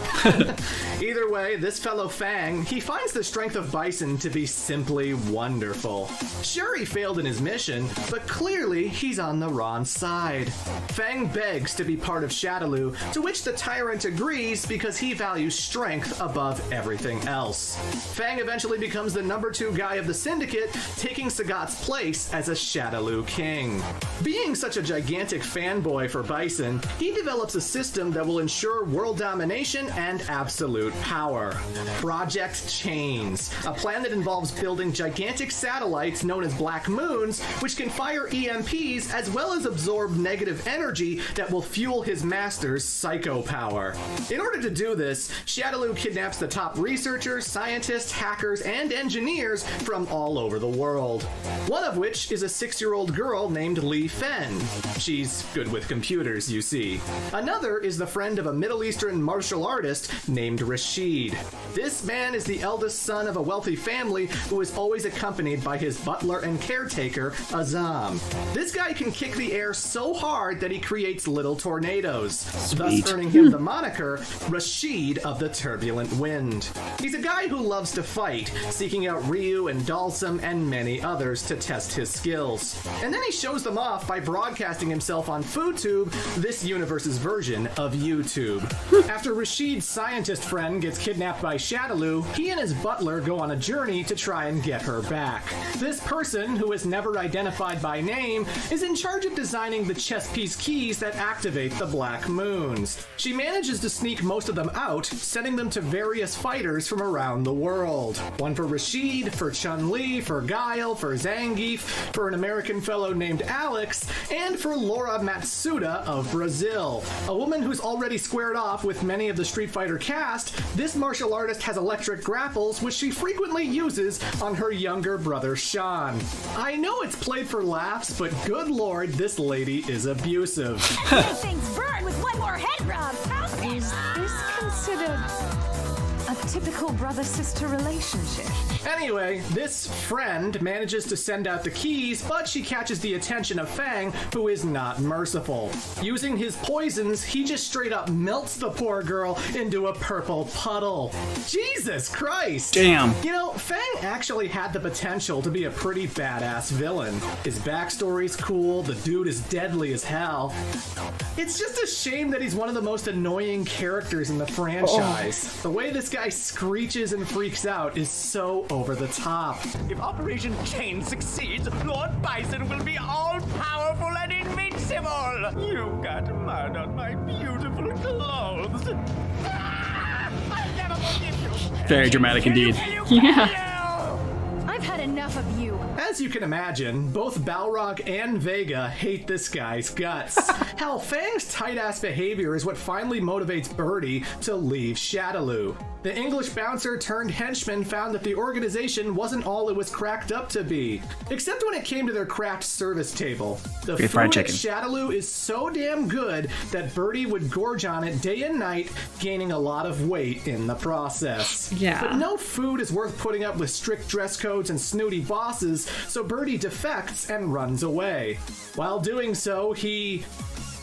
Either way, this fellow Fang, he finds the strength of Bison to be simply wonderful. Sure, he failed in his mission, but clearly he's on the wrong side. Fang begs to be part of Shadaloo, to which the tyrant agrees because he values strength above everything else. Fang eventually becomes the number 2 guy of the Syndicate, taking Sagat's place as a Shadaloo king. Being such a gigantic fanboy for Bison, he develops a system that will ensure world domination and absolute power. Project Chains, a plan that involves building gigantic satellites known as Black Moons, which can fire EMPs as well as absorb negative energy that will fuel his master's psycho power. In order to do this, Shadaloo kidnaps the top researchers, scientists, hackers, and engineers from all over the world. One of which is a 6-year-old girl named Li Fen. She's good with computers, you see. Another is the friend of a Middle Eastern martial artist named Rashid. This man is the eldest son of a wealthy family who is always accompanied by his butler and caretaker, Azam. This guy can kick the air so hard that he creates little tornadoes, thus earning him the moniker Rashid of the Turbulent Wind. He's a guy who loves to fight, seeking out Ryu and Dalsum and many others to test his skills. And then he shows them off by broadcasting himself on FoodTube, this universe's version of YouTube. After Rashid's scientist friend gets kidnapped by Shadaloo, he and his butler go on a journey to try and get her back. This person, who is never identified by name, is in charge of designing the chess piece keys that activate the Black Moons. She manages to sneak most of them out, sending them to various fighters from around the world. One for Rashid, for Chun-Li, for Guile, for Zangief, for an American fellow named Alex, and for Laura Matsuda of Brazil. A woman who's already squared off with many of the Street Fighter cast, this martial artist has electric grapples which she frequently uses on her younger brother Sean. I know it's played for laughs, but good lord, this lady is abusive. Things burn with one more head rub. Is this considered a typical brother-sister relationship? Anyway, this friend manages to send out the keys, but she catches the attention of Fang, who is not merciful. Using his poisons, he just straight up melts the poor girl into a purple puddle. Jesus Christ! Damn. You know, Fang actually had the potential to be a pretty badass villain. His backstory's cool, the dude is deadly as hell. It's just a shame that he's one of the most annoying characters in the franchise. The way this guy screeches and freaks out is so over the top. If Operation Chain succeeds, Lord Bison will be all-powerful and invincible! You got mud on my beautiful clothes! I'll never forgive you! Very dramatic indeed. Yeah. I've had enough of you. As you can imagine, both Balrog and Vega hate this guy's guts. Hell, Fang's tight-ass behavior is what finally motivates Birdie to leave Shadaloo. The English bouncer turned henchman found that the organization wasn't all it was cracked up to be, except when it came to their craft service table. The food at Shadaloo is so damn good that Birdie would gorge on it day and night, gaining a lot of weight in the process. Yeah. But no food is worth putting up with strict dress codes and snooty bosses, so Birdie defects and runs away. While doing so, he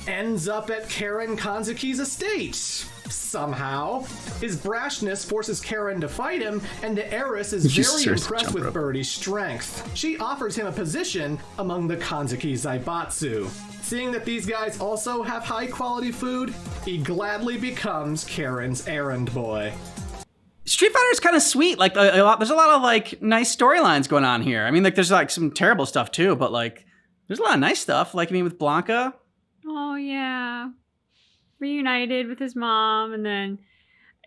ends up at Karen Kanzuki's estate. Somehow. His brashness forces Karen to fight him, and the heiress is very impressed with Birdie's strength. She offers him a position among the Kanzuki Zaibatsu. Seeing that these guys also have high-quality food, he gladly becomes Karen's errand boy. Street Fighter is kind of sweet. Like there's a lot of like nice storylines going on here. I mean, like there's like some terrible stuff too, but like there's a lot of nice stuff. Like I mean, with Blanca. Oh yeah, reunited with his mom, and then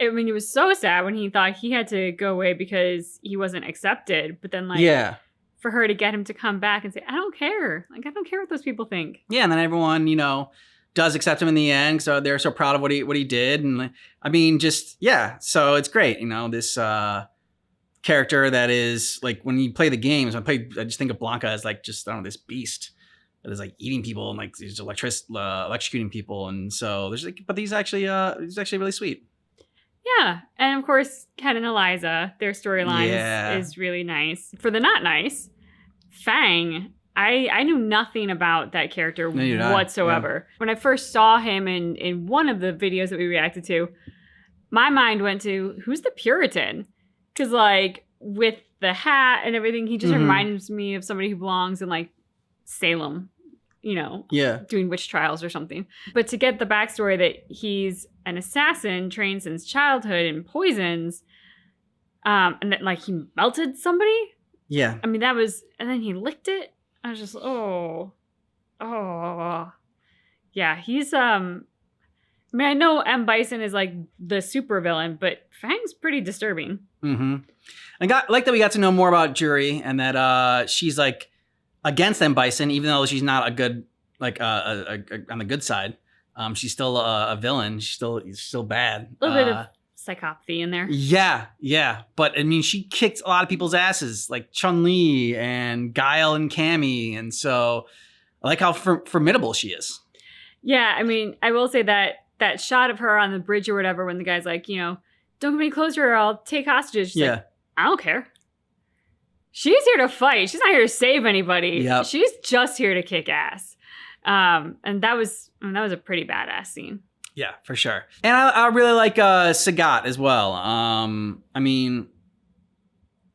I mean, it was so sad when he thought he had to go away because he wasn't accepted. But then like for her to get him to come back and say, "I don't care. Like I don't care what those people think." Yeah, and then everyone, you know, does accept him in the end, so they're so proud of what he did, and I mean, just so it's great, you know. This character that is like when you play the games, I just think of Blanca as like just I don't know, this beast that is like eating people and like he's electrocuting people, and so there's like, but he's actually really sweet. Yeah, and of course Ken and Eliza, their storyline is really nice. For the not nice, Fang, I knew nothing about that character whatsoever. Yeah. When I first saw him in one of the videos that we reacted to, my mind went to, who's the Puritan? Because like with the hat and everything, he just reminds me of somebody who belongs in like Salem, doing witch trials or something. But to get the backstory that he's an assassin trained since childhood in poisons, and that like he melted somebody. Yeah. I mean, that was, and then he licked it. I was just, yeah, he's, I mean, I know M. Bison is like the super villain, but Fang's pretty disturbing. Mm-hmm. I like that we got to know more about Juri and that she's like against M. Bison, even though she's not a good, like on the good side. She's still a villain. She's still bad. A little bit of psychopathy in there. Yeah. But I mean, she kicked a lot of people's asses, like Chun-Li and Guile and Cammy. And so I like how formidable she is. Yeah, I mean, I will say that shot of her on the bridge or whatever, when the guy's like, don't get any closer or I'll take hostages. She's like, I don't care. She's here to fight. She's not here to save anybody. Yep. She's just here to kick ass. And that was a pretty badass scene. Yeah, for sure. And I really like Sagat as well. I mean,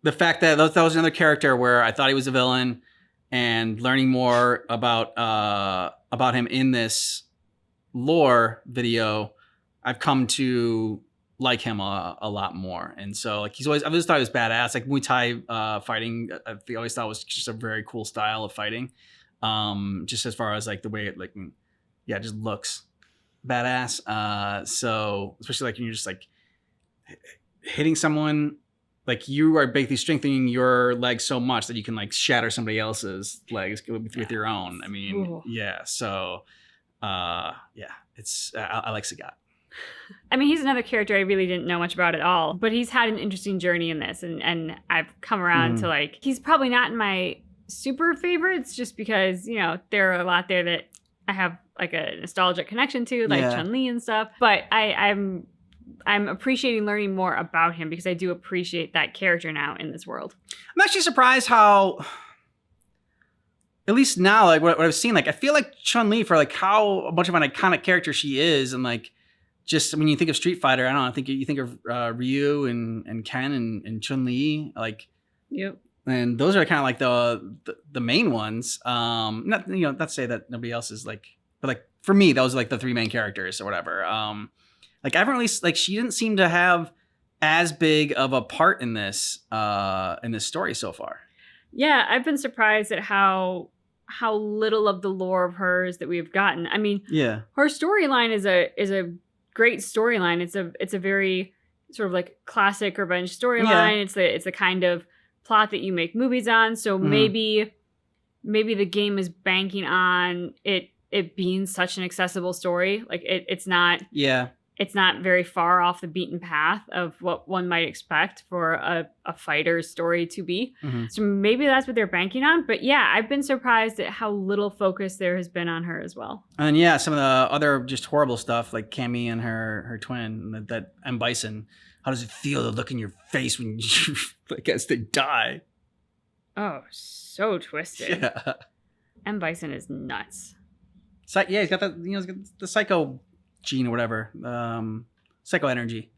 the fact that was another character where I thought he was a villain, and learning more about him in this lore video, I've come to like him a lot more. And so like I always thought he was badass. Like Muay Thai fighting, I always thought was just a very cool style of fighting. Just as far as like the way it just looks badass. So especially like when you're just like hitting someone, like you are basically strengthening your leg so much that you can like shatter somebody else's legs with your own. I mean, ooh. Yeah. So, it's I like Sagat. I mean, he's another character I really didn't know much about at all, but he's had an interesting journey in this, and I've come around to like, he's probably not in my super favorites just because, there are a lot there that I have like a nostalgic connection to, like Chun-Li and stuff, but I'm appreciating learning more about him because I do appreciate that character now in this world. I'm actually surprised how, at least now, like what I've seen, like I feel like Chun-Li, for like how much of an iconic character she is, and like just when you think of Street Fighter, I don't know, I think you think of Ryu and Ken and Chun-Li, like, yep. And those are kind of like the main ones. Not to say that nobody else is like, but like for me, those are like the three main characters or whatever. Like I haven't really, like she didn't seem to have as big of a part in this story so far. Yeah, I've been surprised at how little of the lore of hers that we've gotten. I mean, her storyline is a great storyline. It's a very sort of like classic revenge storyline. Yeah. It's the kind of plot that you make movies on. So maybe the game is banking on it being such an accessible story. Like it's not. Yeah. It's not very far off the beaten path of what one might expect for a fighter's story to be. Mm-hmm. So maybe that's what they're banking on. But yeah, I've been surprised at how little focus there has been on her as well. And yeah, some of the other just horrible stuff like Cammy and her twin, that M. Bison. How does it feel to look in your face when you, I guess they die? Oh, so twisted. Yeah. M. Bison is nuts. Yeah, he's got he's got the psycho gene or whatever, psycho energy.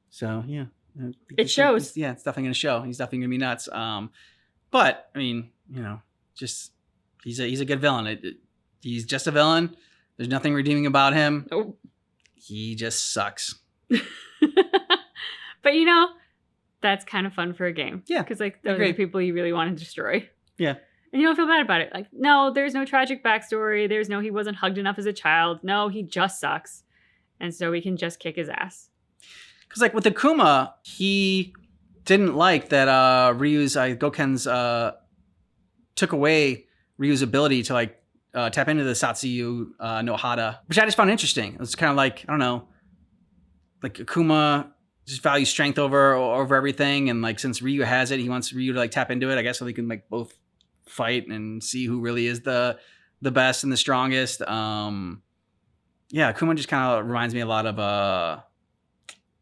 So yeah, it shows. It's definitely gonna show. He's definitely gonna be nuts. But I mean, just he's a good villain. He's just a villain. There's nothing redeeming about him. Oh. He just sucks. But that's kind of fun for a game. Yeah, because like those are the people you really want to destroy. Yeah. And you don't feel bad about it. Like, no, there's no tragic backstory. There's no, he wasn't hugged enough as a child. No, he just sucks. And so we can just kick his ass. Because like with Akuma, he didn't like that Goken's took away Ryu's ability to like tap into the Satsuyu no Hada, which I just found interesting. It was kind of like, I don't know, like Akuma just values strength over everything. And like, since Ryu has it, he wants Ryu to like tap into it, I guess, so they can like both fight and see who really is the best and the strongest. Yeah, Kuma just kind of reminds me a lot of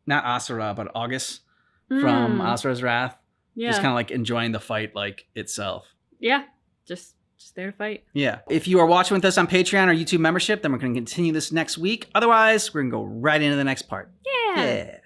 not Asura, but August from Asura's Wrath. Yeah, just kind of like enjoying the fight like itself. Yeah, just there to fight. Yeah. If you are watching with us on Patreon or YouTube membership, then we're going to continue this next week. Otherwise, we're going to go right into the next part. Yeah.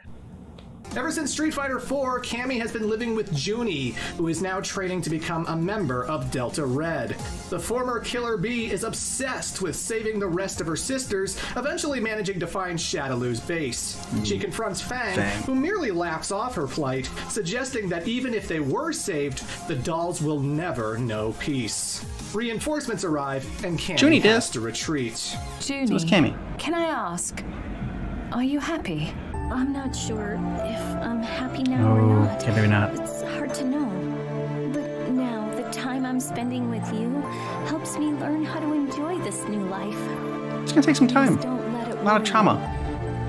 Ever since Street Fighter IV, Cammy has been living with Junie, who is now training to become a member of Delta Red. The former Killer Bee is obsessed with saving the rest of her sisters, eventually managing to find Shadaloo's base. She confronts Fang, who merely laughs off her plight, suggesting that even if they were saved, the dolls will never know peace. Reinforcements arrive, and Cammy has to retreat. Junie, so Cammy. Can I ask, are you happy? I'm not sure if I'm happy now or not. Okay, maybe not. It's hard to know. But now, the time I'm spending with you helps me learn how to enjoy this new life. It's gonna take some time. Don't let it a lot of trauma.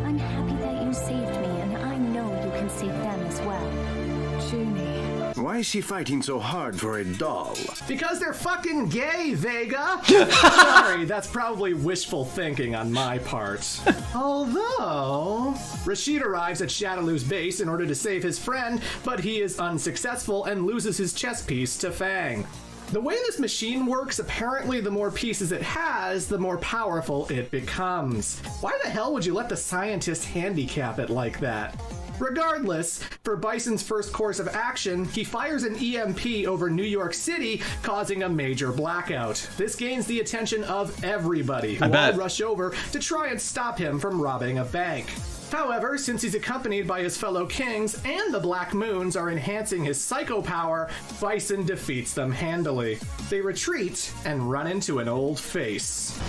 I'm happy that you saved me, and I know you can save them as well. Junie. Why is she fighting so hard for a doll? Because they're fucking gay, Vega! Sorry, that's probably wishful thinking on my part. Although, Rashid arrives at Shadaloo's base in order to save his friend, but he is unsuccessful and loses his chess piece to Fang. The way this machine works, apparently the more pieces it has, the more powerful it becomes. Why the hell would you let the scientist handicap it like that? Regardless, for Bison's first course of action, he fires an EMP over New York City, causing a major blackout. This gains the attention of everybody, who all rush over to try and stop him from robbing a bank. However, since he's accompanied by his fellow kings and the Black Moons are enhancing his psycho power, Bison defeats them handily. They retreat and run into an old face.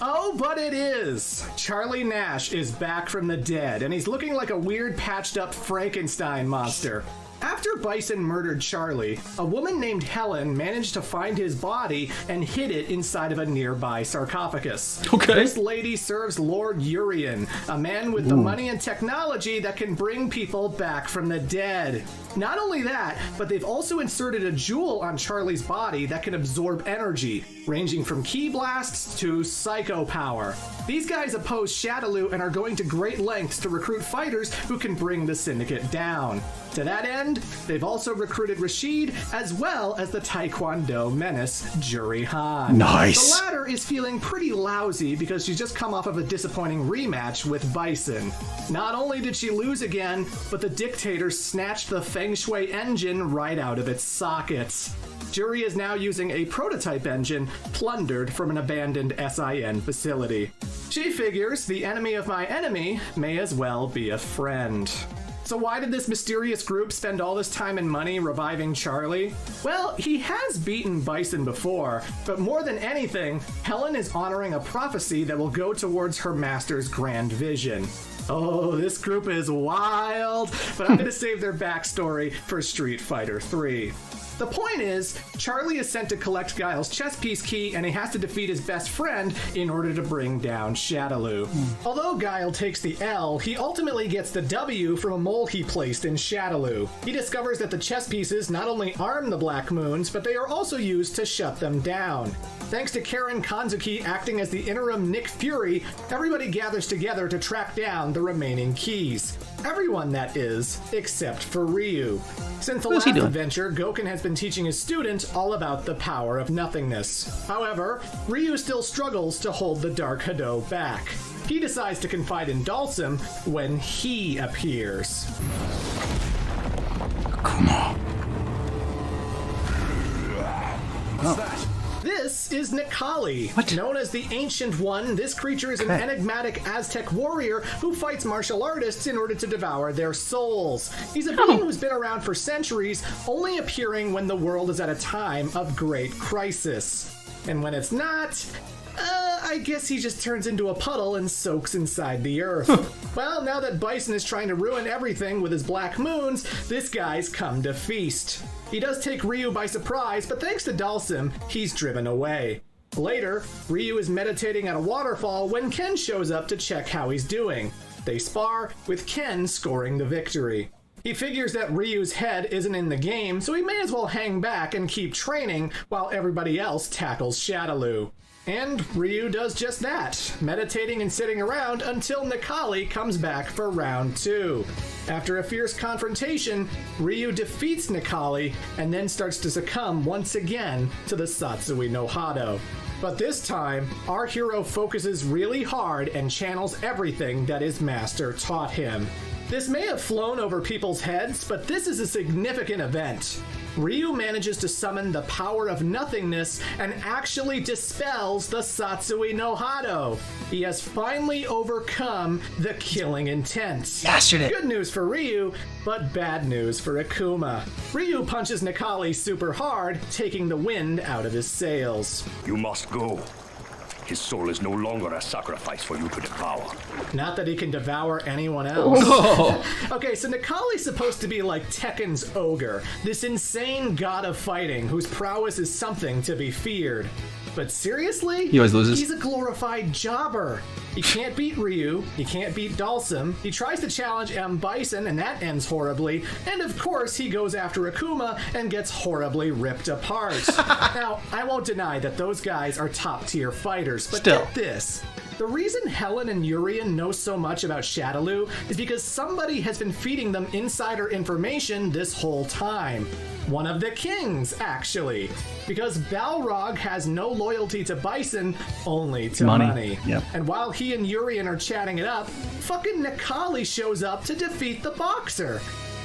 Oh, but it is! Charlie Nash is back from the dead, and he's looking like a weird patched-up Frankenstein monster. After Bison murdered Charlie, a woman named Helen managed to find his body and hid it inside of a nearby sarcophagus. Okay. This lady serves Lord Urien, a man with the money and technology that can bring people back from the dead. Not only that, but they've also inserted a jewel on Charlie's body that can absorb energy, ranging from ki blasts to psycho power. These guys oppose Shadaloo and are going to great lengths to recruit fighters who can bring the Syndicate down. To that end, they've also recruited Rashid as well as the Taekwondo menace, Juri Han. Nice. The latter is feeling pretty lousy because she's just come off of a disappointing rematch with Bison. Not only did she lose again, but the dictator snatched the Feng Shui engine right out of its sockets. Juri is now using a prototype engine plundered from an abandoned SIN facility. She figures the enemy of my enemy may as well be a friend. So why did this mysterious group spend all this time and money reviving Charlie? Well, he has beaten Bison before, but more than anything, Helen is honoring a prophecy that will go towards her master's grand vision. Oh, this group is wild, but I'm going to save their backstory for Street Fighter 3. The point is, Charlie is sent to collect Guile's chess piece key, and he has to defeat his best friend in order to bring down Shadaloo. Although Guile takes the L, he ultimately gets the W from a mole he placed in Shadaloo. He discovers that the chess pieces not only arm the Black Moons, but they are also used to shut them down. Thanks to Karen Kanzuki acting as the interim Nick Fury, everybody gathers together to track down the remaining keys. Everyone, that is, except for Ryu. Since the last adventure, Gouken has been teaching his student all about the power of nothingness. However, Ryu still struggles to hold the Dark Hado back. He decides to confide in Dalsim when he appears. Kuma. What's that? This is Necalli. Known as the Ancient One, this creature is an enigmatic Aztec warrior who fights martial artists in order to devour their souls. He's a being who's been around for centuries, only appearing when the world is at a time of great crisis. And when it's not, I guess he just turns into a puddle and soaks inside the earth. Well, now that Bison is trying to ruin everything with his Black Moons, this guy's come to feast. He does take Ryu by surprise, but thanks to Dalsim, he's driven away. Later, Ryu is meditating at a waterfall when Ken shows up to check how he's doing. They spar, with Ken scoring the victory. He figures that Ryu's head isn't in the game, so he may as well hang back and keep training while everybody else tackles Shadaloo. And Ryu does just that, meditating and sitting around until Necalli comes back for round 2. After a fierce confrontation, Ryu defeats Necalli and then starts to succumb once again to the Satsui no Hado. But this time, our hero focuses really hard and channels everything that his master taught him. This may have flown over people's heads, but this is a significant event. Ryu manages to summon the power of nothingness and actually dispels the Satsui no Hado. He has finally overcome the killing intent. Mastered it. Good news for Ryu, but bad news for Akuma. Ryu punches Necalli super hard, taking the wind out of his sails. You must go. His soul is no longer a sacrifice for you to devour. Not that he can devour anyone else. Oh. Okay, so Necalli's supposed to be like Tekken's ogre, this insane god of fighting whose prowess is something to be feared. But seriously? He always loses. He's a glorified jobber. He can't beat Ryu, he can't beat Dhalsim, he tries to challenge M. Bison and that ends horribly, and of course he goes after Akuma and gets horribly ripped apart. Now, I won't deny that those guys are top tier fighters, but still. Get this. The reason Helen and Urien know so much about Shadaloo is because somebody has been feeding them insider information this whole time. One of the kings, actually. Because Balrog has no loyalty to Bison, only to money. Yep. And while he and Urien are chatting it up, fucking Necalli shows up to defeat the boxer.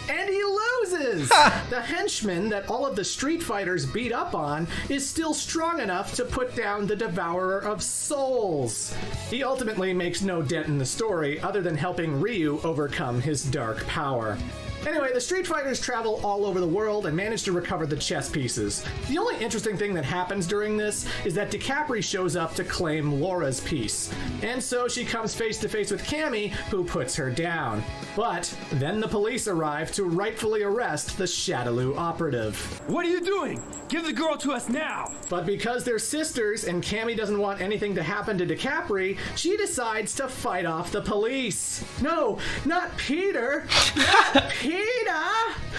And he loses! The henchman that all of the Street Fighters beat up on is still strong enough to put down the Devourer of Souls. He ultimately makes no dent in the story other than helping Ryu overcome his dark power. Anyway, the Street Fighters travel all over the world and manage to recover the chess pieces. The only interesting thing that happens during this is that Decapre shows up to claim Laura's piece. And so she comes face to face with Cammy, who puts her down. But then the police arrive to rightfully arrest the Shadaloo operative. What are you doing? Give the girl to us now! But because they're sisters and Cammy doesn't want anything to happen to Decapre, she decides to fight off the police. No, not Peter! Not Peter!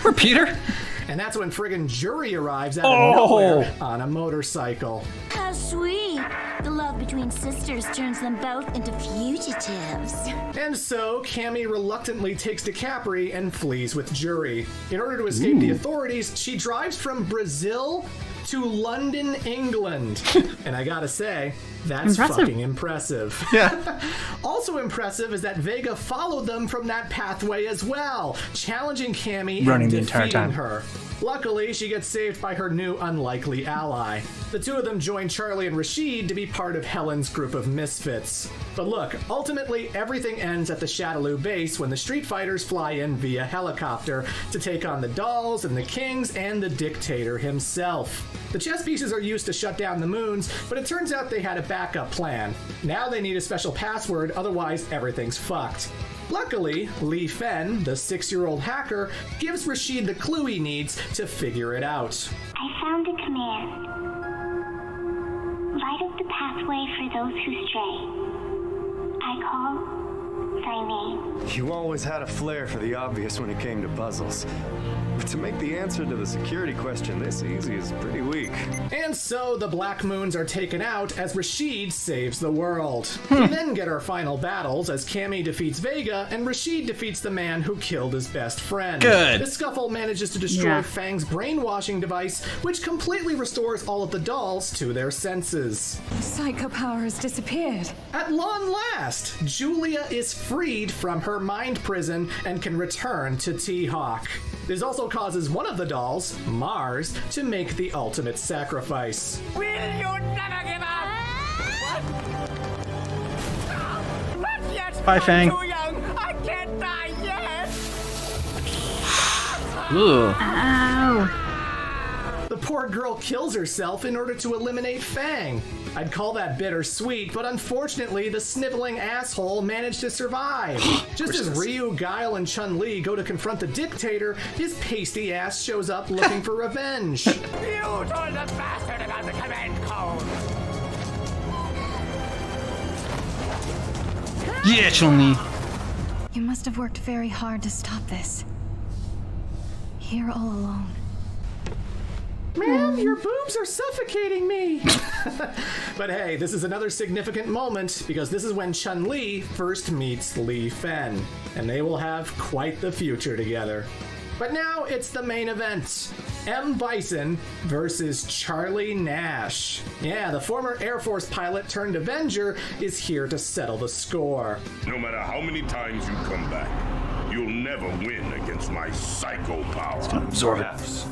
Or Peter? And that's when friggin' Jury arrives out of nowhere on a motorcycle. How sweet. The love between sisters turns them both into fugitives. And so, Cammy reluctantly takes Decapre and flees with Jury. In order to escape the authorities, she drives from Brazil to London, England. And I gotta say, that's fucking impressive. Yeah. Also impressive is that Vega followed them from that pathway as well, challenging Cammy Running and the entire defeating time. her. Luckily, she gets saved by her new unlikely ally. The two of them join Charlie and Rashid to be part of Helen's group of misfits. But look, ultimately everything ends at the Shadaloo base when the Street Fighters fly in via helicopter to take on the dolls and the kings and the dictator himself. The chess pieces are used to shut down the moons, but it turns out they had a backup plan. Now they need a special password, otherwise everything's fucked. Luckily, Li Fen, the 6-year-old hacker, gives Rashid the clue he needs to figure it out. I found a command. Light up the pathway for those who stray. I call thy name. You always had a flair for the obvious when it came to puzzles. But to make the answer to the security question this easy is pretty weak. And so the Black Moons are taken out as Rashid saves the world. We then get our final battles as Cammy defeats Vega and Rashid defeats the man who killed his best friend. Good. The scuffle manages to destroy Fang's brainwashing device, which completely restores all of the dolls to their senses. Psycho power has disappeared. At long last, Julia is freed from her mind prison and can return to T-Hawk. This also causes one of the dolls, Mars, to make the ultimate sacrifice. Will you never give up? What? Not yet. Bye, Fang. I'm too young. I can't die yet. Ugh. Ow. The poor girl kills herself in order to eliminate Fang. I'd call that bittersweet, but unfortunately, the sniveling asshole managed to survive. Just as Ryu, Guile, and Chun-Li go to confront the dictator, his pasty ass shows up looking for revenge. You told the bastard about the command code. Yeah, Chun-Li. You must have worked very hard to stop this. Here all alone. Ma'am, your boobs are suffocating me. But hey, this is another significant moment because this is when Chun-Li first meets Li Fen, and they will have quite the future together. But now it's the main event. M. Bison versus Charlie Nash. Yeah, the former Air Force pilot turned Avenger is here to settle the score. No matter how many times you come back, you'll never win against my psycho power. Perhaps.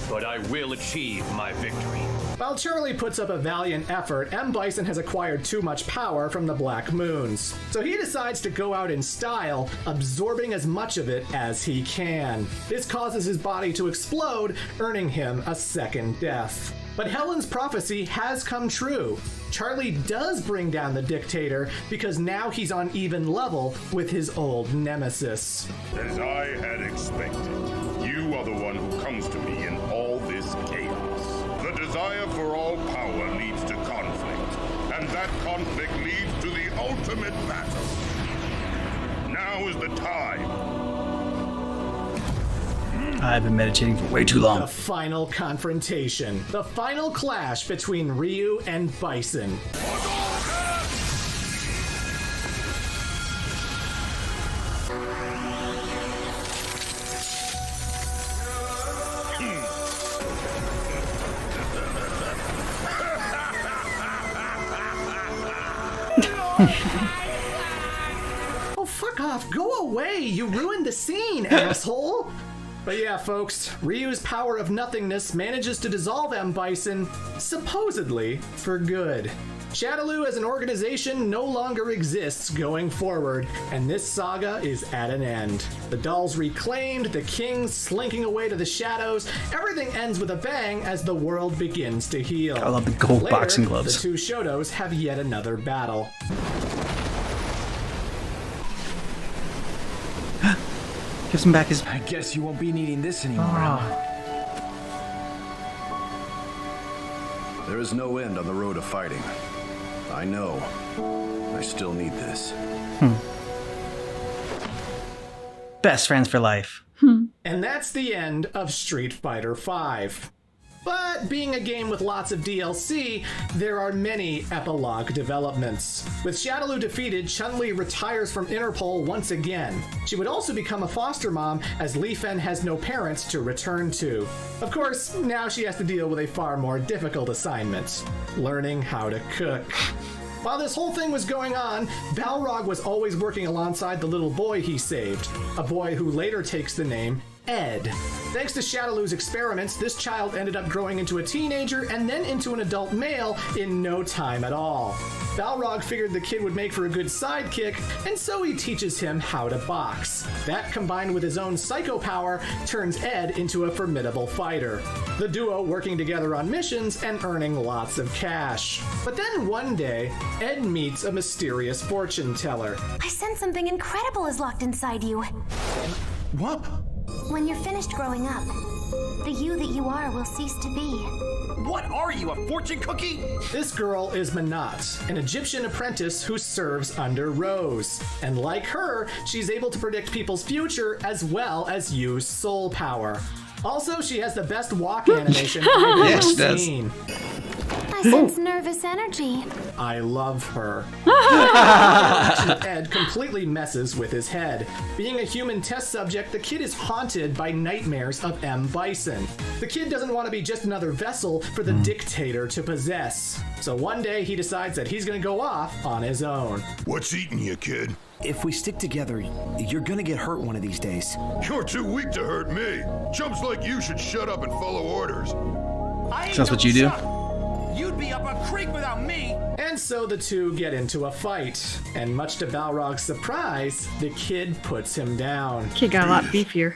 But I will achieve my victory. While Charlie puts up a valiant effort, M. Bison has acquired too much power from the Black Moons. So he decides to go out in style, absorbing as much of it as he can. This causes his body to explode, earning him a second death. But Helen's prophecy has come true. Charlie does bring down the dictator because now he's on even level with his old nemesis. As I had expected, you are the one who comes to me in all this chaos. The desire for all power leads to conflict, and that conflict leads to the ultimate battle. Now is the time. I've been meditating for way too long. The final confrontation. The final clash between Ryu and Bison. Oh, fuck off. Go away. You ruined the scene, asshole. But yeah, folks, Ryu's power of nothingness manages to dissolve M. Bison, supposedly for good. Shadaloo as an organization no longer exists going forward, and this saga is at an end. The dolls reclaimed, the kings slinking away to the shadows, everything ends with a bang as the world begins to heal. I love the gold Later, boxing gloves. The two Shotos have yet another battle. Gives him back his... I guess you won't be needing this anymore. There is no end on the road of fighting. I know. I still need this. Best friends for life. And that's the end of Street Fighter V. But being a game with lots of DLC, there are many epilogue developments. With Shadaloo defeated, Chun-Li retires from Interpol once again. She would also become a foster mom as Li Fen has no parents to return to. Of course, now she has to deal with a far more difficult assignment: learning how to cook. While this whole thing was going on, Balrog was always working alongside the little boy he saved, a boy who later takes the name Ed. Thanks to Shadaloo's experiments, this child ended up growing into a teenager and then into an adult male in no time at all. Balrog figured the kid would make for a good sidekick, and so he teaches him how to box. That, combined with his own psycho power, turns Ed into a formidable fighter. The duo working together on missions and earning lots of cash. But then one day, Ed meets a mysterious fortune teller. I sense something incredible is locked inside you. What? When you're finished growing up, the you that you are will cease to be. What are you, a fortune cookie? This girl is Manat, an Egyptian apprentice who serves under Rose. And like her, she's able to predict people's future as well as use soul power. Also, she has the best walk animation I've ever seen. I sense nervous energy. I love her. Ed completely messes with his head. Being a human test subject, the kid is haunted by nightmares of M. Bison. The kid doesn't want to be just another vessel for the dictator to possess. So one day he decides that he's going to go off on his own. What's eating you, kid? If we stick together, you're gonna get hurt one of these days. You're too weak to hurt me. Chumps like you should shut up and follow orders. That's what you do? You'd be up a creek without me. And so the two get into a fight. And much to Balrog's surprise, the kid puts him down. Kid got a lot beefier.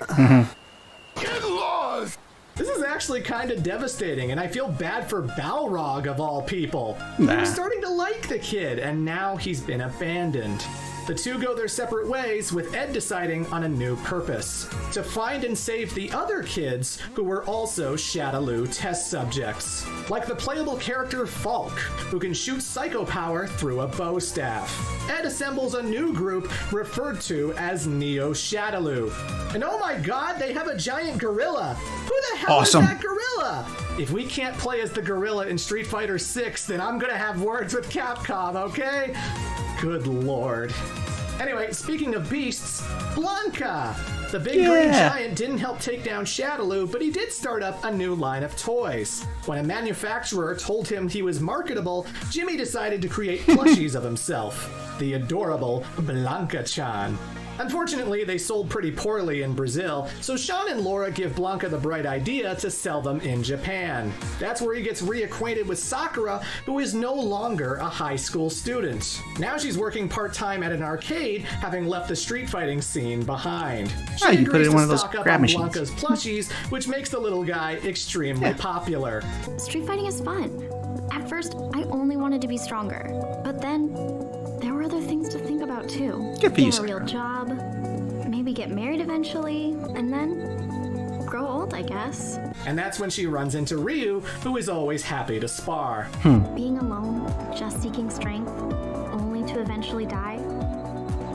Get lost! This is actually kind of devastating, and I feel bad for Balrog of all people. Nah. He was starting to like the kid, and now he's been abandoned. The two go their separate ways, with Ed deciding on a new purpose: to find and save the other kids who were also Shadaloo test subjects. Like the playable character Falk, who can shoot psycho power through a bow staff. Ed assembles a new group referred to as Neo Shadaloo. And oh my god, they have a giant gorilla! Who the hell is that gorilla? If we can't play as the gorilla in Street Fighter 6, then I'm gonna have words with Capcom, okay? Good lord. Anyway, speaking of beasts, Blanka! The big green giant didn't help take down Shadaloo, but he did start up a new line of toys. When a manufacturer told him he was marketable, Jimmy decided to create plushies of himself. The adorable Blanka-chan. Unfortunately, they sold pretty poorly in Brazil, so Sean and Laura give Blanka the bright idea to sell them in Japan. That's where he gets reacquainted with Sakura, who is no longer a high school student. Now she's working part-time at an arcade, having left the street fighting scene behind. She you put it in one of those stock up grab on machines. Blanka's plushies, which makes the little guy extremely popular. Street fighting is fun. At first, I only wanted to be stronger, but then there were other things to think about too. Good for you, Get a real job, maybe get married eventually, and then grow old, I guess. And that's when she runs into Ryu, who is always happy to spar. Being alone, just seeking strength, only to eventually die.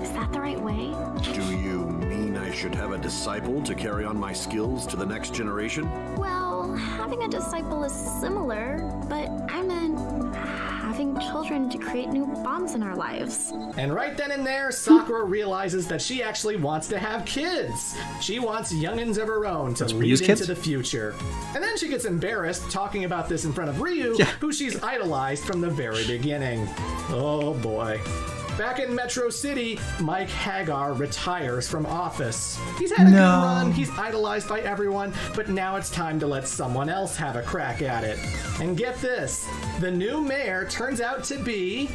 Is that the right way? Do you mean I should have a disciple to carry on my skills to the next generation? Well, having a disciple is similar, but I meant having children to create new bonds in our lives. And right then and there, Sakura realizes that she actually wants to have kids. She wants youngins of her own to lead into the future. And then she gets embarrassed talking about this in front of Ryu, who she's idolized from the very beginning. Oh boy. Back in Metro City, Mike Hagar retires from office. He's had a good run, he's idolized by everyone, but now it's time to let someone else have a crack at it. And get this, the new mayor turns out to be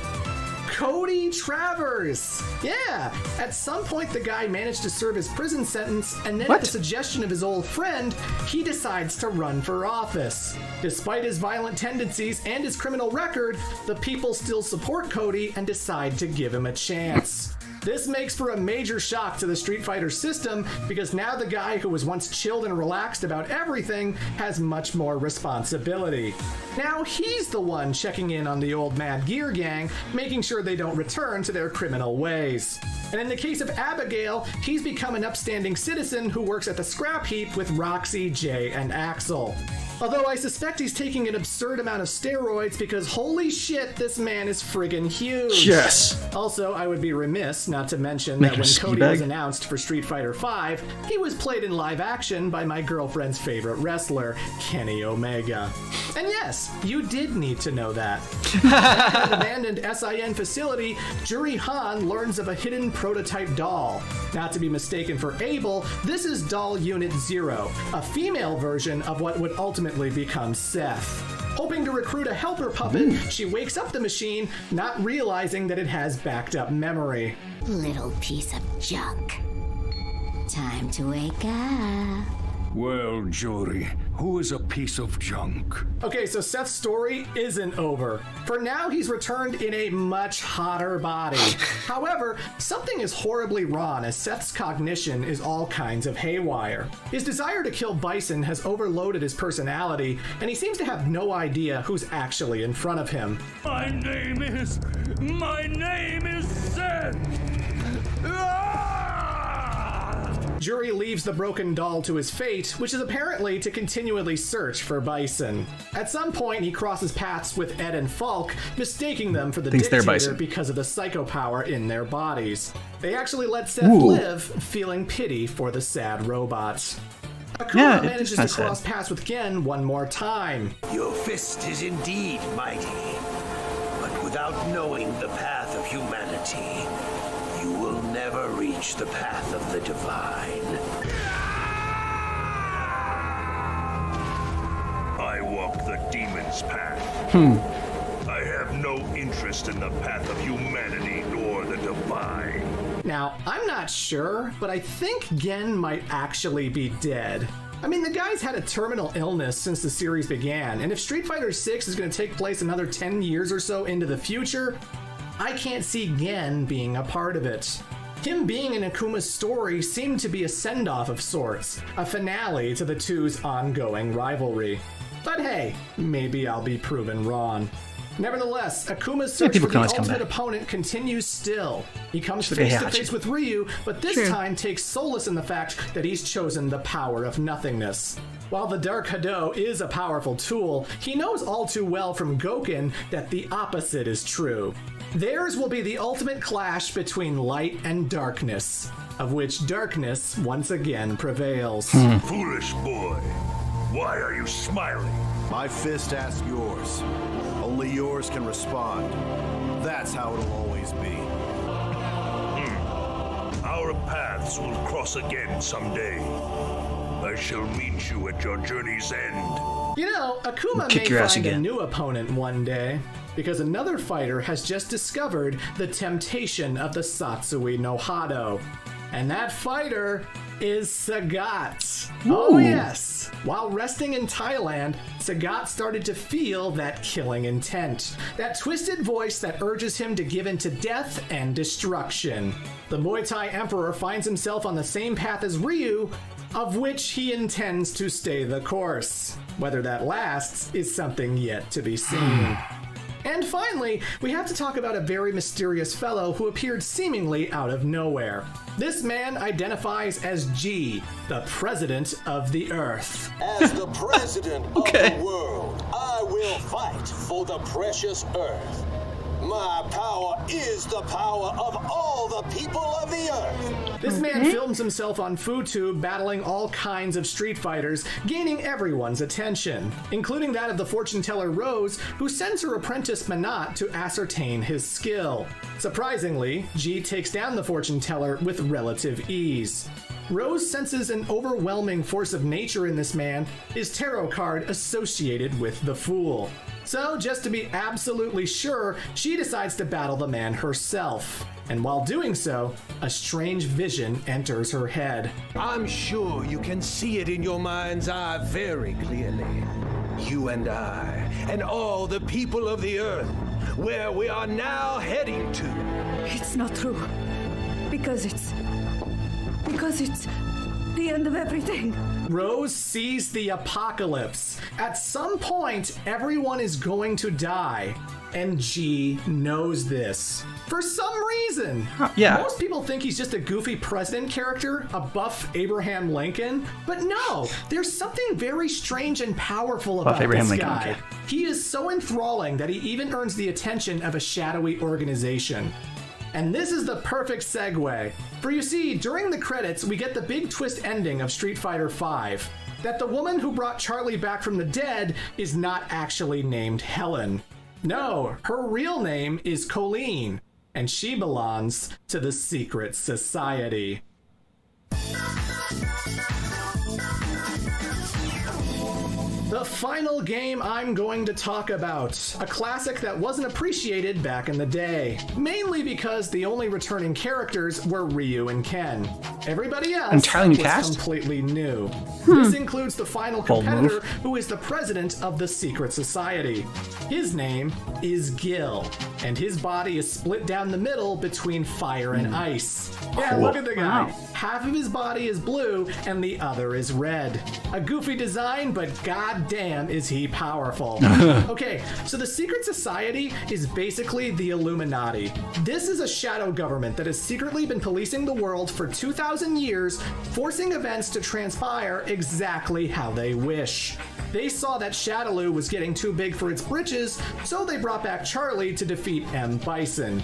Cody Travers. Yeah, at some point the guy managed to serve his prison sentence, and then at the suggestion of his old friend, he decides to run for office. Despite his violent tendencies and his criminal record, the people still support Cody and decide to give him a chance. This makes for a major shock to the Street Fighter system, because now the guy who was once chilled and relaxed about everything has much more responsibility. Now he's the one checking in on the old Mad Gear gang, making sure they don't return to their criminal ways. And in the case of Abigail, he's become an upstanding citizen who works at the scrap heap with Roxy, Jay, and Axel. Although I suspect he's taking an absurd amount of steroids, because holy shit, this man is friggin' huge. Yes. Also, I would be remiss not to mention that when Cody was announced for Street Fighter V, he was played in live action by my girlfriend's favorite wrestler, Kenny Omega. And yes, you did need to know that. At an abandoned SIN facility, Juri Han learns of a hidden prototype doll. Not to be mistaken for Abel, this is Doll Unit 0, a female version of what would ultimately become Seth. Hoping to recruit a helper puppet, she wakes up the machine, not realizing that it has backed up memory. Little piece of junk. Time to wake up. Well, Juri, who is a piece of junk? Okay, so Seth's story isn't over. For now, he's returned in a much hotter body. However, something is horribly wrong as Seth's cognition is all kinds of haywire. His desire to kill Bison has overloaded his personality, and he seems to have no idea who's actually in front of him. My name is Seth! Juri leaves the broken doll to his fate, which is apparently to continually search for Bison. At some point, he crosses paths with Ed and Falk, mistaking them for the Dictator because of the psycho power in their bodies. They actually let Seth live, feeling pity for the sad robots. Akuma manages to cross paths with Gen one more time. Your fist is indeed mighty, but without knowing the path of humanity, you will never reach the path of the divine. I walk the demon's path. I have no interest in the path of humanity nor the divine. Now, I'm not sure, but I think Gen might actually be dead. I mean, the guy's had a terminal illness since the series began, and if Street Fighter 6 is going to take place another 10 years or so into the future, I can't see Gen being a part of it. Him being in Akuma's story seemed to be a send-off of sorts, a finale to the two's ongoing rivalry. But hey, maybe I'll be proven wrong. Nevertheless, Akuma's search for the ultimate opponent continues still. He comes face to face with Ryu, but this time takes solace in the fact that he's chosen the power of nothingness. While the Dark Hado is a powerful tool, he knows all too well from Gouken that the opposite is true. Theirs will be the ultimate clash between light and darkness, of which darkness once again prevails. Foolish boy, why are you smiling? My fist asks yours. Only yours can respond. That's how it'll always be. Our paths will cross again someday. I shall meet you at your journey's end. You know, Akuma may find a new opponent one day, because another fighter has just discovered the temptation of the Satsui no Hado. And that fighter is Sagat. Ooh. Oh yes! While resting in Thailand, Sagat started to feel that killing intent. That twisted voice that urges him to give in to death and destruction. The Muay Thai Emperor finds himself on the same path as Ryu, of which he intends to stay the course. Whether that lasts is something yet to be seen. And finally, we have to talk about a very mysterious fellow who appeared seemingly out of nowhere. This man identifies as G, the president of the Earth. As the president of the world, I will fight for the precious Earth. My power is the power of all the people of the Earth. This man films himself on FooTube battling all kinds of street fighters, gaining everyone's attention, including that of the fortune teller Rose, who sends her apprentice Manat to ascertain his skill. Surprisingly, G takes down the fortune teller with relative ease. Rose senses an overwhelming force of nature in this man, his tarot card associated with the Fool. So, just to be absolutely sure, she decides to battle the man herself. And while doing so, a strange vision enters her head. I'm sure you can see it in your mind's eye very clearly. You and I, and all the people of the Earth, where we are now heading to. It's not true. Because it's the end of everything. Rose sees the apocalypse. At some point, everyone is going to die. And G knows this. For some reason. Most people think he's just a goofy president character, a buff Abraham Lincoln. But no, there's something very strange and powerful about this guy. Okay. He is so enthralling that he even earns the attention of a shadowy organization. And this is the perfect segue. For you see, during the credits, we get the big twist ending of Street Fighter V. That the woman who brought Charlie back from the dead is not actually named Helen. No, her real name is Colleen, and she belongs to the Secret Society. The final game I'm going to talk about, a classic that wasn't appreciated back in the day, mainly because the only returning characters were Ryu and Ken. Everybody else was completely new. This includes the final competitor, who is the president of the Secret Society. His name is Gil, and his body is split down the middle between fire and ice. Yeah, look at the guy. Half of his body is blue, and the other is red. A goofy design, but goddamn is he powerful. Okay, so the Secret Society is basically the Illuminati. This is a shadow government that has secretly been policing the world for 2,000 years, forcing events to transpire exactly how they wish. They saw that Shadaloo was getting too big for its britches, so they brought back Charlie to defeat M. Bison.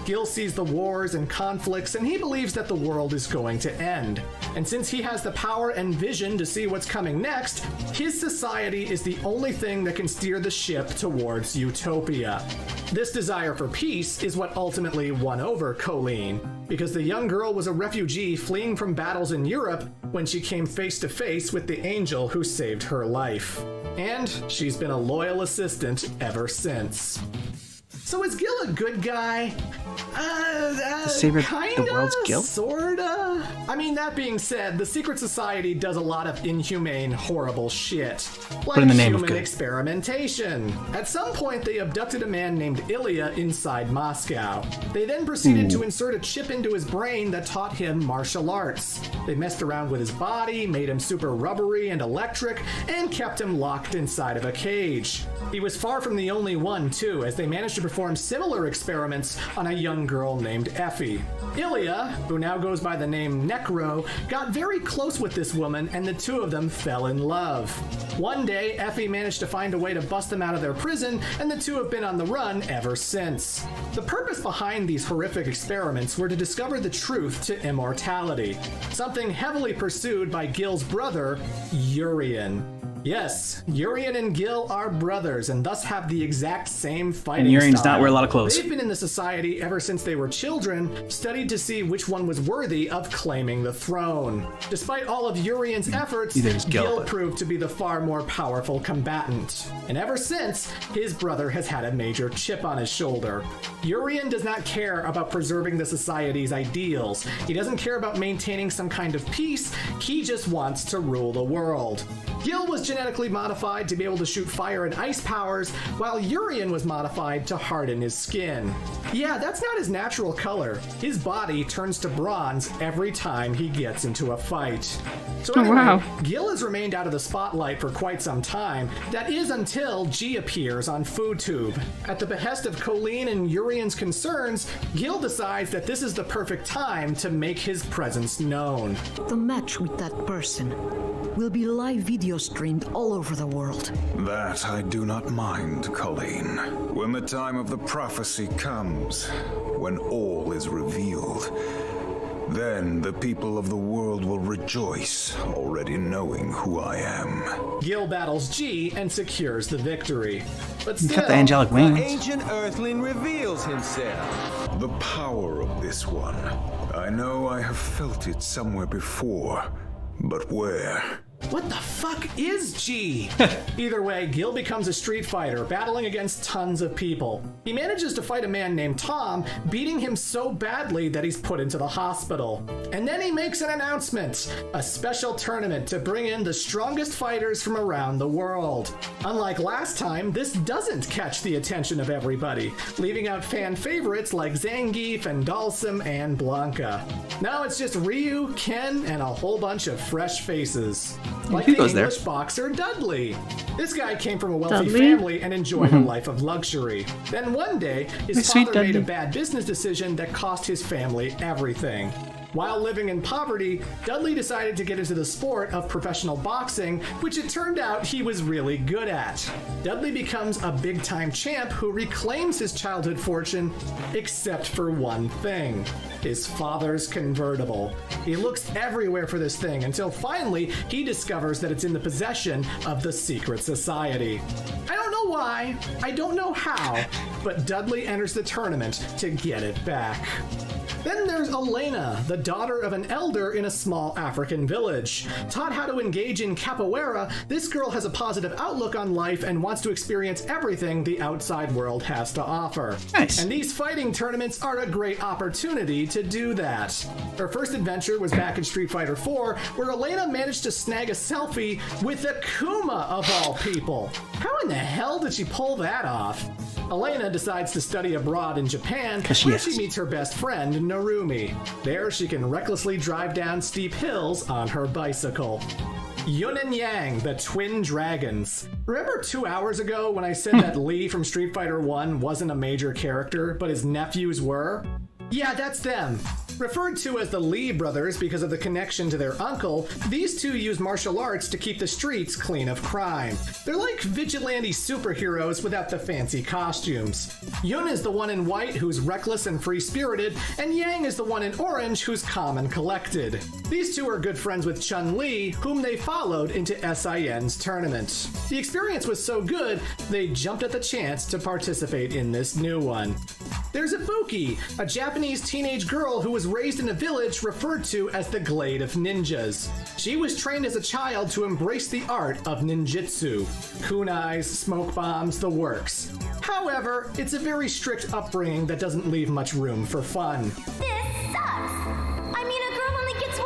Gil sees the wars and conflicts, and he believes that the world is going to end. And since he has the power and vision to see what's coming next, his society is the only thing that can steer the ship towards utopia. This desire for peace is what ultimately won over Colleen, because the young girl was a refugee fleeing from battles in Europe when she came face to face with the angel who saved her life. And she's been a loyal assistant ever since. So is Gil a good guy? Saber, kinda, the world's Gil? Sorta? I mean, that being said, the secret society does a lot of inhumane, horrible shit. Like in the name of human good. experimentation. At some point, they abducted a man named Ilya inside Moscow. They then proceeded to insert a chip into his brain that taught him martial arts. They messed around with his body, made him super rubbery and electric, and kept him locked inside of a cage. He was far from the only one, too, as they managed to perform similar experiments on a young girl named Effie. Ilya, who now goes by the name Necro, got very close with this woman, and the two of them fell in love. One day, Effie managed to find a way to bust them out of their prison, and the two have been on the run ever since. The purpose behind these horrific experiments were to discover the truth to immortality, something heavily pursued by Gil's brother, Urian. Yes, Urian and Gil are brothers and thus have the exact same fighting And Urian's style. not wear a lot of clothes. They've been in the society ever since they were children, studied to see which one was worthy of claiming the throne. Despite all of Urian's efforts, Gil proved to be the far more powerful combatant. And ever since, his brother has had a major chip on his shoulder. Urian does not care about preserving the society's ideals. He doesn't care about maintaining some kind of peace. He just wants to rule the world. Gil was genetically modified to be able to shoot fire and ice powers, while Urian was modified to harden his skin. Yeah, that's not his natural color. His body turns to bronze every time he gets into a fight. So anyway, Gil has remained out of the spotlight for quite some time. That is until G appears on FoodTube. At the behest of Colleen and Urian's concerns, Gil decides that this is the perfect time to make his presence known. The match with that person will be live video streamed all over the world. That I do not mind, Colleen. When the time of the prophecy comes, when all is revealed, then the people of the world will rejoice, already knowing who I am. Gil battles G and secures the victory. But He's still, got the angelic wings. The ancient earthling reveals himself. The power of this one. I know I have felt it somewhere before, but where? What the fuck is G? Either way, Gil becomes a street fighter, battling against tons of people. He manages to fight a man named Tom, beating him so badly that he's put into the hospital. And then he makes an announcement, a special tournament to bring in the strongest fighters from around the world. Unlike last time, this doesn't catch the attention of everybody, leaving out fan favorites like Zangief and Dalsum and Blanca. Now it's just Ryu, Ken, and a whole bunch of fresh faces. Like the English boxer Dudley. This guy came from a wealthy family and enjoyed a life of luxury. Then one day, his father made a bad business decision that cost his family everything. While living in poverty, Dudley decided to get into the sport of professional boxing, which it turned out he was really good at. Dudley becomes a big-time champ who reclaims his childhood fortune, except for one thing: his father's convertible. He looks everywhere for this thing until finally he discovers that it's in the possession of the secret society. I don't know why, I don't know how, but Dudley enters the tournament to get it back. Then there's Elena, the daughter of an elder in a small African village. Taught how to engage in capoeira, this girl has a positive outlook on life and wants to experience everything the outside world has to offer. Nice. And these fighting tournaments are a great opportunity to do that. Her first adventure was back in Street Fighter IV, where Elena managed to snag a selfie with Akuma of all people. How in the hell did she pull that off? Elena decides to study abroad in Japan, where she meets her best friend, Narumi. There, she can recklessly drive down steep hills on her bicycle. Yun and Yang, the twin dragons. Remember 2 hours ago when I said that Lee from Street Fighter 1 wasn't a major character, but his nephews were? Yeah, that's them. Referred to as the Lee brothers because of the connection to their uncle, these two use martial arts to keep the streets clean of crime. They're like vigilante superheroes without the fancy costumes. Yun is the one in white who's reckless and free-spirited, and Yang is the one in orange who's calm and collected. These two are good friends with Chun-Li, whom they followed into SIN's tournament. The experience was so good, they jumped at the chance to participate in this new one. There's Ibuki, a Japanese teenage girl who was raised in a village referred to as the Glade of Ninjas. She was trained as a child to embrace the art of ninjutsu. Kunais, smoke bombs, the works. However, it's a very strict upbringing that doesn't leave much room for fun. This sucks! I mean, a girl only gets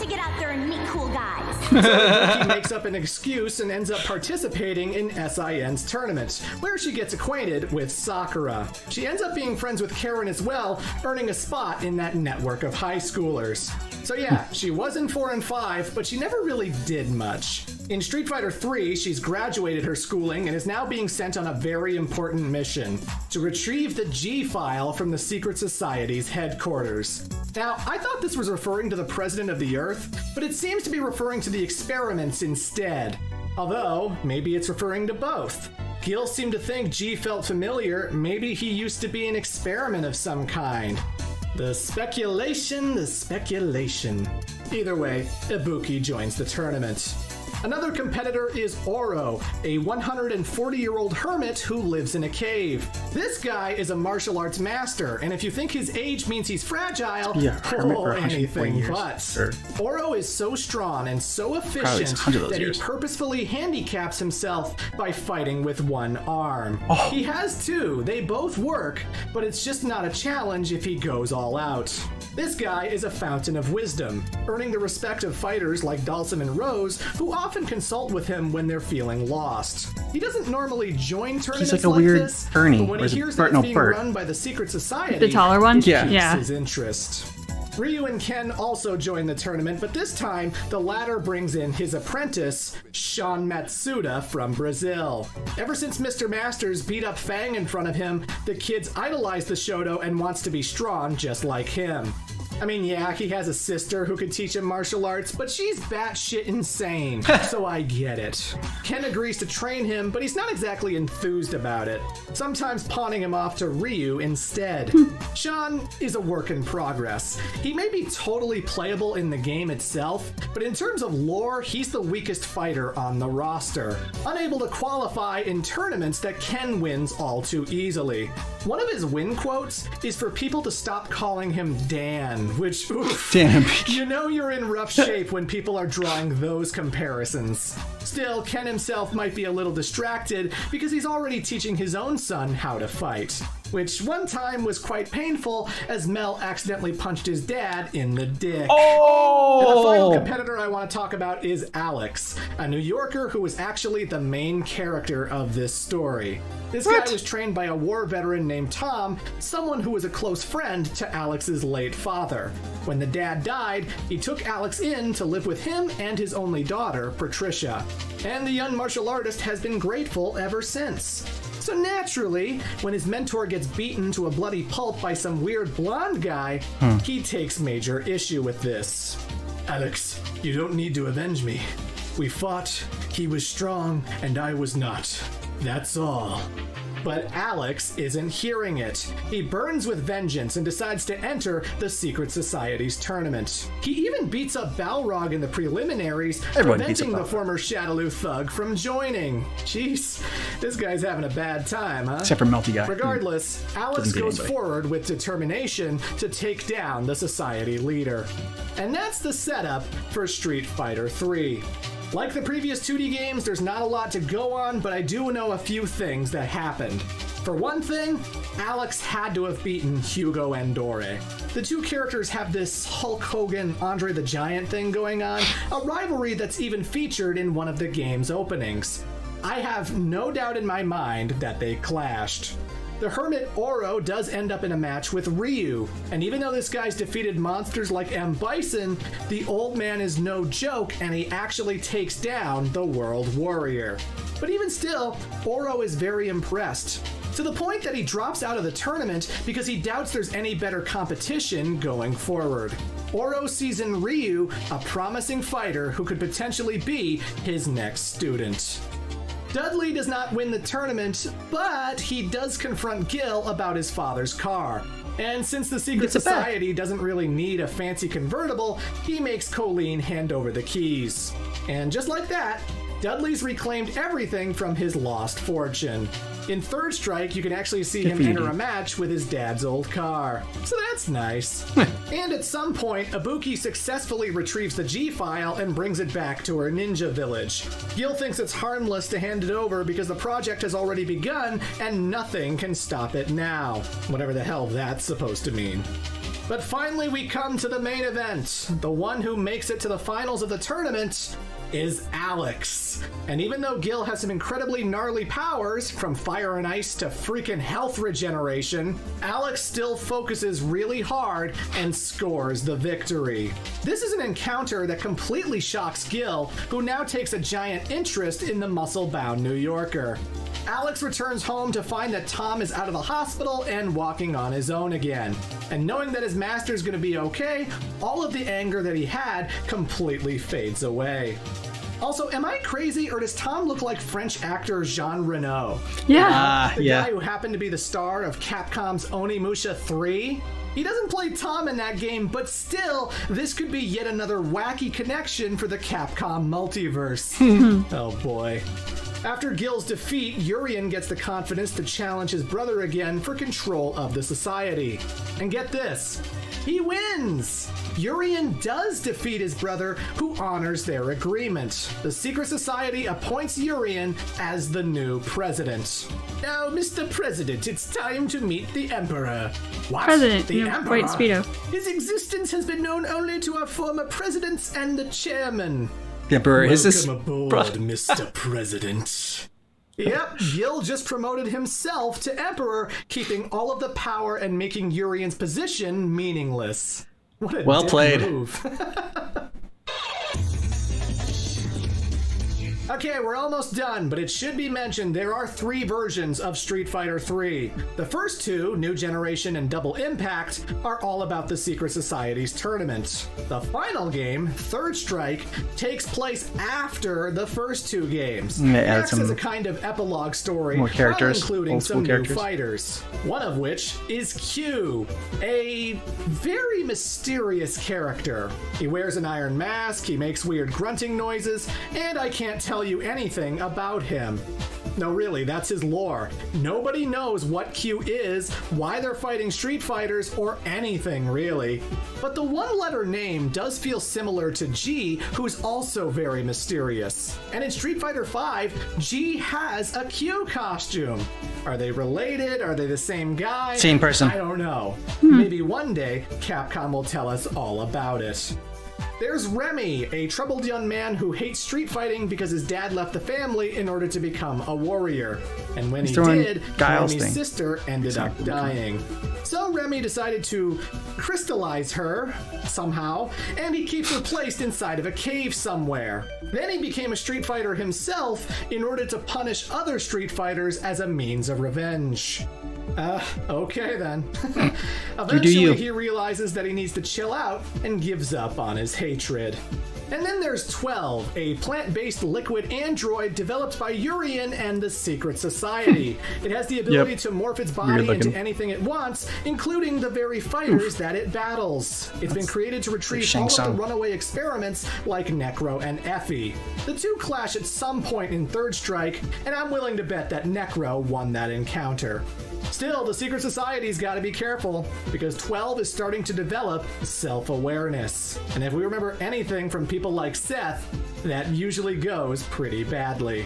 to get out there and meet cool guys. So Ibuki makes up an excuse and ends up participating in SIN's tournament, where she gets acquainted with Sakura. She ends up being friends with Karen as well, earning a spot in that network of high schoolers. So yeah, she was in 4 and 5, but she never really did much. In Street Fighter 3, she's graduated her schooling and is now being sent on a very important mission to retrieve the G-File from the Secret Society's headquarters. Now, I thought this was referring to the President of the Earth, but it seems to be referring to the experiments instead. Although, maybe it's referring to both. Gil seemed to think G felt familiar. Maybe he used to be an experiment of some kind. The speculation. Either way, Ibuki joins the tournament. Another competitor is Oro, a 140-year-old hermit who lives in a cave. This guy is a martial arts master, and if you think his age means he's fragile, anything but. Oro is so strong and so efficient that he purposefully handicaps himself by fighting with one arm. He has two, they both work, but it's just not a challenge if he goes all out. This guy is a fountain of wisdom, earning the respect of fighters like Dalsum and Rose, who often consult with him when they're feeling lost. He doesn't normally join tournaments like a weird this, Ernie, but when he hears that it's being run by the Secret Society, the taller one, it piques his interest. Ryu and Ken also join the tournament, but this time, the latter brings in his apprentice, Sean Matsuda from Brazil. Ever since Mr. Masters beat up Fang in front of him, the kid's idolized the Shoto and wants to be strong just like him. I mean, yeah, he has a sister who could teach him martial arts, but she's batshit insane, so I get it. Ken agrees to train him, but he's not exactly enthused about it, sometimes pawning him off to Ryu instead. Sean is a work in progress. He may be totally playable in the game itself, but in terms of lore, he's the weakest fighter on the roster, unable to qualify in tournaments that Ken wins all too easily. One of his win quotes is for people to stop calling him Dan, which, oof, damn, you know you're in rough shape when people are drawing those comparisons. Still, Ken himself might be a little distracted because he's already teaching his own son how to fight, which one time was quite painful as Mel accidentally punched his dad in the dick. And the final competitor I want to talk about is Alex, a New Yorker who was actually the main character of this story. This guy was trained by a war veteran named Tom, someone who was a close friend to Alex's late father. When the dad died, he took Alex in to live with him and his only daughter, Patricia. And the young martial artist has been grateful ever since. So naturally, when his mentor gets beaten to a bloody pulp by some weird blonde guy, he takes major issue with this. Alex, you don't need to avenge me. We fought, he was strong, and I was not. That's all. But Alex isn't hearing it. He burns with vengeance and decides to enter the Secret Society's tournament. He even beats up Balrog in the preliminaries, preventing the former Shadaloo thug from joining. Jeez, this guy's having a bad time, huh? Except for Melty Guy. Regardless, Alex goes forward with determination to take down the Society leader. And that's the setup for Street Fighter 3. Like the previous 2D games, there's not a lot to go on, but I do know a few things that happened. For one thing, Alex had to have beaten Hugo Andore. The two characters have this Hulk Hogan, Andre the Giant thing going on, a rivalry that's even featured in one of the game's openings. I have no doubt in my mind that they clashed. The hermit Oro does end up in a match with Ryu, and even though this guy's defeated monsters like M. Bison, the old man is no joke and he actually takes down the World Warrior. But even still, Oro is very impressed, to the point that he drops out of the tournament because he doubts there's any better competition going forward. Oro sees in Ryu a promising fighter who could potentially be his next student. Dudley does not win the tournament, but he does confront Gil about his father's car. And since the Secret Society doesn't really need a fancy convertible, he makes Colleen hand over the keys. And just like that, Dudley's reclaimed everything from his lost fortune. In Third Strike, you can actually see him enter a match with his dad's old car. So that's nice. And at some point, Ibuki successfully retrieves the G-File and brings it back to her ninja village. Gil thinks it's harmless to hand it over because the project has already begun and nothing can stop it now. Whatever the hell that's supposed to mean. But finally we come to the main event. The one who makes it to the finals of the tournament is Alex. And even though Gil has some incredibly gnarly powers, from fire and ice to freaking health regeneration, Alex still focuses really hard and scores the victory. This is an encounter that completely shocks Gil, who now takes a giant interest in the muscle-bound New Yorker. Alex returns home to find that Tom is out of the hospital and walking on his own again. And knowing that his master's gonna be okay, all of the anger that he had completely fades away. Also, am I crazy, or does Tom look like French actor Jean Reno? Yeah. The guy who happened to be the star of Capcom's Onimusha 3? He doesn't play Tom in that game, but still, this could be yet another wacky connection for the Capcom multiverse. Oh boy. After Gil's defeat, Urien gets the confidence to challenge his brother again for control of the society. And get this, he wins! Urien does defeat his brother, who honors their agreement. The secret society appoints Urien as the new president. Now, Mr. President, it's time to meet the Emperor. What? President? The No, Emperor? wait, Speedo. His existence has been known only to our former presidents and the chairman. The Emperor is this Welcome aboard, Mr. President. Yep, Gil just promoted himself to Emperor, keeping all of the power and making Urien's position meaningless. What a Well dick played. move. Okay, we're almost done, but it should be mentioned there are 3 versions of Street Fighter 3. The first 2, New Generation and Double Impact, are all about the Secret Society's tournament. The final game, Third Strike, takes place after the first 2 games. Yeah, It acts some as a kind of epilogue story, more characters, while including old school some new characters. fighters. One of which is Q, a very mysterious character. He wears an iron mask, he makes weird grunting noises, and I can't tell you anything about him. No, really, that's his lore. Nobody knows what Q is, why they're fighting Street Fighters, or anything really. But the one-letter name does feel similar to G, who's also very mysterious. And in Street Fighter V, G has a Q costume. Are they related? Are they the same guy? Same person. I don't know. Maybe one day, Capcom will tell us all about it. There's Remy, a troubled young man who hates street fighting because his dad left the family in order to become a warrior. And when he did, Remy's sister ended up dying. So Remy decided to crystallize her somehow, and he keeps her placed inside of a cave somewhere. Then he became a Street Fighter himself in order to punish other Street Fighters as a means of revenge. Okay then. Eventually he realizes that he needs to chill out and gives up on his hatred. And then there's 12, a plant-based liquid android developed by Urien and the Secret Society. It has the ability to morph its body into anything it wants, including the very fighters that it battles. It's been created to retrieve all of the runaway experiments like Necro and Effie. The two clash at some point in Third Strike, and I'm willing to bet that Necro won that encounter. Still, the Secret Society's got to be careful, because 12 is starting to develop self-awareness. And if we remember anything from people like Seth, that usually goes pretty badly.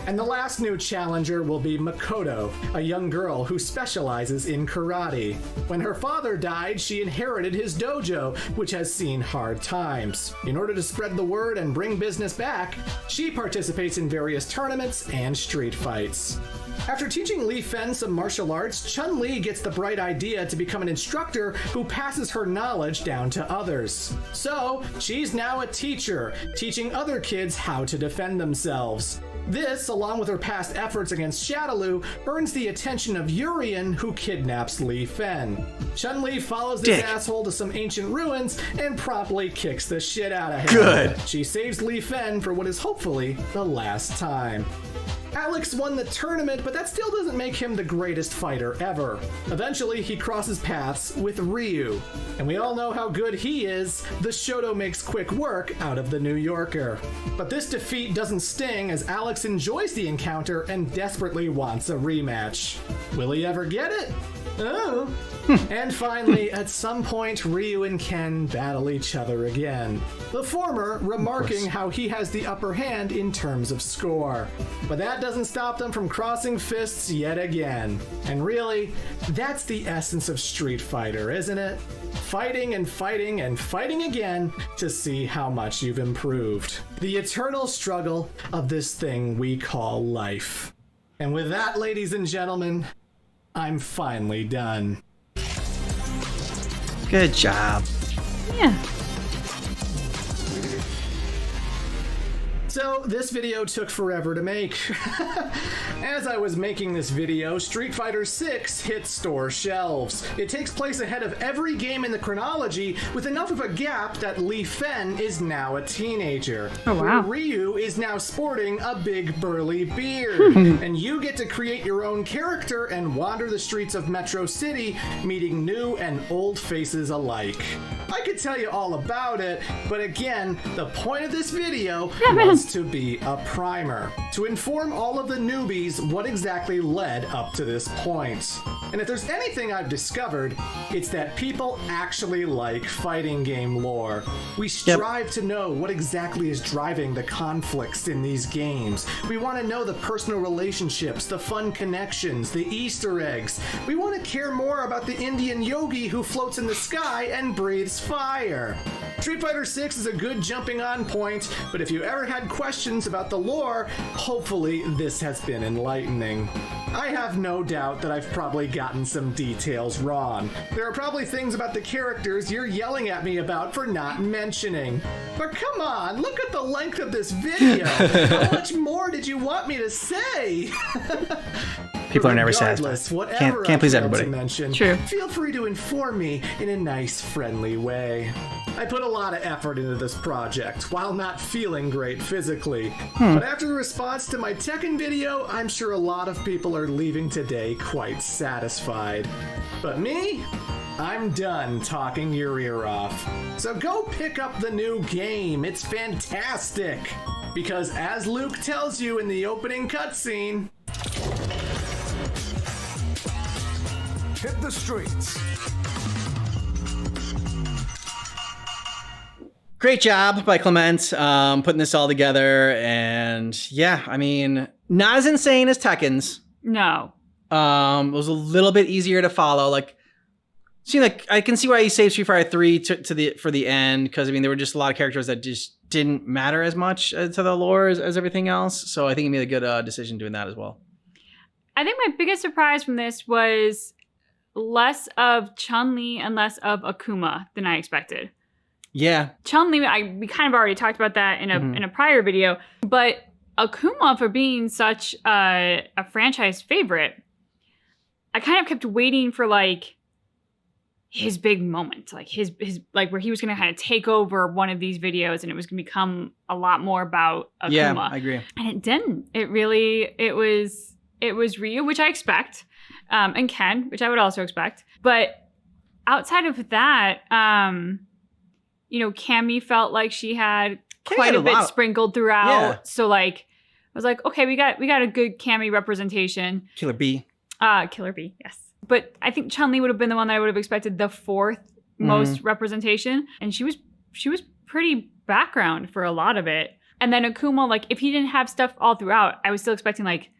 And the last new challenger will be Makoto, a young girl who specializes in karate. When her father died, she inherited his dojo, which has seen hard times. In order to spread the word and bring business back, she participates in various tournaments and street fights. After teaching Li Fen some martial arts, Chun-Li gets the bright idea to become an instructor who passes her knowledge down to others. So, she's now a teacher, teaching other kids how to defend themselves. This, along with her past efforts against Shadaloo, earns the attention of Urien, who kidnaps Li Fen. Chun-Li follows this asshole to some ancient ruins and promptly kicks the shit out of him. Good. She saves Li Fen for what is hopefully the last time. Alex won the tournament, but that still doesn't make him the greatest fighter ever. Eventually, he crosses paths with Ryu. And we all know how good he is. The Shoto makes quick work out of the New Yorker. But this defeat doesn't sting, as Alex enjoys the encounter and desperately wants a rematch. Will he ever get it? Oh. And finally, at some point, Ryu and Ken battle each other again. The former remarking how he has the upper hand in terms of score. But that doesn't stop them from crossing fists yet again. And really, that's the essence of Street Fighter, isn't it? Fighting and fighting and fighting again to see how much you've improved. The eternal struggle of this thing we call life. And with that, ladies and gentlemen, I'm finally done. Good job. Yeah. So, this video took forever to make. As I was making this video, Street Fighter 6 hit store shelves. It takes place ahead of every game in the chronology, with enough of a gap that Li Fen is now a teenager. Oh, wow. Ryu is now sporting a big burly beard. And you get to create your own character and wander the streets of Metro City, meeting new and old faces alike. I could tell you all about it, but again, the point of this video was to be a primer, to inform all of the newbies what exactly led up to this point. And if there's anything I've discovered, it's that people actually like fighting game lore. We strive to know what exactly is driving the conflicts in these games. We want to know the personal relationships, the fun connections, the Easter eggs. We want to care more about the Indian yogi who floats in the sky and breathes fire. Street Fighter 6 is a good jumping on point, but if you ever had questions about the lore, hopefully this has been enlightening. I have no doubt that I've probably gotten some details wrong. There are probably things about the characters you're yelling at me about for not mentioning. But come on, look at the length of this video. How much more did you want me to say? People are never satisfied. Can't please everybody. True. Feel free to inform me in a nice, friendly way. I put a lot of effort into this project, while not feeling great physically. But after the response to my Tekken video, I'm sure a lot of people are leaving today quite satisfied. But me? I'm done talking your ear off. So go pick up the new game. It's fantastic. Because as Luke tells you in the opening cutscene, hit the streets. Great job by Clement putting this all together. And yeah, I mean, not as insane as Tekken's. No. It was a little bit easier to follow. Like, seemed like I can see why he saved Street Fighter 3 for the end, because I mean there were just a lot of characters that just didn't matter as much to the lore as everything else. So I think he made a good decision doing that as well. I think my biggest surprise from this was less of Chun-Li and less of Akuma than I expected. Yeah. Chun-Li, we kind of already talked about that in a prior video, but Akuma, for being such a franchise favorite, I kind of kept waiting for like his big moment, like his like where he was going to kind of take over one of these videos and it was going to become a lot more about Akuma. Yeah, I agree. And it didn't. It was Ryu, which I expect, and Ken, which I would also expect. But outside of that, Cammy felt like she had quite a bit sprinkled throughout. Yeah. So like, I was like, okay, we got a good Cammy representation. Killer B. Killer B, yes. But I think Chun-Li would have been the one that I would have expected the fourth most representation. And she was pretty background for a lot of it. And then Akuma, like, if he didn't have stuff all throughout, I was still expecting like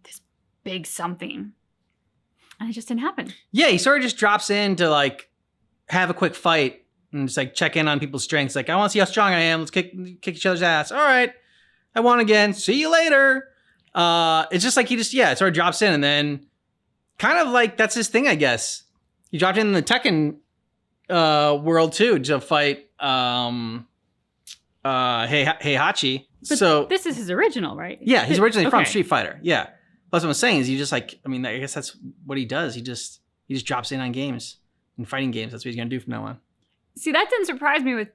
this big something. And it just didn't happen. Yeah, he sort of just drops in to like have a quick fight and just like check in on people's strengths. Like, I want to see how strong I am. Let's kick each other's ass. All right, I won again. See you later. It's just like he just it sort of drops in and then kind of like that's his thing, I guess. He dropped in the Tekken world too to fight Heihachi. But so this is his original, right? Yeah, he's originally from Street Fighter. Yeah. That's what I'm saying is he just like, I mean, I guess that's what he does. He just drops in on games and fighting games. That's what he's going to do from now on. See, that didn't surprise me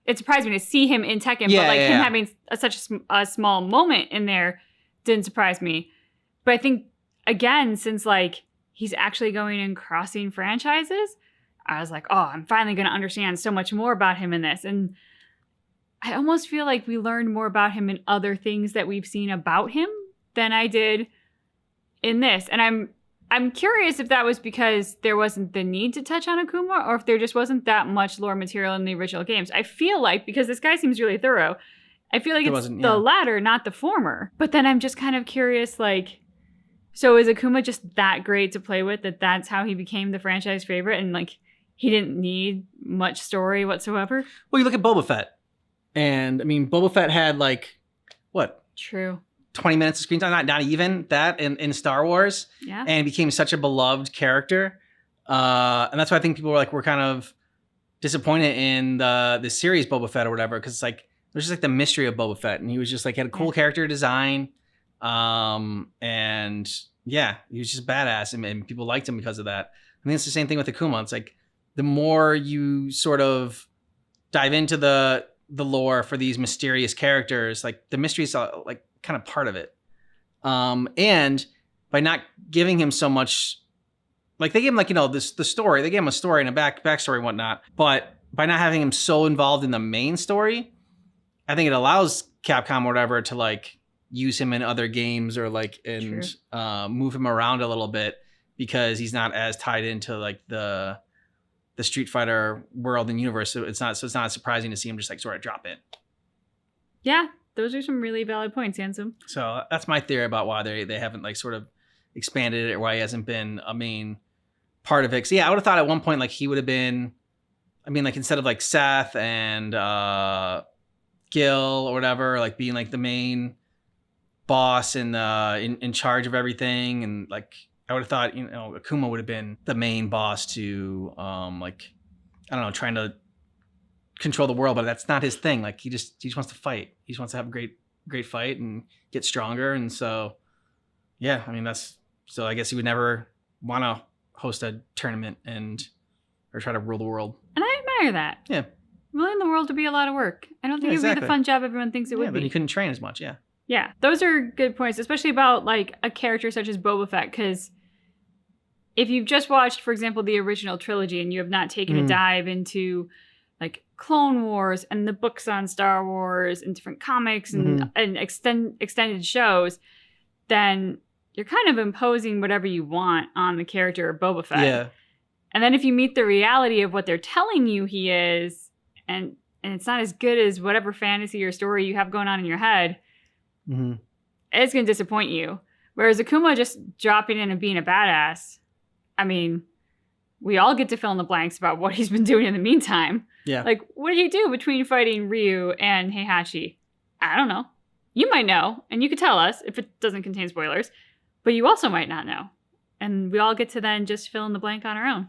it surprised me to see him in Tekken, but like him having such a small moment in there didn't surprise me. But I think, again, since like he's actually going and crossing franchises, I was like, oh, I'm finally going to understand so much more about him in this. And I almost feel like we learned more about him in other things that we've seen about him than I did in this. And I'm curious if that was because there wasn't the need to touch on Akuma, or if there just wasn't that much lore material in the original games. I feel like, because this guy seems really thorough, I feel like it's the latter, not the former. But then I'm just kind of curious, like, so is Akuma just that great to play with that that's how he became the franchise favorite, and like he didn't need much story whatsoever? Well, you look at Boba Fett, and I mean, Boba Fett had like, what? True. 20 minutes of screen time, not even that in Star Wars. Yeah. And became such a beloved character. And that's why I think people were kind of disappointed in the series Boba Fett or whatever, because it's like there's just like the mystery of Boba Fett, and he was just like had a cool character design. And yeah, he was just badass, and people liked him because of that. I think it's the same thing with Akuma. It's like the more you sort of dive into the lore for these mysterious characters, like the mystery is like kind of part of it. And by not giving him so much, like they gave him like, the story, they gave him a story and a backstory and whatnot, but by not having him so involved in the main story, I think it allows Capcom or whatever to like use him in other games or like, and move him around a little bit, because he's not as tied into like the Street Fighter world and universe. So it's not surprising to see him just like sort of drop in. Yeah. Those are some really valid points, Ansem. So that's my theory about why they haven't like sort of expanded it, or why he hasn't been a main part of it. 'Cause yeah, I would have thought at one point like he would have been, I mean, like instead of like Seth and Gil or whatever, like being like the main boss and in charge of everything, and like I would have thought Akuma would have been the main boss to like I don't know, trying to control the world, but that's not his thing. Like he just wants to fight. He just wants to have a great fight and get stronger. And so, yeah, I mean so I guess he would never want to host a tournament or try to rule the world. And I admire that. Yeah. Ruling the world would be a lot of work. I don't think it would be the fun job everyone thinks it would be. But he couldn't train as much. Yeah. Yeah. Those are good points, especially about like a character such as Boba Fett, because if you've just watched, for example, the original trilogy and you have not taken a dive into like Clone Wars and the books on Star Wars and different comics and extended shows, then you're kind of imposing whatever you want on the character of Boba Fett. Yeah. And then if you meet the reality of what they're telling you he is, and it's not as good as whatever fantasy or story you have going on in your head, it's going to disappoint you. Whereas Akuma just dropping in and being a badass, I mean, we all get to fill in the blanks about what he's been doing in the meantime. Yeah. Like, what did he do between fighting Ryu and Heihachi? I don't know. You might know, and you could tell us if it doesn't contain spoilers, but you also might not know. And we all get to then just fill in the blank on our own.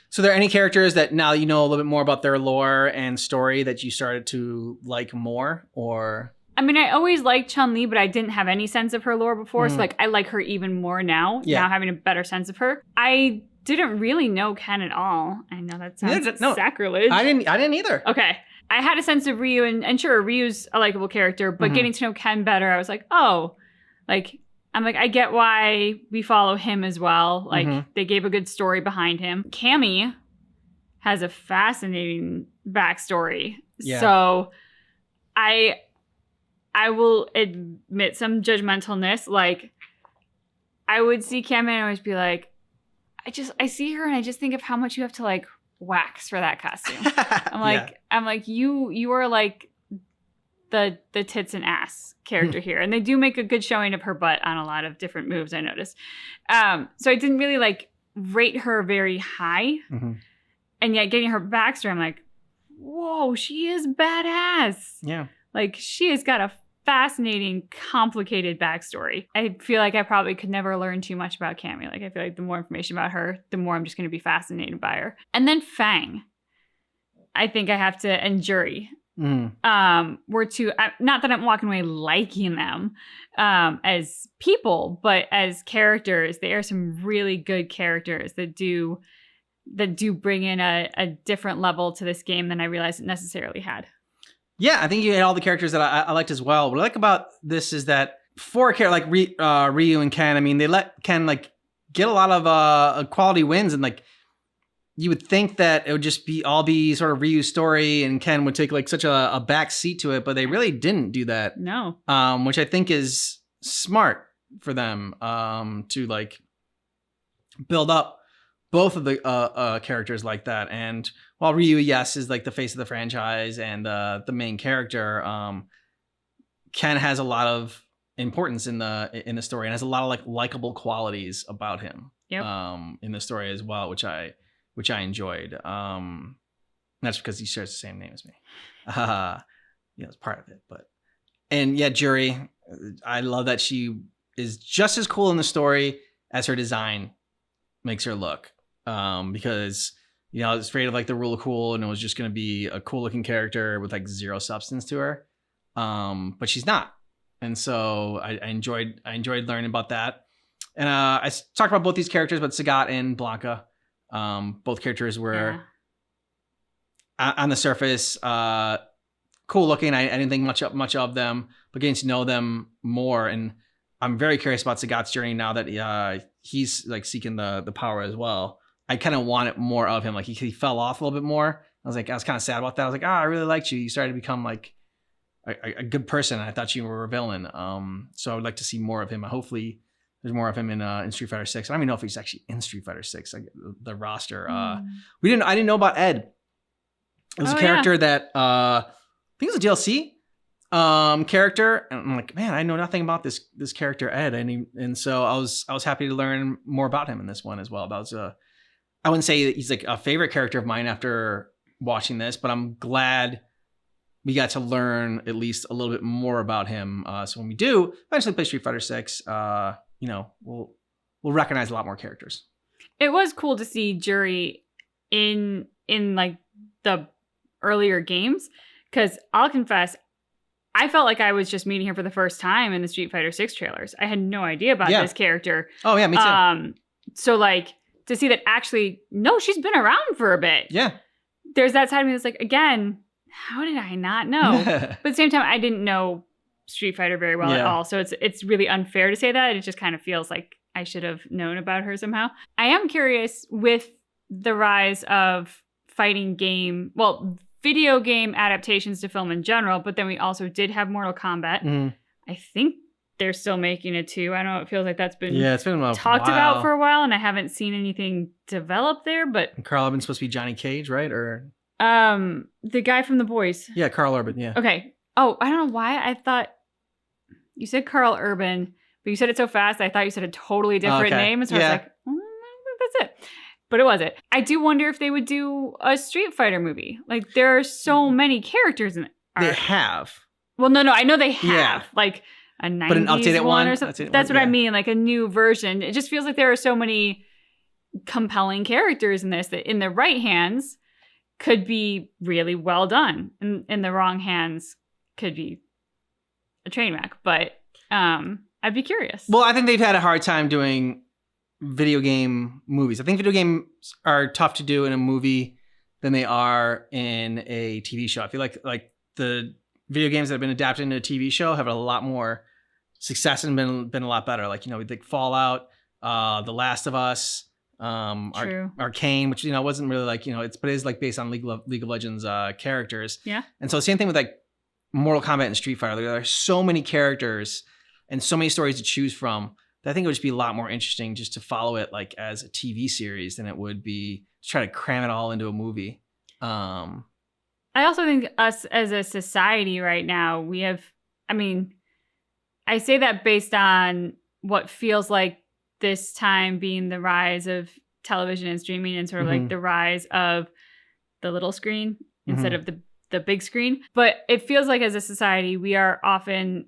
So are there any characters that now you know a little bit more about their lore and story that you started to like more, or? I mean, I always liked Chun-Li, but I didn't have any sense of her lore before. So like, I like her even more now, now having a better sense of her. I didn't really know Ken at all. I know that sounds sacrilege. I didn't either. Okay. I had a sense of Ryu, and sure, Ryu's a likable character, but getting to know Ken better, I was like, oh, like, I'm like, I get why we follow him as well. Like, they gave a good story behind him. Cammy has a fascinating backstory. Yeah. So I will admit some judgmentalness. Like, I would see Cammy and always be like, I see her and I just think of how much you have to like wax for that costume. I'm like, you are like the tits and ass character here. And they do make a good showing of her butt on a lot of different moves, I noticed. So I didn't really like rate her very high. And yet getting her backstory, I'm like, whoa, she is badass. Yeah. Like, she has got a fascinating, complicated backstory. I feel like I probably could never learn too much about Cammy. Like, I feel like the more information about her, the more I'm just going to be fascinated by her. And then Fang. I think I have to, and Jury. Were two, not that I'm walking away liking them as people, but as characters, they are some really good characters that do bring in a different level to this game than I realized it necessarily had. Yeah, I think you had all the characters that I liked as well. What I like about this is that for a character like Ryu and Ken, I mean, they let Ken like get a lot of quality wins, and like you would think that it would just be sort of Ryu's story, and Ken would take like such a back seat to it, but they really didn't do that. No. Which I think is smart for them to like build up both of the characters like that. And while Ryu, yes, is like the face of the franchise and the main character, Ken has a lot of importance in the story and has a lot of like likable qualities about him. Yep. In the story as well, which I enjoyed. That's because he shares the same name as me. It's part of it. And yeah, Juri, I love that she is just as cool in the story as her design makes her look. Because I was afraid of like the rule of cool, and it was just going to be a cool looking character with like zero substance to her. But she's not, and so I enjoyed learning about that. And I talked about both these characters, but Sagat and Blanca, both characters were on the surface cool looking. I didn't think much of them, but getting to know them more, and I'm very curious about Sagat's journey now that he's like seeking the power as well. I kind of wanted more of him. Like he fell off a little bit more. I was kind of sad about that. I was like, I really liked you. You started to become like a good person. I thought you were a villain. So I would like to see more of him. Hopefully there's more of him in Street Fighter 6. I don't even know if he's actually in Street Fighter 6, like the roster. I didn't know about Ed. It was a character that I think it was a DLC character, and I'm like, man, I know nothing about this character Ed, and so I was happy to learn more about him in this one as well. I wouldn't say that he's like a favorite character of mine after watching this, but I'm glad we got to learn at least a little bit more about him. So when we do eventually play Street Fighter 6, we'll recognize a lot more characters. It was cool to see Juri in like the earlier games, because I'll confess, I felt like I was just meeting her for the first time in the Street Fighter 6 trailers. I had no idea about this character. Oh yeah, me too. So like to see that actually, no, she's been around for a bit. Yeah. There's that side of me that's like, again, how did I not know? But at the same time, I didn't know Street Fighter very well at all. So it's really unfair to say that. It just kind of feels like I should have known about her somehow. I am curious with the rise of video game adaptations to film in general, but then we also did have Mortal Kombat. I think they're still making it too. I don't know. It feels like that's been it's been talked about for a while, and I haven't seen anything develop there. But Carl Urban's supposed to be Johnny Cage, right? Or the guy from The Boys. Yeah, Carl Urban. Yeah. Okay. Oh, I don't know why I thought you said Carl Urban, but you said it so fast. I thought you said a totally different name, and so I was like, that's it. But it wasn't. I do wonder if they would do a Street Fighter movie. Like there are so many characters in it. They have. Well, no, I know they have. Like a 90s but an updated one or something. That's what I mean, like a new version. It just feels like there are so many compelling characters in this that in the right hands could be really well done, and in the wrong hands could be a train wreck. But I'd be curious. Well, I think they've had a hard time doing video game movies. I think video games are tough to do in a movie than they are in a TV show. I feel like the video games that have been adapted into a TV show have a lot more success and been a lot better. Like, we think Fallout, The Last of Us, Arcane, which, wasn't really like, but it is like based on League of Legends characters. Yeah. And so same thing with like Mortal Kombat and Street Fighter. There are so many characters and so many stories to choose from that I think it would just be a lot more interesting just to follow it like as a TV series than it would be to try to cram it all into a movie. I also think us as a society right now, I say that based on what feels like this time being the rise of television and streaming and sort of like the rise of the little screen instead of the big screen. But it feels like as a society, we are often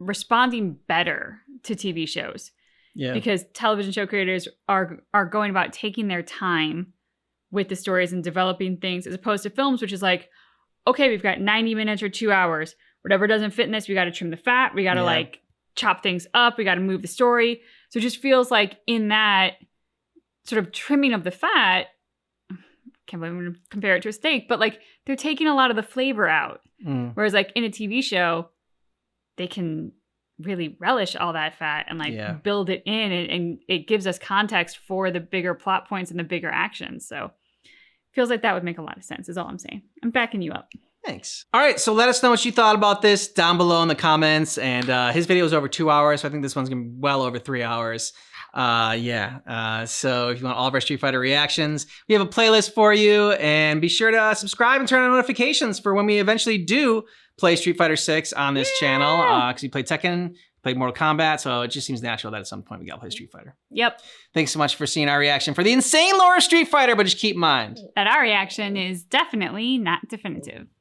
responding better to TV shows. Yeah. Because television show creators are going about taking their time with the stories and developing things, as opposed to films, which is like, okay, we've got 90 minutes or 2 hours. Whatever doesn't fit in this, we got to trim the fat. We got to like chop things up. We got to move the story. So it just feels like in that sort of trimming of the fat, can't believe I'm going to compare it to a steak, but like they're taking a lot of the flavor out. Whereas like in a TV show, they can really relish all that fat and like build it in, and it gives us context for the bigger plot points and the bigger actions. So feels like that would make a lot of sense is all I'm saying. I'm backing you up. Thanks. All right, so let us know what you thought about this down below in the comments. And his video is over 2 hours, so I think this one's gonna be well over 3 hours. So if you want all of our Street Fighter reactions, we have a playlist for you, and be sure to subscribe and turn on notifications for when we eventually do play Street Fighter 6 on this channel, because we played Tekken, played Mortal Kombat, so it just seems natural that at some point we gotta play Street Fighter. Yep. Thanks so much for seeing our reaction for the insane lore of Street Fighter, but just keep in mind that our reaction is definitely not definitive.